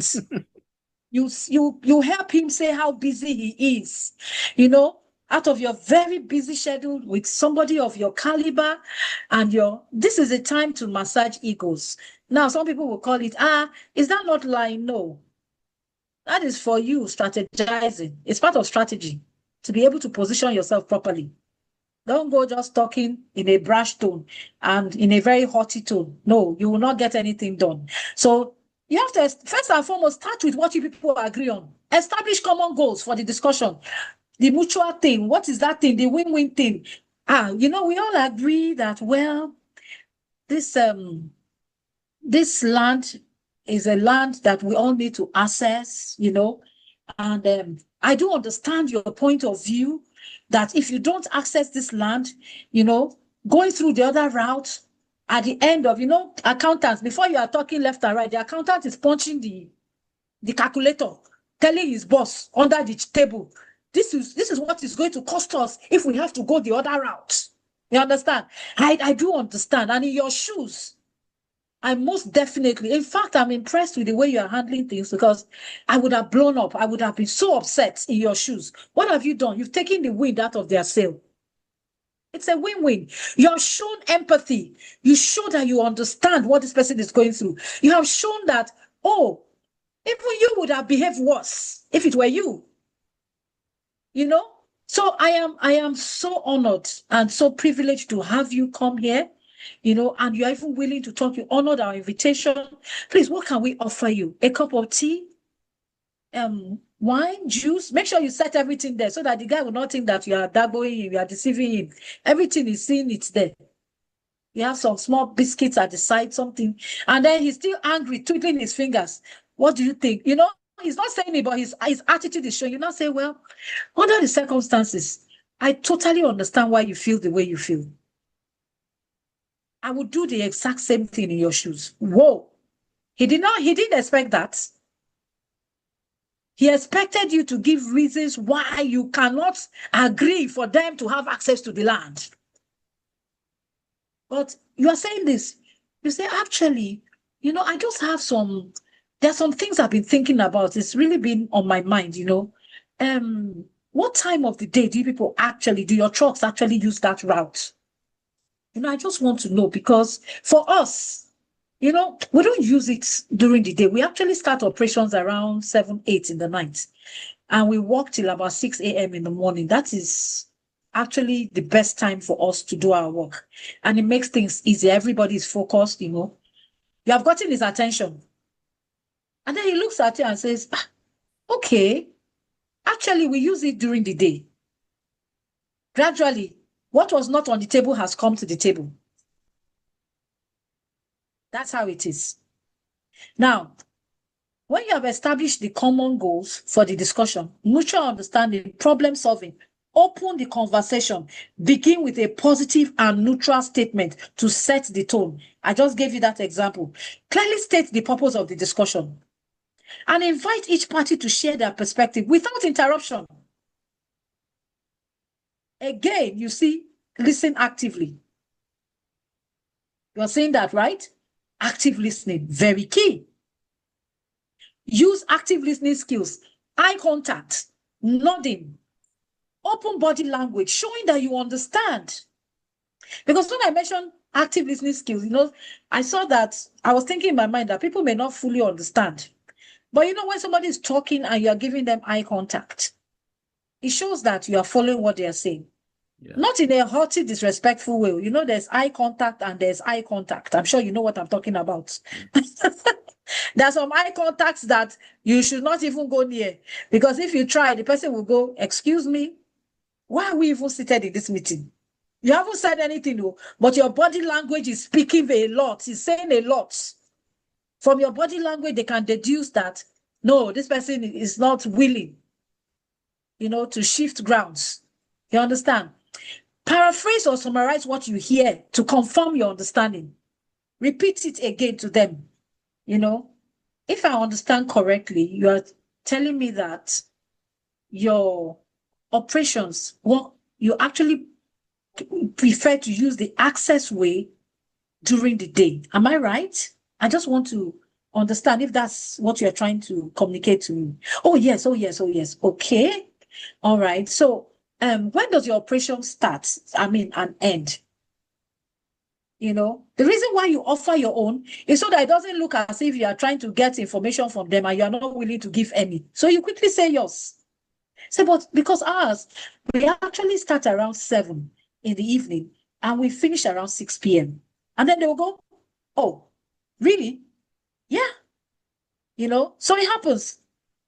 You help him say how busy he is. You know, out of your very busy schedule with somebody of your caliber, and this is a time to massage egos. Now, some people will call it, is that not lying? No. That is for you strategizing. It's part of strategy to be able to position yourself properly. Don't go just talking in a brash tone and in a very haughty tone. No, you will not get anything done. So you have to, first and foremost, start with what you people agree on. Establish common goals for the discussion. The mutual thing. What is that thing? The win-win thing. You know, we all agree that, well, this land is a land that we all need to access, you know. And I do understand your point of view that if you don't access this land, you know, going through the other route at the end of, you know, accountants, before you are talking left and right, the accountant is punching the calculator, telling his boss under the table, this is what is going to cost us if we have to go the other route. You understand? I do understand. And in your shoes, I most definitely, in fact, I'm impressed with the way you are handling things, because I would have blown up. I would have been so upset in your shoes. What have you done? You've taken the wind out of their sail. It's a win-win. You have shown empathy. You show that you understand what this person is going through. You have shown that, oh, even you would have behaved worse if it were you. You know? So I am so honored and so privileged to have you come here. You know, and you're even willing to talk. You honored our invitation. Please, what can we offer you? A cup of tea, wine, juice. Make sure you set everything there so that the guy will not think that you are dabbling him, you are deceiving him. Everything is seen, it's there. You have some small biscuits at the side, something. And then he's still angry, twiddling his fingers. What do you think? You know, he's not saying it, but his attitude is showing. You not say, well, under the circumstances, I totally understand why you feel the way you feel. I would do the exact same thing in your shoes. Whoa. He didn't expect that. He expected you to give reasons why you cannot agree for them to have access to the land. But you are saying this. You say, actually, you know, I just have there's some things I've been thinking about. It's really been on my mind, you know. What time of the day do your trucks actually use that route? You know, I just want to know, because for us, you know, we don't use it during the day. We actually start operations around 7, 8 in the night, and we work till about 6 a.m. in the morning. That is actually the best time for us to do our work, and it makes things easier. Everybody is focused, you know. You have gotten his attention. And then he looks at you and says, okay, actually, we use it during the day. Gradually, what was not on the table has come to the table. That's how it is. Now, when you have established the common goals for the discussion, mutual understanding, problem solving, open the conversation, begin with a positive and neutral statement to set the tone. I just gave you that example. Clearly state the purpose of the discussion and invite each party to share their perspective without interruption. Again, you see, listen actively. You're saying that, right? Active listening, very key. Use active listening skills, eye contact, nodding, open body language, showing that you understand. Because when I mentioned active listening skills, I saw that, I was thinking in my mind that people may not fully understand. But when somebody is talking and you are giving them eye contact, it shows that you are following what they are saying. Yeah. Not in a haughty, disrespectful way. There's eye contact and there's eye contact. I'm sure you know what I'm talking about. There's some eye contacts that you should not even go near. Because if you try, the person will go, excuse me, why are we even seated in this meeting? You haven't said anything, though, but your body language is speaking a lot. It's saying a lot. From your body language, they can deduce that, no, this person is not willing, to shift grounds. You understand? Paraphrase or summarize what you hear to confirm your understanding. Repeat it again to them. If I understand correctly, you are telling me that your operations, you actually prefer to use the access way during the day. Am I right? I just want to understand if that's what you're trying to communicate to me. Oh, yes. Okay. All right. So, when does your operation start? And end? The reason why you offer your own is so that it doesn't look as if you are trying to get information from them and you are not willing to give any. So you quickly say yours. Say, but because ours, we actually start around 7 in the evening and we finish around 6 p.m. And then they will go, oh, really? Yeah. So it happens.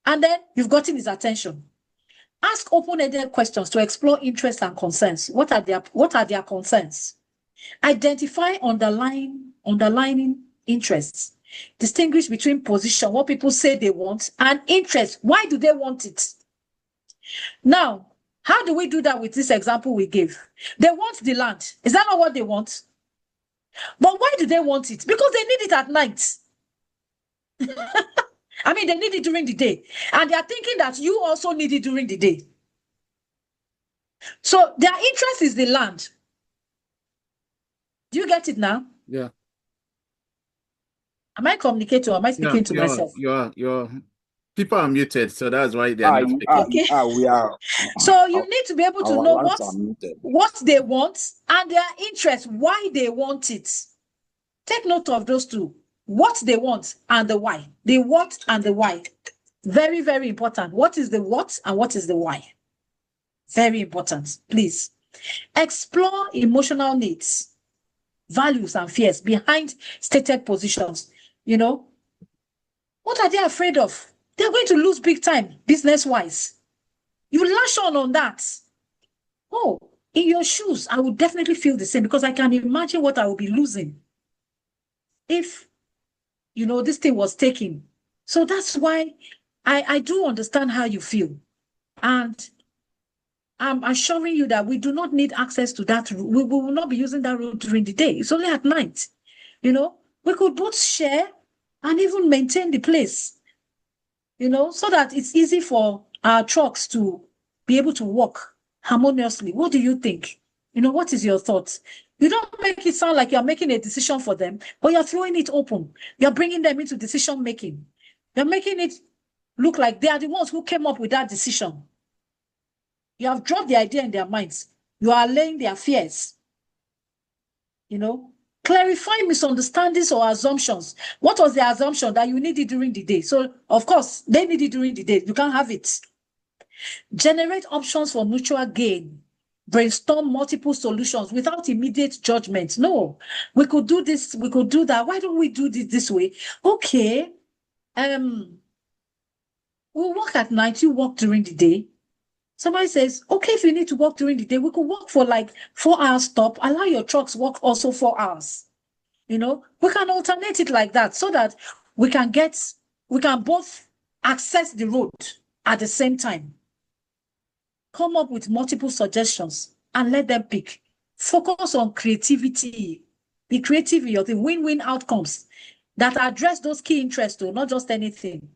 And then you've gotten his attention. Ask open-ended questions to explore interests and concerns. What are their concerns? Identify underlying interests. Distinguish between position, what people say they want, and interest. Why do they want it? Now, how do we do that with this example we gave? They want the land. Is that not what they want? But why do they want it? Because they need it at night. They need it during the day. And they are thinking that you also need it during the day. So their interest is the land. Do you get it now? Yeah. Am I communicating or am I speaking to myself? Your people are muted, so that's why they are not speaking. Okay. We are. So you need to be able to know what they want and their interest, why they want it. Take note of those two. What they want and the why. The what and the why. Very, very important. What is the what and what is the why? Very important. Please. Explore emotional needs, values, and fears behind stated positions. What are they afraid of? They're going to lose big time, business-wise. You lash on that. Oh, in your shoes, I would definitely feel the same because I can imagine what I will be losing if, this thing was taken. So that's why I do understand how you feel. And I'm assuring you that we do not need access to that. We will not be using that road during the day. It's only at night. We could both share and even maintain the place, so that it's easy for our trucks to be able to walk harmoniously. What do you think? What is your thoughts? You don't make it sound like you're making a decision for them, but you're throwing it open. You're bringing them into decision making. You're making it look like they are the ones who came up with that decision. You have dropped the idea in their minds. You are allaying their fears. Clarify misunderstandings or assumptions. What was the assumption that you need it during the day? So, of course, they need it during the day. You can't have it. Generate options for mutual gain. brainstorm multiple solutions without immediate judgment. No, we could do this, we could do that. Why don't we do this way? Okay, we'll work at night, you work during the day. Somebody says, okay, if you need to work during the day, we could work for like 4 hours stop, allow your trucks work also 4 hours. You know, we can alternate it like that so that we can both access the road at the same time. Come up with multiple suggestions and let them pick. Focus on creativity. Be creative in your thing. Win-win outcomes that address those key interests, though, not just anything.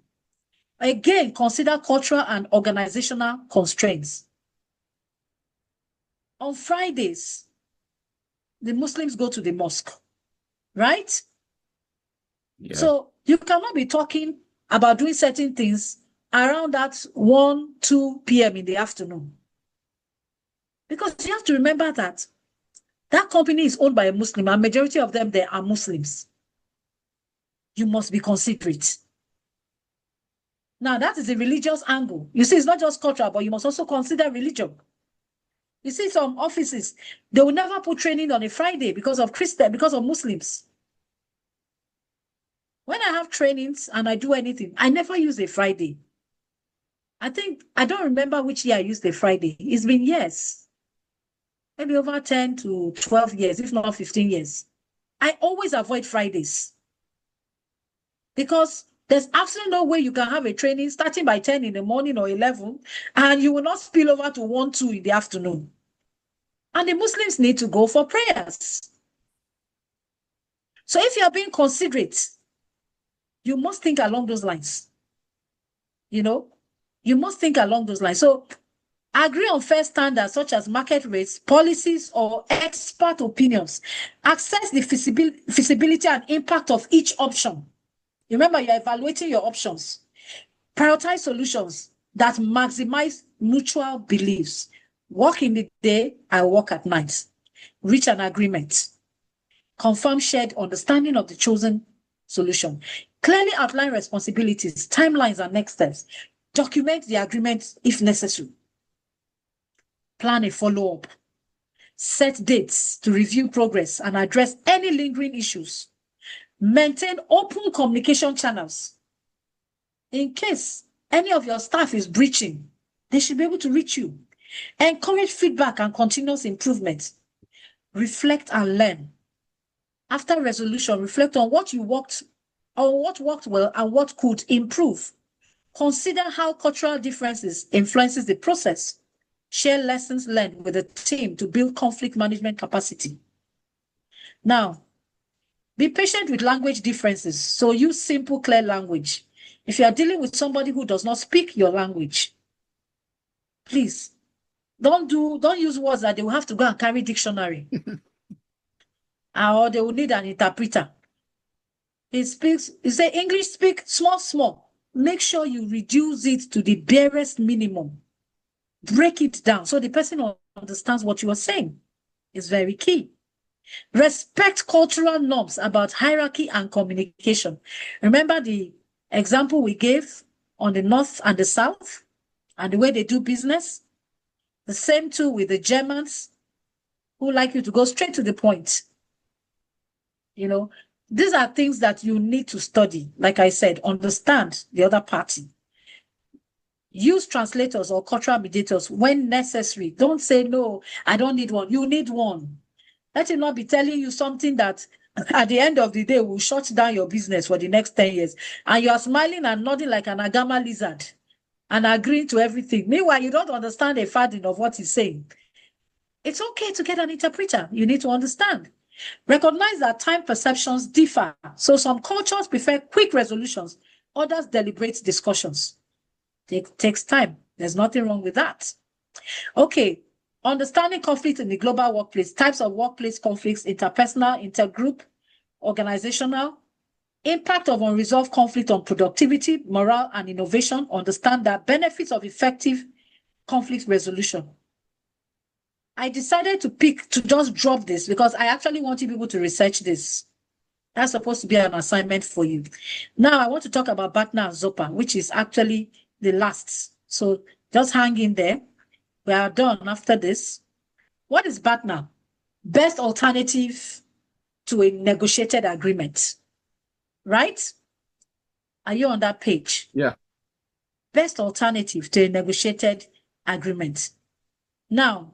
Again, consider cultural and organizational constraints. On Fridays, the Muslims go to the mosque, right? Yeah. So you cannot be talking about doing certain things around that 1, 2 p.m. in the afternoon. Because you have to remember that that company is owned by a Muslim, and majority of them, they are Muslims. You must be considerate. Now, that is a religious angle. You see, it's not just cultural, but you must also consider religion. You see, some offices, they will never put training on a Friday because of Muslims. When I have trainings and I do anything, I never use a Friday. I don't remember which year I used a Friday. It's been years. Maybe over 10 to 12 years, if not 15 years. I always avoid Fridays. Because there's absolutely no way you can have a training starting by 10 in the morning or 11, and you will not spill over to 1, 2 in the afternoon. And the Muslims need to go for prayers. So if you are being considerate, you must think along those lines. You know, you must think along those lines. So agree on fair standards such as market rates, policies, or expert opinions. Assess the feasibility and impact of each option. Remember, you're evaluating your options. Prioritize solutions that maximize mutual beliefs. Work in the day, I work at night. Reach an agreement. Confirm shared understanding of the chosen solution. Clearly outline responsibilities, timelines, and next steps. Document the agreement if necessary. Plan a follow-up. Set dates to review progress and address any lingering issues. Maintain open communication channels. In case any of your staff is breaching, they should be able to reach you. Encourage feedback and continuous improvement. Reflect and learn. After resolution, reflect on what worked well and what could improve. Consider how cultural differences influences the process. Share lessons learned with the team to build conflict management capacity. Now, be patient with language differences. So use simple, clear language. If you are dealing with somebody who does not speak your language, please don't use words that they will have to go and carry dictionary. Or they will need an interpreter. He say English, speak small. Make sure you reduce it to the barest minimum. Break it down so the person understands what you are saying. It's very key. Respect cultural norms about hierarchy and communication. Remember the example we gave on the North and the South and the way they do business? The same too with the Germans, who like you to go straight to the point. You know, these are things that you need to study. Like I said, understand the other party. Use translators or cultural mediators when necessary. Don't say, no, I don't need one. You need one. Let him not be telling you something that at the end of the day will shut down your business for the next 10 years. And you are smiling and nodding like an agama lizard and agreeing to everything. Meanwhile, you don't understand a fadding of what he's saying. It's okay to get an interpreter. You need to understand. Recognize that time perceptions differ. So some cultures prefer quick resolutions. Others deliberate discussions. It takes time. There's nothing wrong with that. Okay. Understanding conflict in the global workplace, types of workplace conflicts, interpersonal, intergroup, organizational, impact of unresolved conflict on productivity, morale, and innovation. Understand the benefits of effective conflict resolution. I decided to just drop this because I actually wanted people to research this. That's supposed to be an assignment for you. Now I want to talk about BATNA and ZOPA, which is actually the last. So just hang in there. We are done after this. What is BATNA? Best alternative to a negotiated agreement. Right? Are you on that page? Yeah. Best alternative to a negotiated agreement. Now,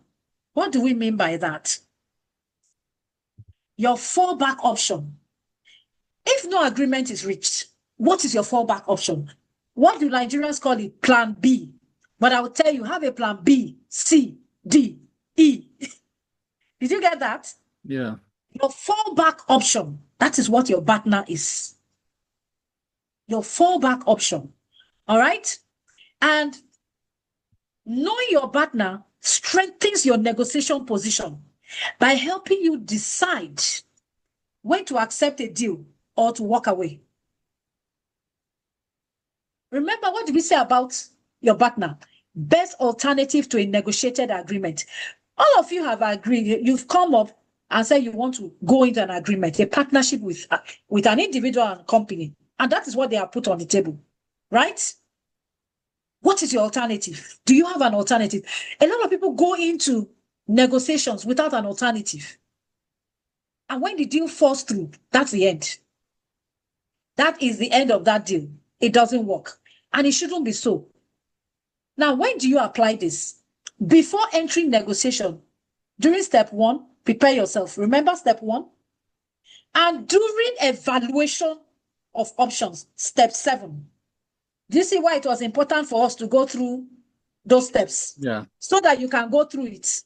what do we mean by that? Your fallback option. If no agreement is reached, what is your fallback option? What do Nigerians call it? Plan B. But I will tell you, have a plan B, C, D, E. Did you get that? Yeah. Your fallback option, that is what your BATNA is. Your fallback option. All right? And knowing your BATNA strengthens your negotiation position by helping you decide when to accept a deal or to walk away. Remember, what did we say about your BATNA? Best alternative to a negotiated agreement. All of you have agreed. You've come up and said you want to go into an agreement, a partnership with an individual and company. And that is what they have put on the table, right? What is your alternative? Do you have an alternative? A lot of people go into negotiations without an alternative. And when the deal falls through, that's the end. That is the end of that deal. It doesn't work. And it shouldn't be so. Now, when do you apply this? Before entering negotiation, during step 1, prepare yourself. Remember step 1? And during evaluation of options, step 7. Do you see why it was important for us to go through those steps? Yeah. So that you can go through it.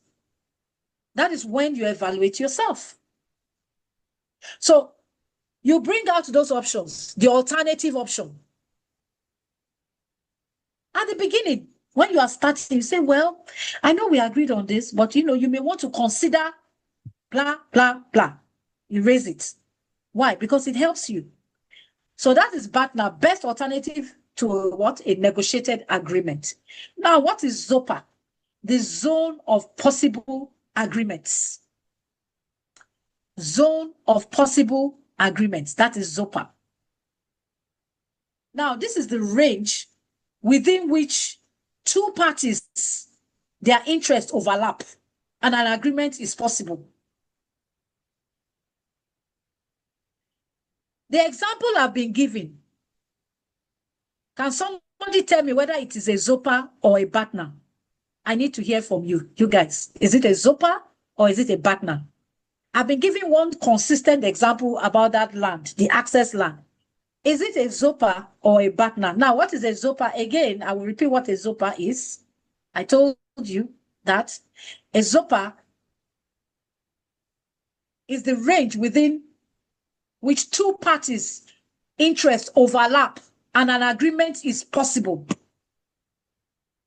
That is when you evaluate yourself. So you bring out those options, the alternative option. At the beginning, when you are starting, you say, well, I know we agreed on this, but you may want to consider blah, blah, blah. You raise it. Why? Because it helps you. So that is BATNA, best alternative to what? A negotiated agreement. Now, what is ZOPA? The zone of possible agreements. Zone of possible agreements. That is ZOPA. Now, this is the range within which two parties, their interests overlap and an agreement is possible. The example I've been given, can somebody tell me whether it is a ZOPA or a BATNA? I need to hear from you guys. Is it a ZOPA or is it a BATNA? I've been giving one consistent example about that land, the access land. Is it a ZOPA or a BATNA? Now, what is a ZOPA? Again, I will repeat what a ZOPA is. I told you that a ZOPA is the range within which two parties' interests overlap and an agreement is possible.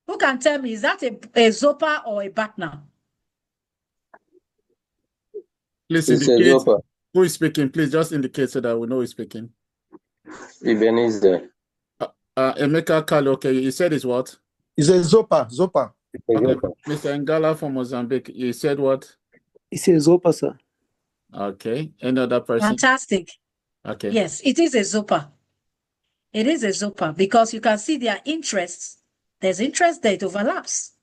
Who can tell me, is that a ZOPA or a BATNA? Please It's a indicate ZOPA. who is speaking. Please just indicate so that we know who is speaking. Ebenezer. Emeka Kalu, okay, you said it's what? It's a ZOPA. ZOPA. It's a Okay, ZOPA. Mr. Ngala from Mozambique, you said what? It's a ZOPA, sir. Okay, any other person? Fantastic. Okay. Yes, it is a ZOPA. It is a ZOPA because you can see their interests. There's interest there, it overlaps.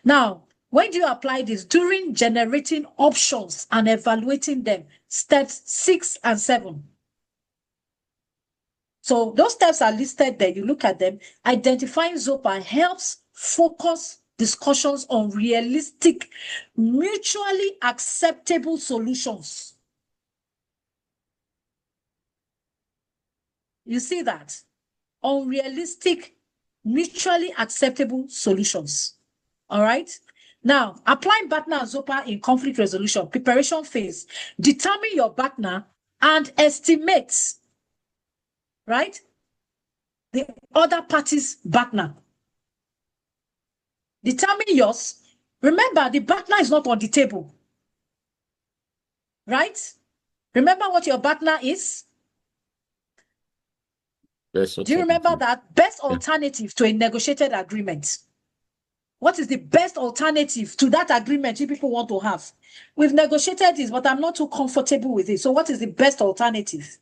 Now, when do you apply this? During generating options and evaluating them, steps 6 and 7. So those steps are listed there. You look at them. Identifying ZOPA helps focus discussions on realistic, mutually acceptable solutions. You see that? On realistic, mutually acceptable solutions. All right? Now, applying BATNA and ZOPA in conflict resolution, preparation phase. Determine your BATNA and estimate, right, the other party's BATNA. Determine yours. Remember, the BATNA is not on the table. Right? Remember what your BATNA is? Do you remember that? Best alternative to a negotiated agreement. What is the best alternative to that agreement you people want to have? We've negotiated this, but I'm not too comfortable with it. So what is the best alternative?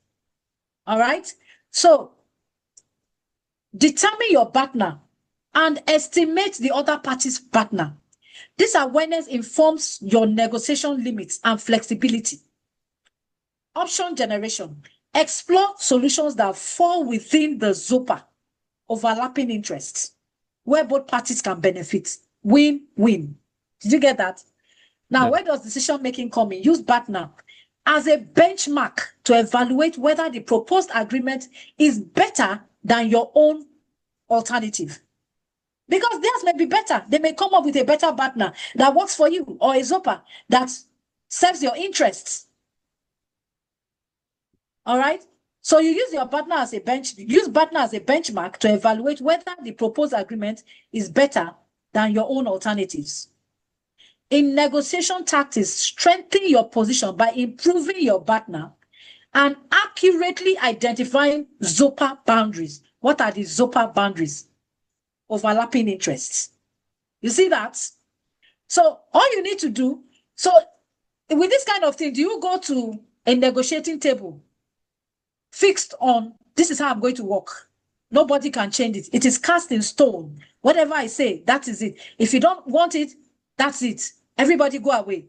All right? So determine your BATNA and estimate the other party's BATNA. This awareness informs your negotiation limits and flexibility. Option generation. Explore solutions that fall within the ZOPA, overlapping interests, where both parties can benefit. Win-win. Did you get that? Now, where does decision-making come in? Use BATNA as a benchmark to evaluate whether the proposed agreement is better than your own alternative. Because theirs may be better. They may come up with a better BATNA that works for you, or a ZOPA that serves your interests. All right? So you use your BATNA as a benchmark to evaluate whether the proposed agreement is better than your own alternatives. In negotiation tactics, strengthen your position by improving your BATNA and accurately identifying ZOPA boundaries. What are the ZOPA boundaries? Overlapping interests. You see that? So all you need to do, so with this kind of thing, do you go to a negotiating table fixed on, this is how I'm going to work? Nobody can change it. It is cast in stone. Whatever I say, that is it. If you don't want it, that's it. Everybody go away.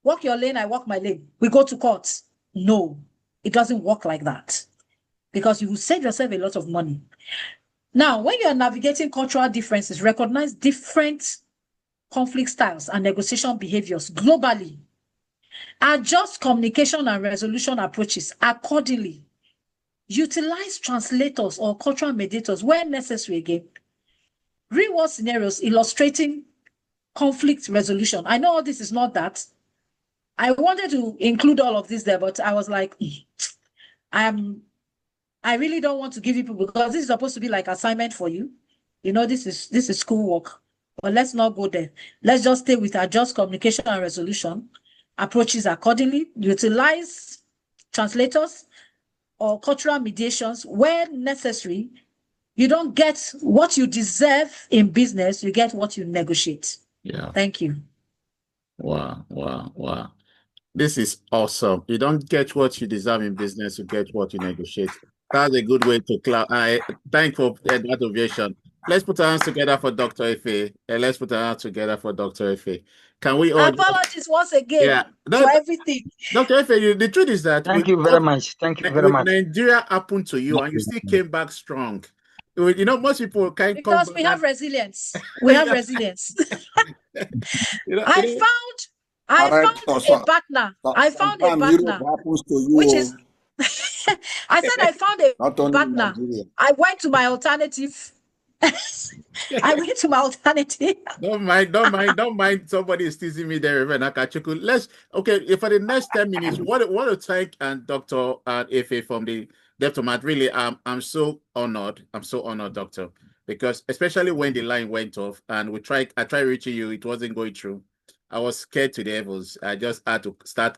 Walk your lane, I walk my lane. We go to court. No, it doesn't work like that, because you will save yourself a lot of money. Now, when you are navigating cultural differences, recognize different conflict styles and negotiation behaviors globally. Adjust communication and resolution approaches accordingly. Utilize translators or cultural mediators where necessary again. Real-world scenarios illustrating conflict resolution. I know all this is not that. I wanted to include all of this there, but I was like, I really don't want to give people, because this is supposed to be like assignment for you. You know, this is schoolwork. But let's not go there. Let's just stay with adjust communication and resolution approaches accordingly. Utilize translators or cultural mediations where necessary. You don't get what you deserve in business, you get what you negotiate. Yeah. Thank you. Wow. This is awesome. You don't get what you deserve in business, you get what you negotiate. That's a good way to clap. I thank for that ovation. Let's put our hands together for Dr. Efe. Let's put our hands together for Dr. Efe. Can we all? Apologies once again for everything. Dr. Efe, the truth is that Thank you very much. Thank you very much. Nigeria happened to you, and you still came back strong. You know, most people can't come back. Because we have resilience. We have resilience. I found a partner. I found a partner, which is. I said I found a partner. I went to my alternative. I went to my alternative. Don't mind. Somebody is teasing me there, Reverend Akachuku. For the next 10 minutes, what to thank and Dr. Efe from the depth of my really, I'm so honored. I'm so honored, Doctor, because especially when the line went off and I tried reaching you, it wasn't going through. I was scared to the heavens. I just had to start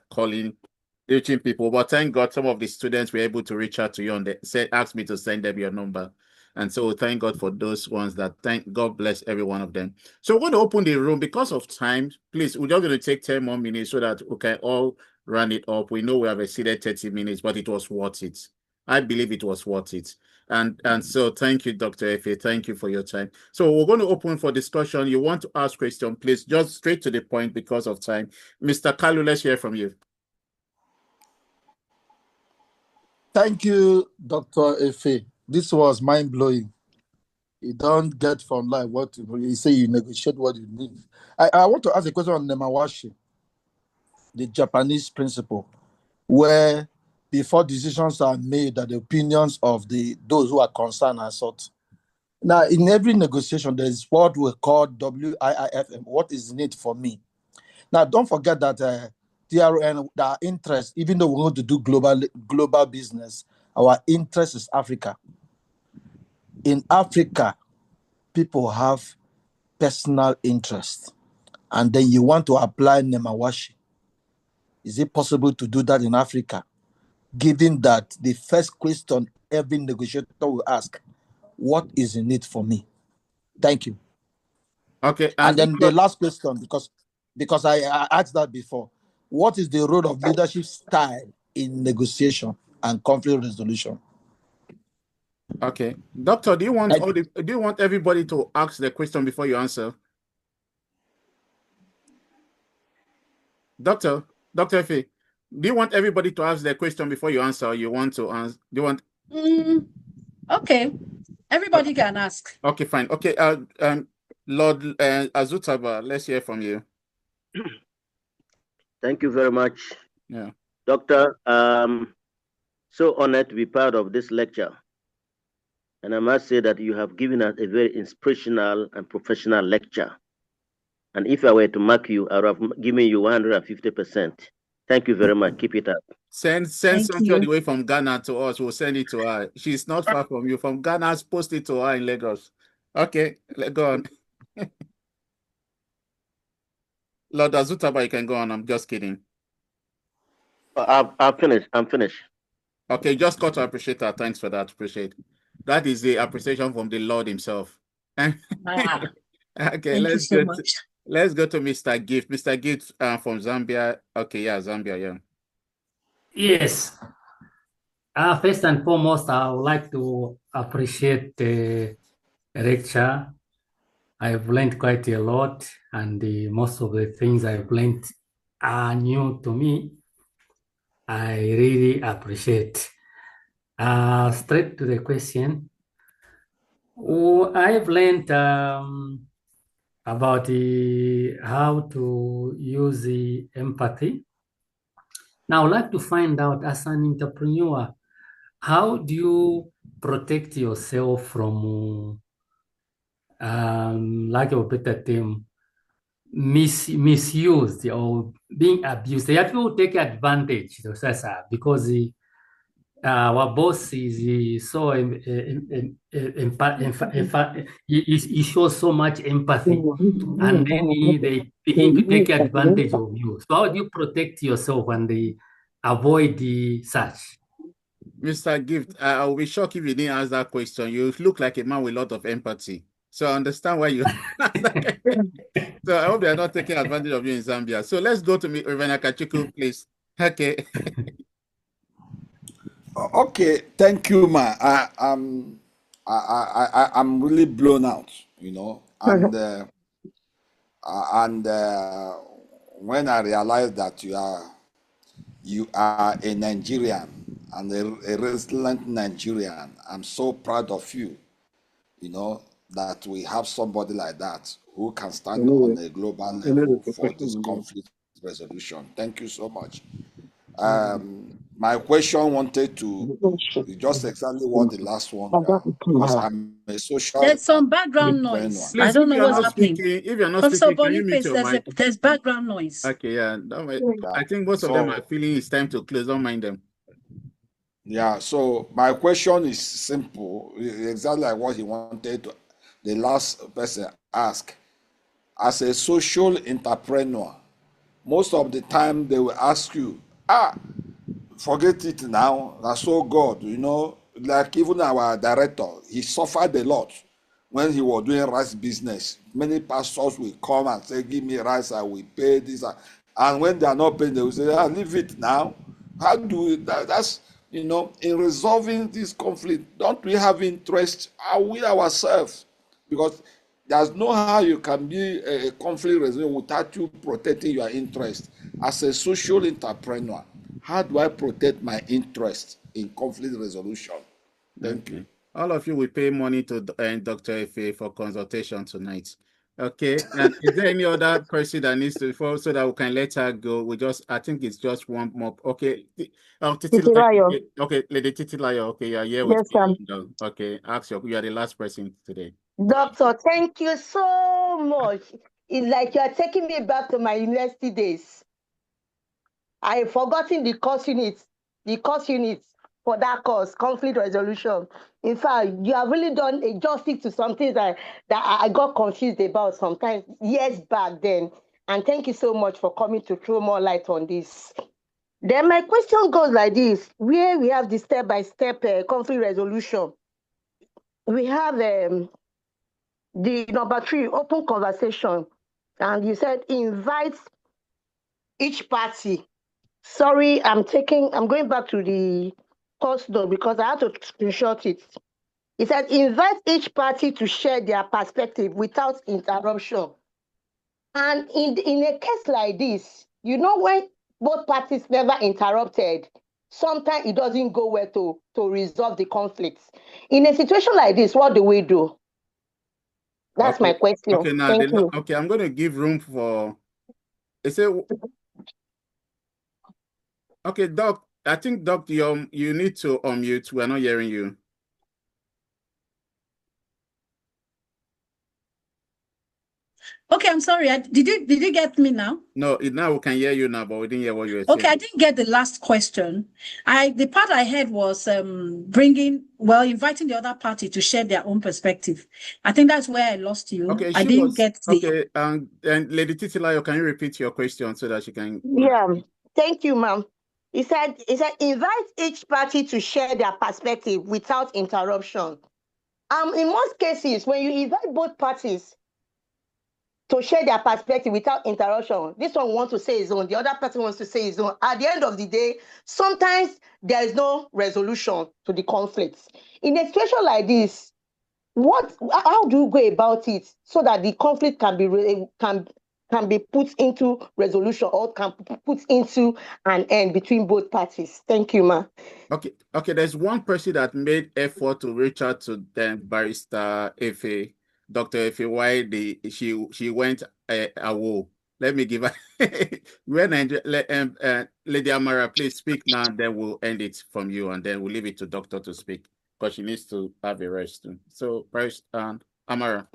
reaching people. But thank God some of the students were able to reach out to you and asked me to send them your number. And so thank God for those ones God bless every one of them. So we're going to open the room because of time. Please, we're just going to take 10 more minutes so that we can all run it up. We know we have exceeded 30 minutes, but it was worth it. I believe it was worth it. And so thank you, Dr. Efe. Thank you for your time. So we're going to open for discussion. You want to ask question, please, just straight to the point because of time. Mr. Kalu, let's hear from you. Thank you, Dr. Efe. This was mind-blowing. You don't get from life what you say, you negotiate what you need. I want to ask a question on Nemawashi, the Japanese principle, where before decisions are made, that the opinions of those who are concerned are sought. Now, in every negotiation, there is what we call WIIFM. What is in it for me? Now, don't forget that TRN, our interest, even though we want to do global business, our interest is Africa. In Africa, people have personal interest, and then you want to apply Nemawashi. Is it possible to do that in Africa? Given that the first question every negotiator will ask, what is in it for me? Thank you. Okay. And then the last question, because I asked that before, what is the role of leadership style in negotiation and conflict resolution? Okay. Doctor, do you want everybody to ask the question before you answer? Dr. Efe, do you want everybody to ask their question before you answer, or you want to answer? Do you want? Okay, everybody can ask. Okay, fine. Okay, Lord Azutaba, let's hear from you. Thank you very much. Yeah. Doctor, so honored to be part of this lecture. And I must say that you have given us a very inspirational and professional lecture. And if I were to mark you, I would have given you 150%. Thank you very much. Keep it up. Send something all the way from Ghana to us. We'll send it to her. She's not far from you. From Ghana, post it to her in Lagos. Okay, let's go on. Lord Azutaba, you can go on. I'm just kidding. I've finished. I'm finished. Okay, just got to appreciate her. Thanks for that. Appreciate. That is the appreciation from the Lord himself. Okay, let's go to Mr. Gift. Mr. Gift from Zambia. Okay, yeah, Zambia, yeah. Yes. First and foremost, I would like to appreciate the lecture. I've learned quite a lot, and most of the things I've learned are new to me. I really appreciate. Straight to the question. I've learned about how to use the empathy. Now, I'd like to find out, as an entrepreneur, how do you protect yourself from, lack of a better term, misused or being abused? There are people who take advantage, because our boss is so he shows so much empathy, and then they begin to take advantage of you. So how do you protect yourself and avoid such? Mr. Gift, I'll be shocked if you didn't ask that question. You look like a man with a lot of empathy. So I understand why you. So I hope they are not taking advantage of you in Zambia. So let's go to Reverend Akachuku, please. Okay. Okay, thank you, ma. I'm really blown out, and when I realized that you are a Nigerian and a resilient Nigerian, I'm so proud of you, that we have somebody like that who can stand on a global level for this conflict resolution. Thank you so much. My question wanted to be just exactly what the last one got, because I'm a social. There's some background noise. Please, I don't know what's happening. If you're not Professor speaking, can you mute your mic? There's background noise. Okay, yeah. I think most of them are feeling it's time to close. Don't mind them. Yeah, so my question is simple, exactly like what he wanted the last person ask. As a social entrepreneur, most of the time they will ask you, forget it now, that's so God, like even our director, he suffered a lot when he was doing rice business. Many pastors will come and say, give me rice, I will pay this. And when they are not paying, they will say, leave it now. How do we, that's, in resolving this conflict, don't we have interest? Are we ourselves? Because there's no how you can be a conflict resolution without you protecting your interest. As a social entrepreneur, how do I protect my interest in conflict resolution? Thank you. All of you will pay money to Dr. Efe for consultation tonight. Okay. And is there any other person that needs to follow so that we can let her go? I think it's just one more. Okay. Titilayo. Okay, Lady Titilayo. Okay, yeah, Yes, sir. Okay, you are the last person today. Doctor, thank you so much. It's like you are taking me back to my university days. I have forgotten the course units for that course, conflict resolution. In fact, you have really done a justice to something that I got confused about sometimes years back then. And thank you so much for coming to throw more light on this. Then my question goes like this: where we have the step-by-step conflict resolution, we have the number 3, open conversation. And you said invite each party. Sorry, I'm going back to the course note because I had to screenshot it. It said invite each party to share their perspective without interruption. And in a case like this, You know, when both parties never interrupted, sometimes it doesn't go well to resolve the conflicts. In a situation like this, what do we do? That's my question. Okay, now Thank you. okay, I'm going to give room for. Is it okay, Doc? I think Doc, you need to unmute. We're not hearing you. Okay, I'm sorry. Did you get me now? No, now we can hear you now, but we didn't hear what you were saying. Okay, I didn't get the last question. The part I heard was inviting the other party to share their own perspective. I think that's where I lost you. Okay, I didn't get the. Okay, and Lady Titilayo, can you repeat your question so that she can? Yeah, thank you, ma'am. He said invite each party to share their perspective without interruption. In most cases, when you invite both parties to share their perspective without interruption, this one wants to say his own, the other person wants to say his own. At the end of the day, sometimes there is no resolution to the conflicts. In a situation like this, how do you go about it so that the conflict can be put into resolution or can put into an end between both parties? Thank you, ma. Okay. There's one person that made effort to reach out to them, Barrister Efe, Dr. Efe, why she went away. Let me give her. Lady Amara, please speak now, and then we'll end it from you, and then we'll leave it to Doctor to speak because she needs to have a rest too. So, Barrister Amara.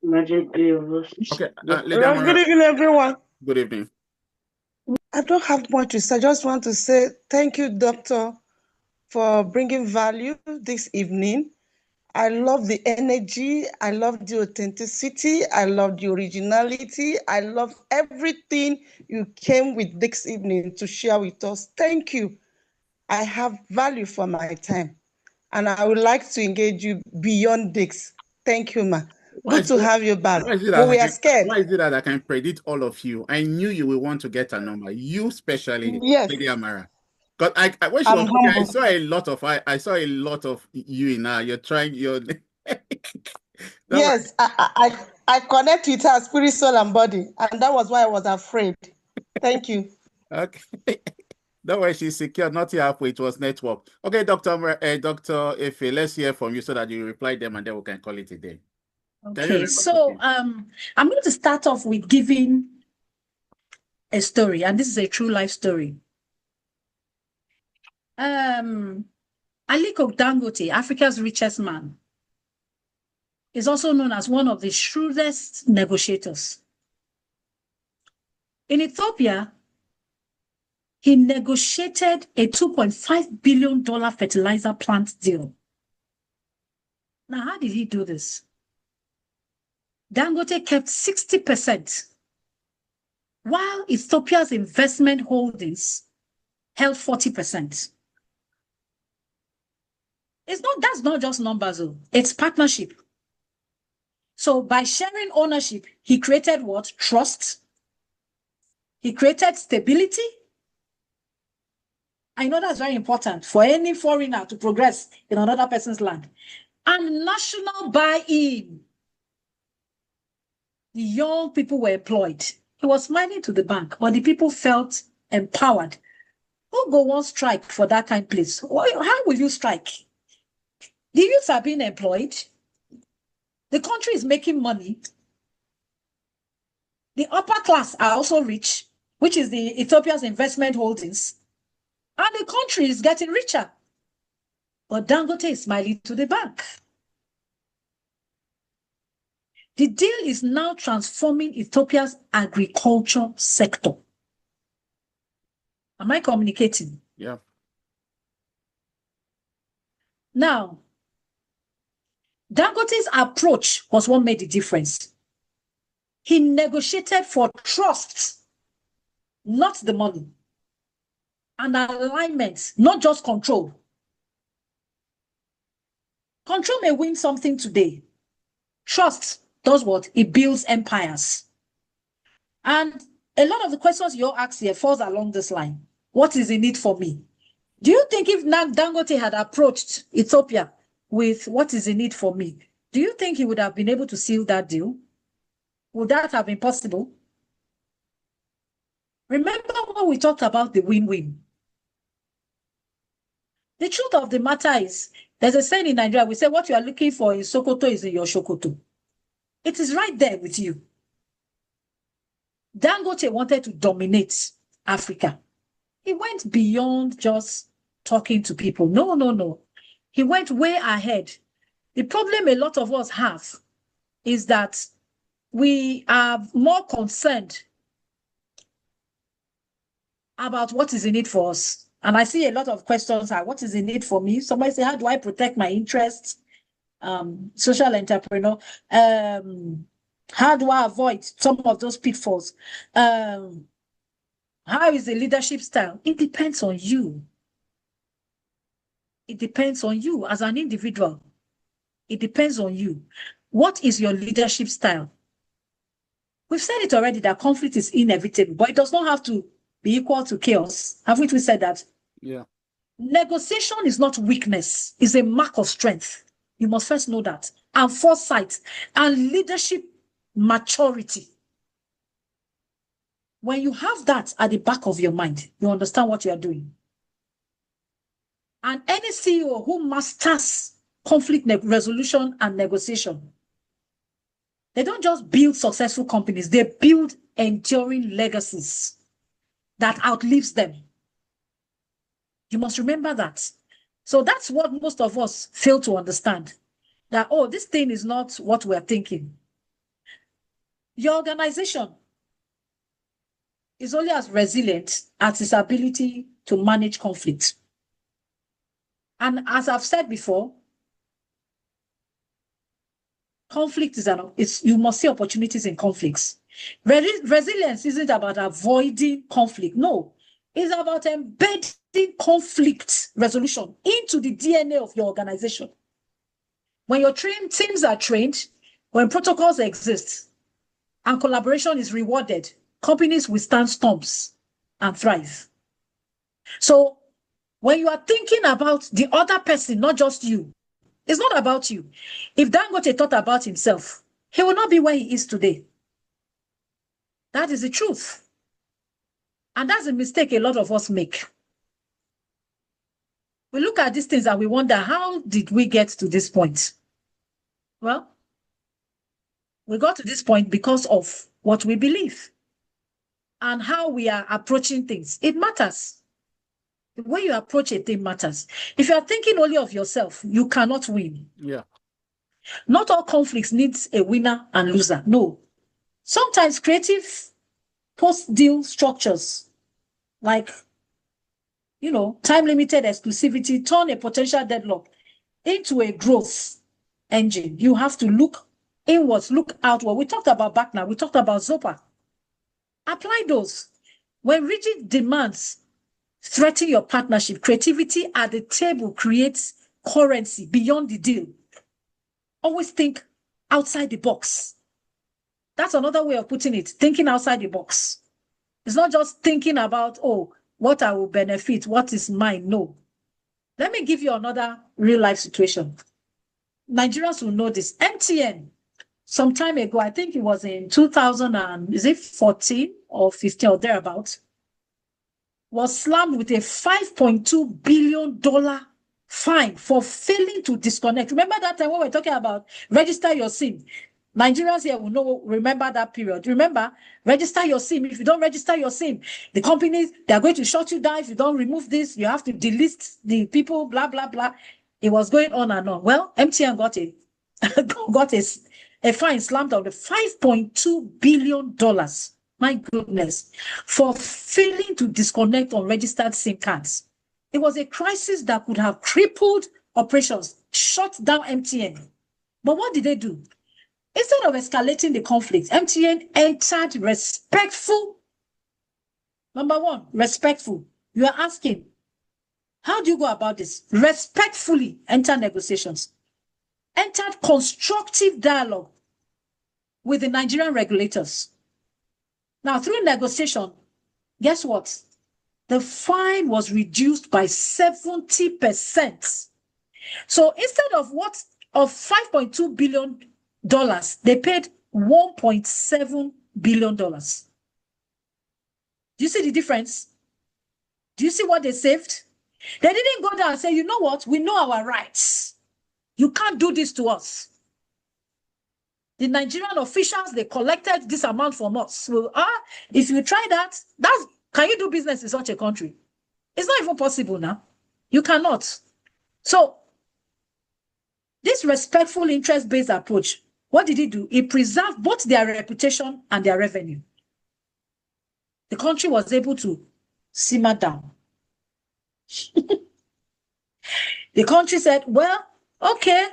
Okay, Lady Amara. good evening, everyone. Good evening. I don't have much to say. I just want to say thank you, Doctor, for bringing value this evening. I love the energy. I love the authenticity. I love the originality. I love everything you came with this evening to share with us. Thank you. I have value for my time, and I would like to engage you beyond this. Thank you, ma. Good to have you back. We are scared. Why is it that I can predict all of you? I knew you will want to get a number. You especially, yes, Lady Amara. Because when she was talking, I saw a lot of you in her. You're trying your. Yes, I connect with her spirit, soul, and body, and that was why I was afraid. Thank you. Okay. That way she's secure, not halfway, it was network. Okay, Dr. Efe, let's hear from you so that you reply them and then we can call it a day. Okay, so I'm going to start off with giving a story, and this is a true life story. Aliko Dangote, Africa's richest man, is also known as one of the shrewdest negotiators. In Ethiopia, he negotiated a $2.5 billion fertilizer plant deal. Now, how did he do this? Dangote kept 60%, while Ethiopia's investment holdings held 40%. That's not just numbers, though. It's partnership. So by sharing ownership, he created what? Trust. He created stability. I know that's very important for any foreigner to progress in another person's land. And national buy-in. The young people were employed. He was smiling to the bank, but the people felt empowered. Who go on strike for that kind of place? How will you strike? The youths are being employed. The country is making money. The upper class are also rich, which is the Ethiopia's investment holdings. And the country is getting richer. But Dangote is smiling to the bank. The deal is now transforming Ethiopia's agriculture sector. Am I communicating? Yeah. Now, Dangote's approach was what made the difference. He negotiated for trust, not the money, and alignment, not just control. Control may win something today. Trust does what? It builds empires. And a lot of the questions you ask here falls along this line. What is in it for me? Do you think if Dangote had approached Ethiopia with what is in it for me, do you think he would have been able to seal that deal? Would that have been possible? Remember when we talked about the win-win? The truth of the matter is, there's a saying in Nigeria, we say what you are looking for in Sokoto is in your Shokoto. It is right there with you. Dangote wanted to dominate Africa. He went beyond just talking to people. No. He went way ahead. The problem a lot of us have is that we are more concerned about what is in it for us. And I see a lot of questions are, what is in it for me? Somebody say, how do I protect my interests? Social entrepreneur. How do I avoid some of those pitfalls? How is the leadership style? It depends on you. It depends on you as an individual. It depends on you. What is your leadership style? We've said it already that conflict is inevitable, but it does not have to be equal to chaos. Haven't we said that? Yeah. Negotiation is not weakness, it's a mark of strength. You must first know that. And foresight and leadership maturity. When you have that at the back of your mind, you understand what you are doing. And any CEO who masters conflict resolution and negotiation, they don't just build successful companies, they build enduring legacies that outlives them. You must remember that. So that's what most of us fail to understand. That, oh, this thing is not what we're thinking. Your organization is only as resilient as its ability to manage conflict. And as I've said before, conflict is you must see opportunities in conflicts. Resilience isn't about avoiding conflict. No, it's about embedding conflict resolution into the DNA of your organization. When your teams are trained, when protocols exist, and collaboration is rewarded, companies withstand storms and thrive. So when you are thinking about the other person, not just you, it's not about you. If Dangote thought about himself, he will not be where he is today. That is the truth. And that's a mistake a lot of us make. We look at these things and we wonder, how did we get to this point? Well, we got to this point because of what we believe and how we are approaching things. It matters. The way you approach a thing matters. If you are thinking only of yourself, you cannot win. Yeah. Not all conflicts needs a winner and loser. No. Sometimes creative post-deal structures like, time-limited exclusivity turn a potential deadlock into a growth engine. You have to look inwards, look outward. We talked about BACNA, we talked about ZOPA. Apply those. When rigid demands threaten your partnership, creativity at the table creates currency beyond the deal. Always think outside the box. That's another way of putting it, thinking outside the box. It's not just thinking about, what I will benefit, what is mine. No. Let me give you another real life situation. Nigerians will know this. MTN, some time ago, I think it was in 2014 or 15 or thereabouts, was slammed with a $5.2 billion fine for failing to disconnect. Remember that time when we were talking about register your SIM? Nigerians here will remember that period. Remember, register your SIM. If you don't register your SIM, the companies, they're going to shut you down. If you don't remove this, you have to delist the people, blah, blah, blah. It was going on and on. Well, MTN got a fine slammed on the $5.2 billion. My goodness, for failing to disconnect unregistered SIM cards. It was a crisis that could have crippled operations, shut down MTN. But what did they do? Instead of escalating the conflict, MTN entered respectful. Number one, respectful. You are asking, how do you go about this? Respectfully enter negotiations. Entered constructive dialogue with the Nigerian regulators. Now, through negotiation, guess what? The fine was reduced by 70%. So instead of $5.2 billion, they paid $1.7 billion. Do you see the difference? Do you see what they saved? They didn't go there and say, you know what? We know our rights. You can't do this to us. The Nigerian officials, they collected this amount from us. So, if you try that, can you do business in such a country? It's not even possible now. You cannot. So, this respectful interest-based approach, what did it do? It preserved both their reputation and their revenue. The country was able to simmer down. The country said, well, okay,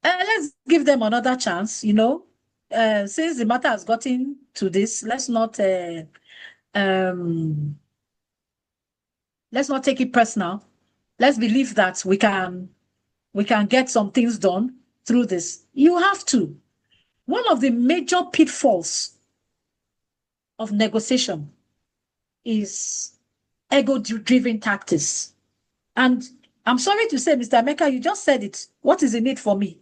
let's give them another chance, since the matter has gotten to this, let's not take it personal. Let's believe that we can get some things done through this. You have to. One of the major pitfalls of negotiation is ego-driven tactics. And I'm sorry to say, Mr. Emeka, you just said it. What is in it for me?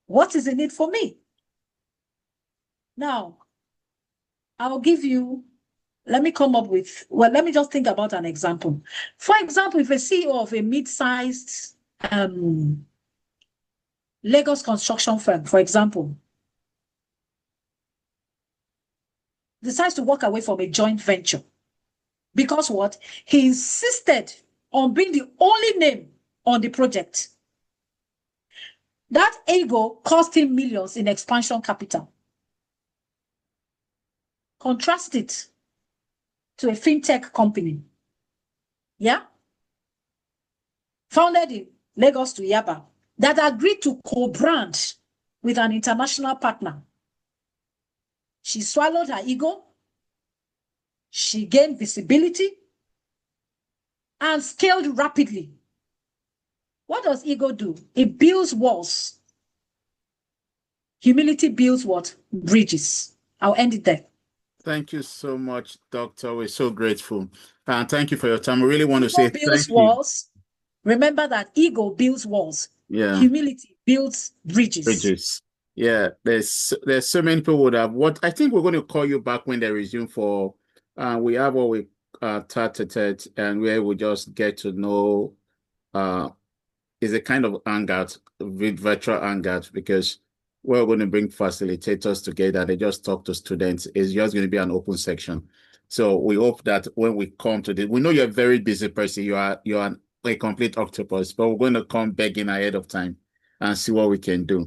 What is in it for me? Now, I'll give you, let me just think about an example. For example, if a CEO of a mid-sized Lagos construction firm, for example, decides to walk away from a joint venture, because what? He insisted on being the only name on the project. That ego cost him millions in expansion capital. Contrast it to a fintech company. Yeah? Founded in Lagos to Yaba, that agreed to co-brand with an international partner. She swallowed her ego. She gained visibility and scaled rapidly. What does ego do? It builds walls. Humility builds what? Bridges. I'll end it there. Thank you so much, Doctor. We're so grateful. And thank you for your time. I really want to say thank you. Remember that ego builds walls. Yeah. Humility builds bridges. Yeah. There's so many people would have what I think we're going to call you back when they resume for we have what we tete and where we just get to know is a kind of hangout with virtual hangout, because we're going to bring facilitators together. They just talk to students. It's just going to be an open section. So we hope that when we come to this, we know you're a very busy person. You're a complete octopus, but we're going to come begging ahead of time and see what we can do.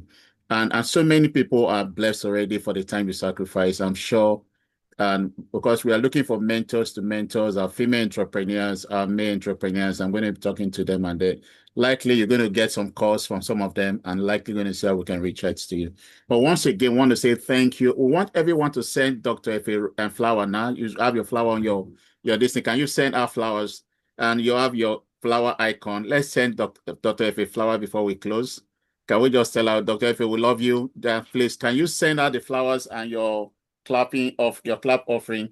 And so many people are blessed already for the time you sacrifice, I'm sure. And because we are looking for mentors to mentors, our female entrepreneurs, our male entrepreneurs, I'm going to be talking to them, and likely you're going to get some calls from some of them, and likely going to say we can reach out to you. But once again, want to say thank you. We want everyone to send Dr. Efe a flower now. You have your flower on your Disney. Can you send our flowers? And you have your flower icon. Let's send Dr. Efe flower before we close. Can we just tell our Dr. Efe we love you? Please, can you send out the flowers and your clapping of your clap offering?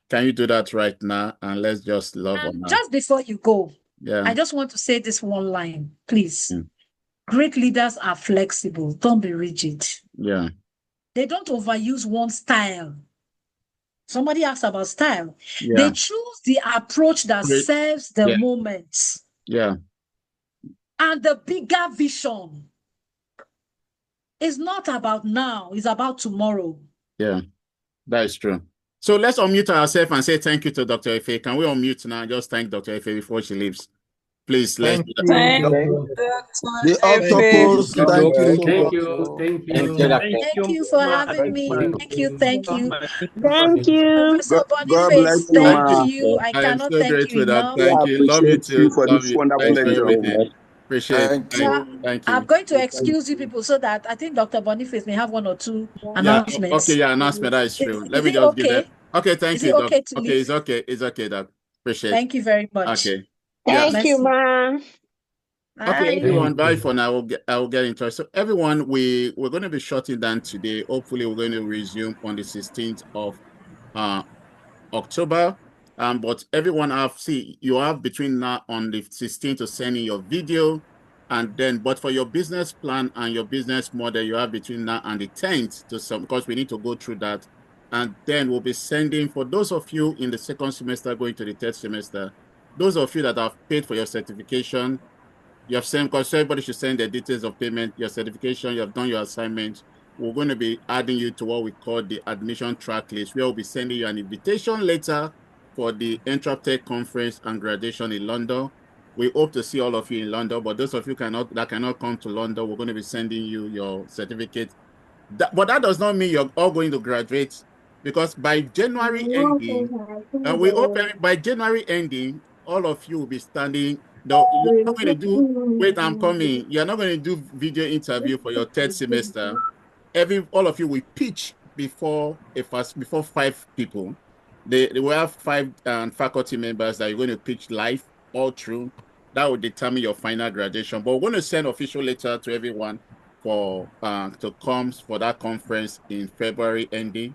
Can you do that right now? And let's just love on her. Just before you go, yeah, I just want to say this one line, please. Great leaders are flexible. Don't be rigid. Yeah. They don't overuse one style. Somebody asked about style. Yeah. They choose the approach that serves the moment. Yeah. And the bigger vision is not about now, it's about tomorrow. Yeah, that is true. So let's unmute ourselves and say thank you to Dr. Efe. Can we unmute now? Just thank Dr. Efe before she leaves. Please, let's do that. Thank you. The octopus, thank you. Thank you for having me. Thank you. Thank you. Professor Boniface, thank you. I cannot thank you enough. Thank you. Love you too. For this wonderful everything. Appreciate it. Thank you. I'm going to excuse you people so that I think Dr. Boniface may have one or two announcements. Okay, announcement. That is true. Let me just give that. Okay, thank you, Doc. Okay, it's okay. It's okay, Doc. Appreciate it. Thank you very much. Okay. Thank you, ma. Okay, everyone, bye for now. I will get in touch. So everyone, we're going to be shutting down today. Hopefully, we're going to resume on the 16th of October. But everyone you have between now on the 16th to send in your video And then, but for your business plan and your business model, you have between now and the 10th to some, because we need to go through that. And then we'll be sending, for those of you in the second semester going to the third semester, those of you that have paid for your certification, you have sent, because everybody should send their details of payment, your certification, you have done your assignment. We're going to be adding you to what we call the admission track list, where we'll be sending you an invitation letter for the EntrapTech conference and graduation in London. We hope to see all of you in London, but those of you that cannot come to London, we're going to be sending you your certificate. But that does not mean you're all going to graduate, because by January ending, we hope by January ending, all of you will be standing. You're not going to do, wait, I'm coming. You're not going to do video interview for your third semester. All of you will pitch before 5 people. They will have 5 faculty members that you're going to pitch live all through. That will determine your final graduation. But we're going to send official letter to everyone for to come for that conference in February ending.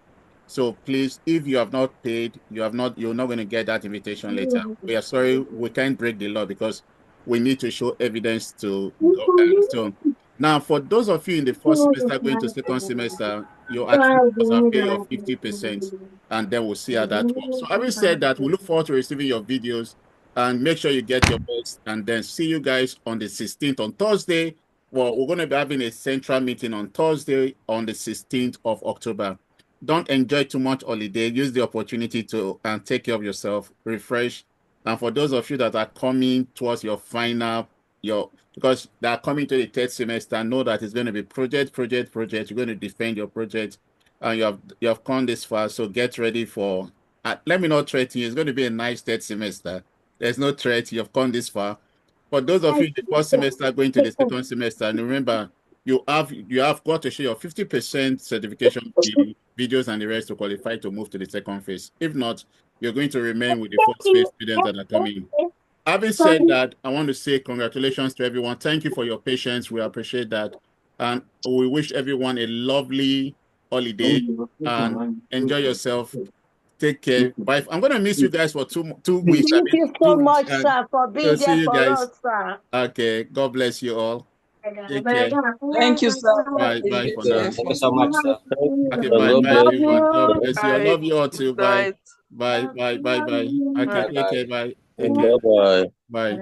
So please, if you have not paid, you're not going to get that invitation later. We are sorry, we can't break the law because we need to show evidence to go. So now, for those of you in the first semester going to second semester, you actually must have paid your 50%, and then we'll see how that works. So having said that, we look forward to receiving your videos, and make sure you get your best, and then see you guys on the 16th on Thursday. Well, we're going to be having a central meeting on Thursday on the 16th of October. Don't enjoy too much holiday. Use the opportunity to take care of yourself, refresh. And for those of you that are coming towards your final, because they are coming to the third semester, know that it's going to be project. You're going to defend your project, and you have come this far. So get ready for. Let me not threaten you. It's going to be a nice third semester. There's no threat. You have come this far. For those of you in the first semester going to the second semester, and remember, you have got to show your 50% certification fee, videos, and the rest to qualify to move to the second phase. If not, you're going to remain with the first phase students that are coming. Having said that, I want to say congratulations to everyone. Thank you for your patience. We appreciate that. And we wish everyone a lovely holiday and enjoy yourself. Take care. Bye. I'm going to miss you guys for 2 weeks. Thank you so much, sir, for being there for us, sir. Okay. God bless you all. Take care. Thank you, sir. Bye for now. Thank you so much, sir. Okay, bye everyone. God bless you. I love you all too. Bye. Bye. Okay, take care. Bye. Bye-bye. Bye.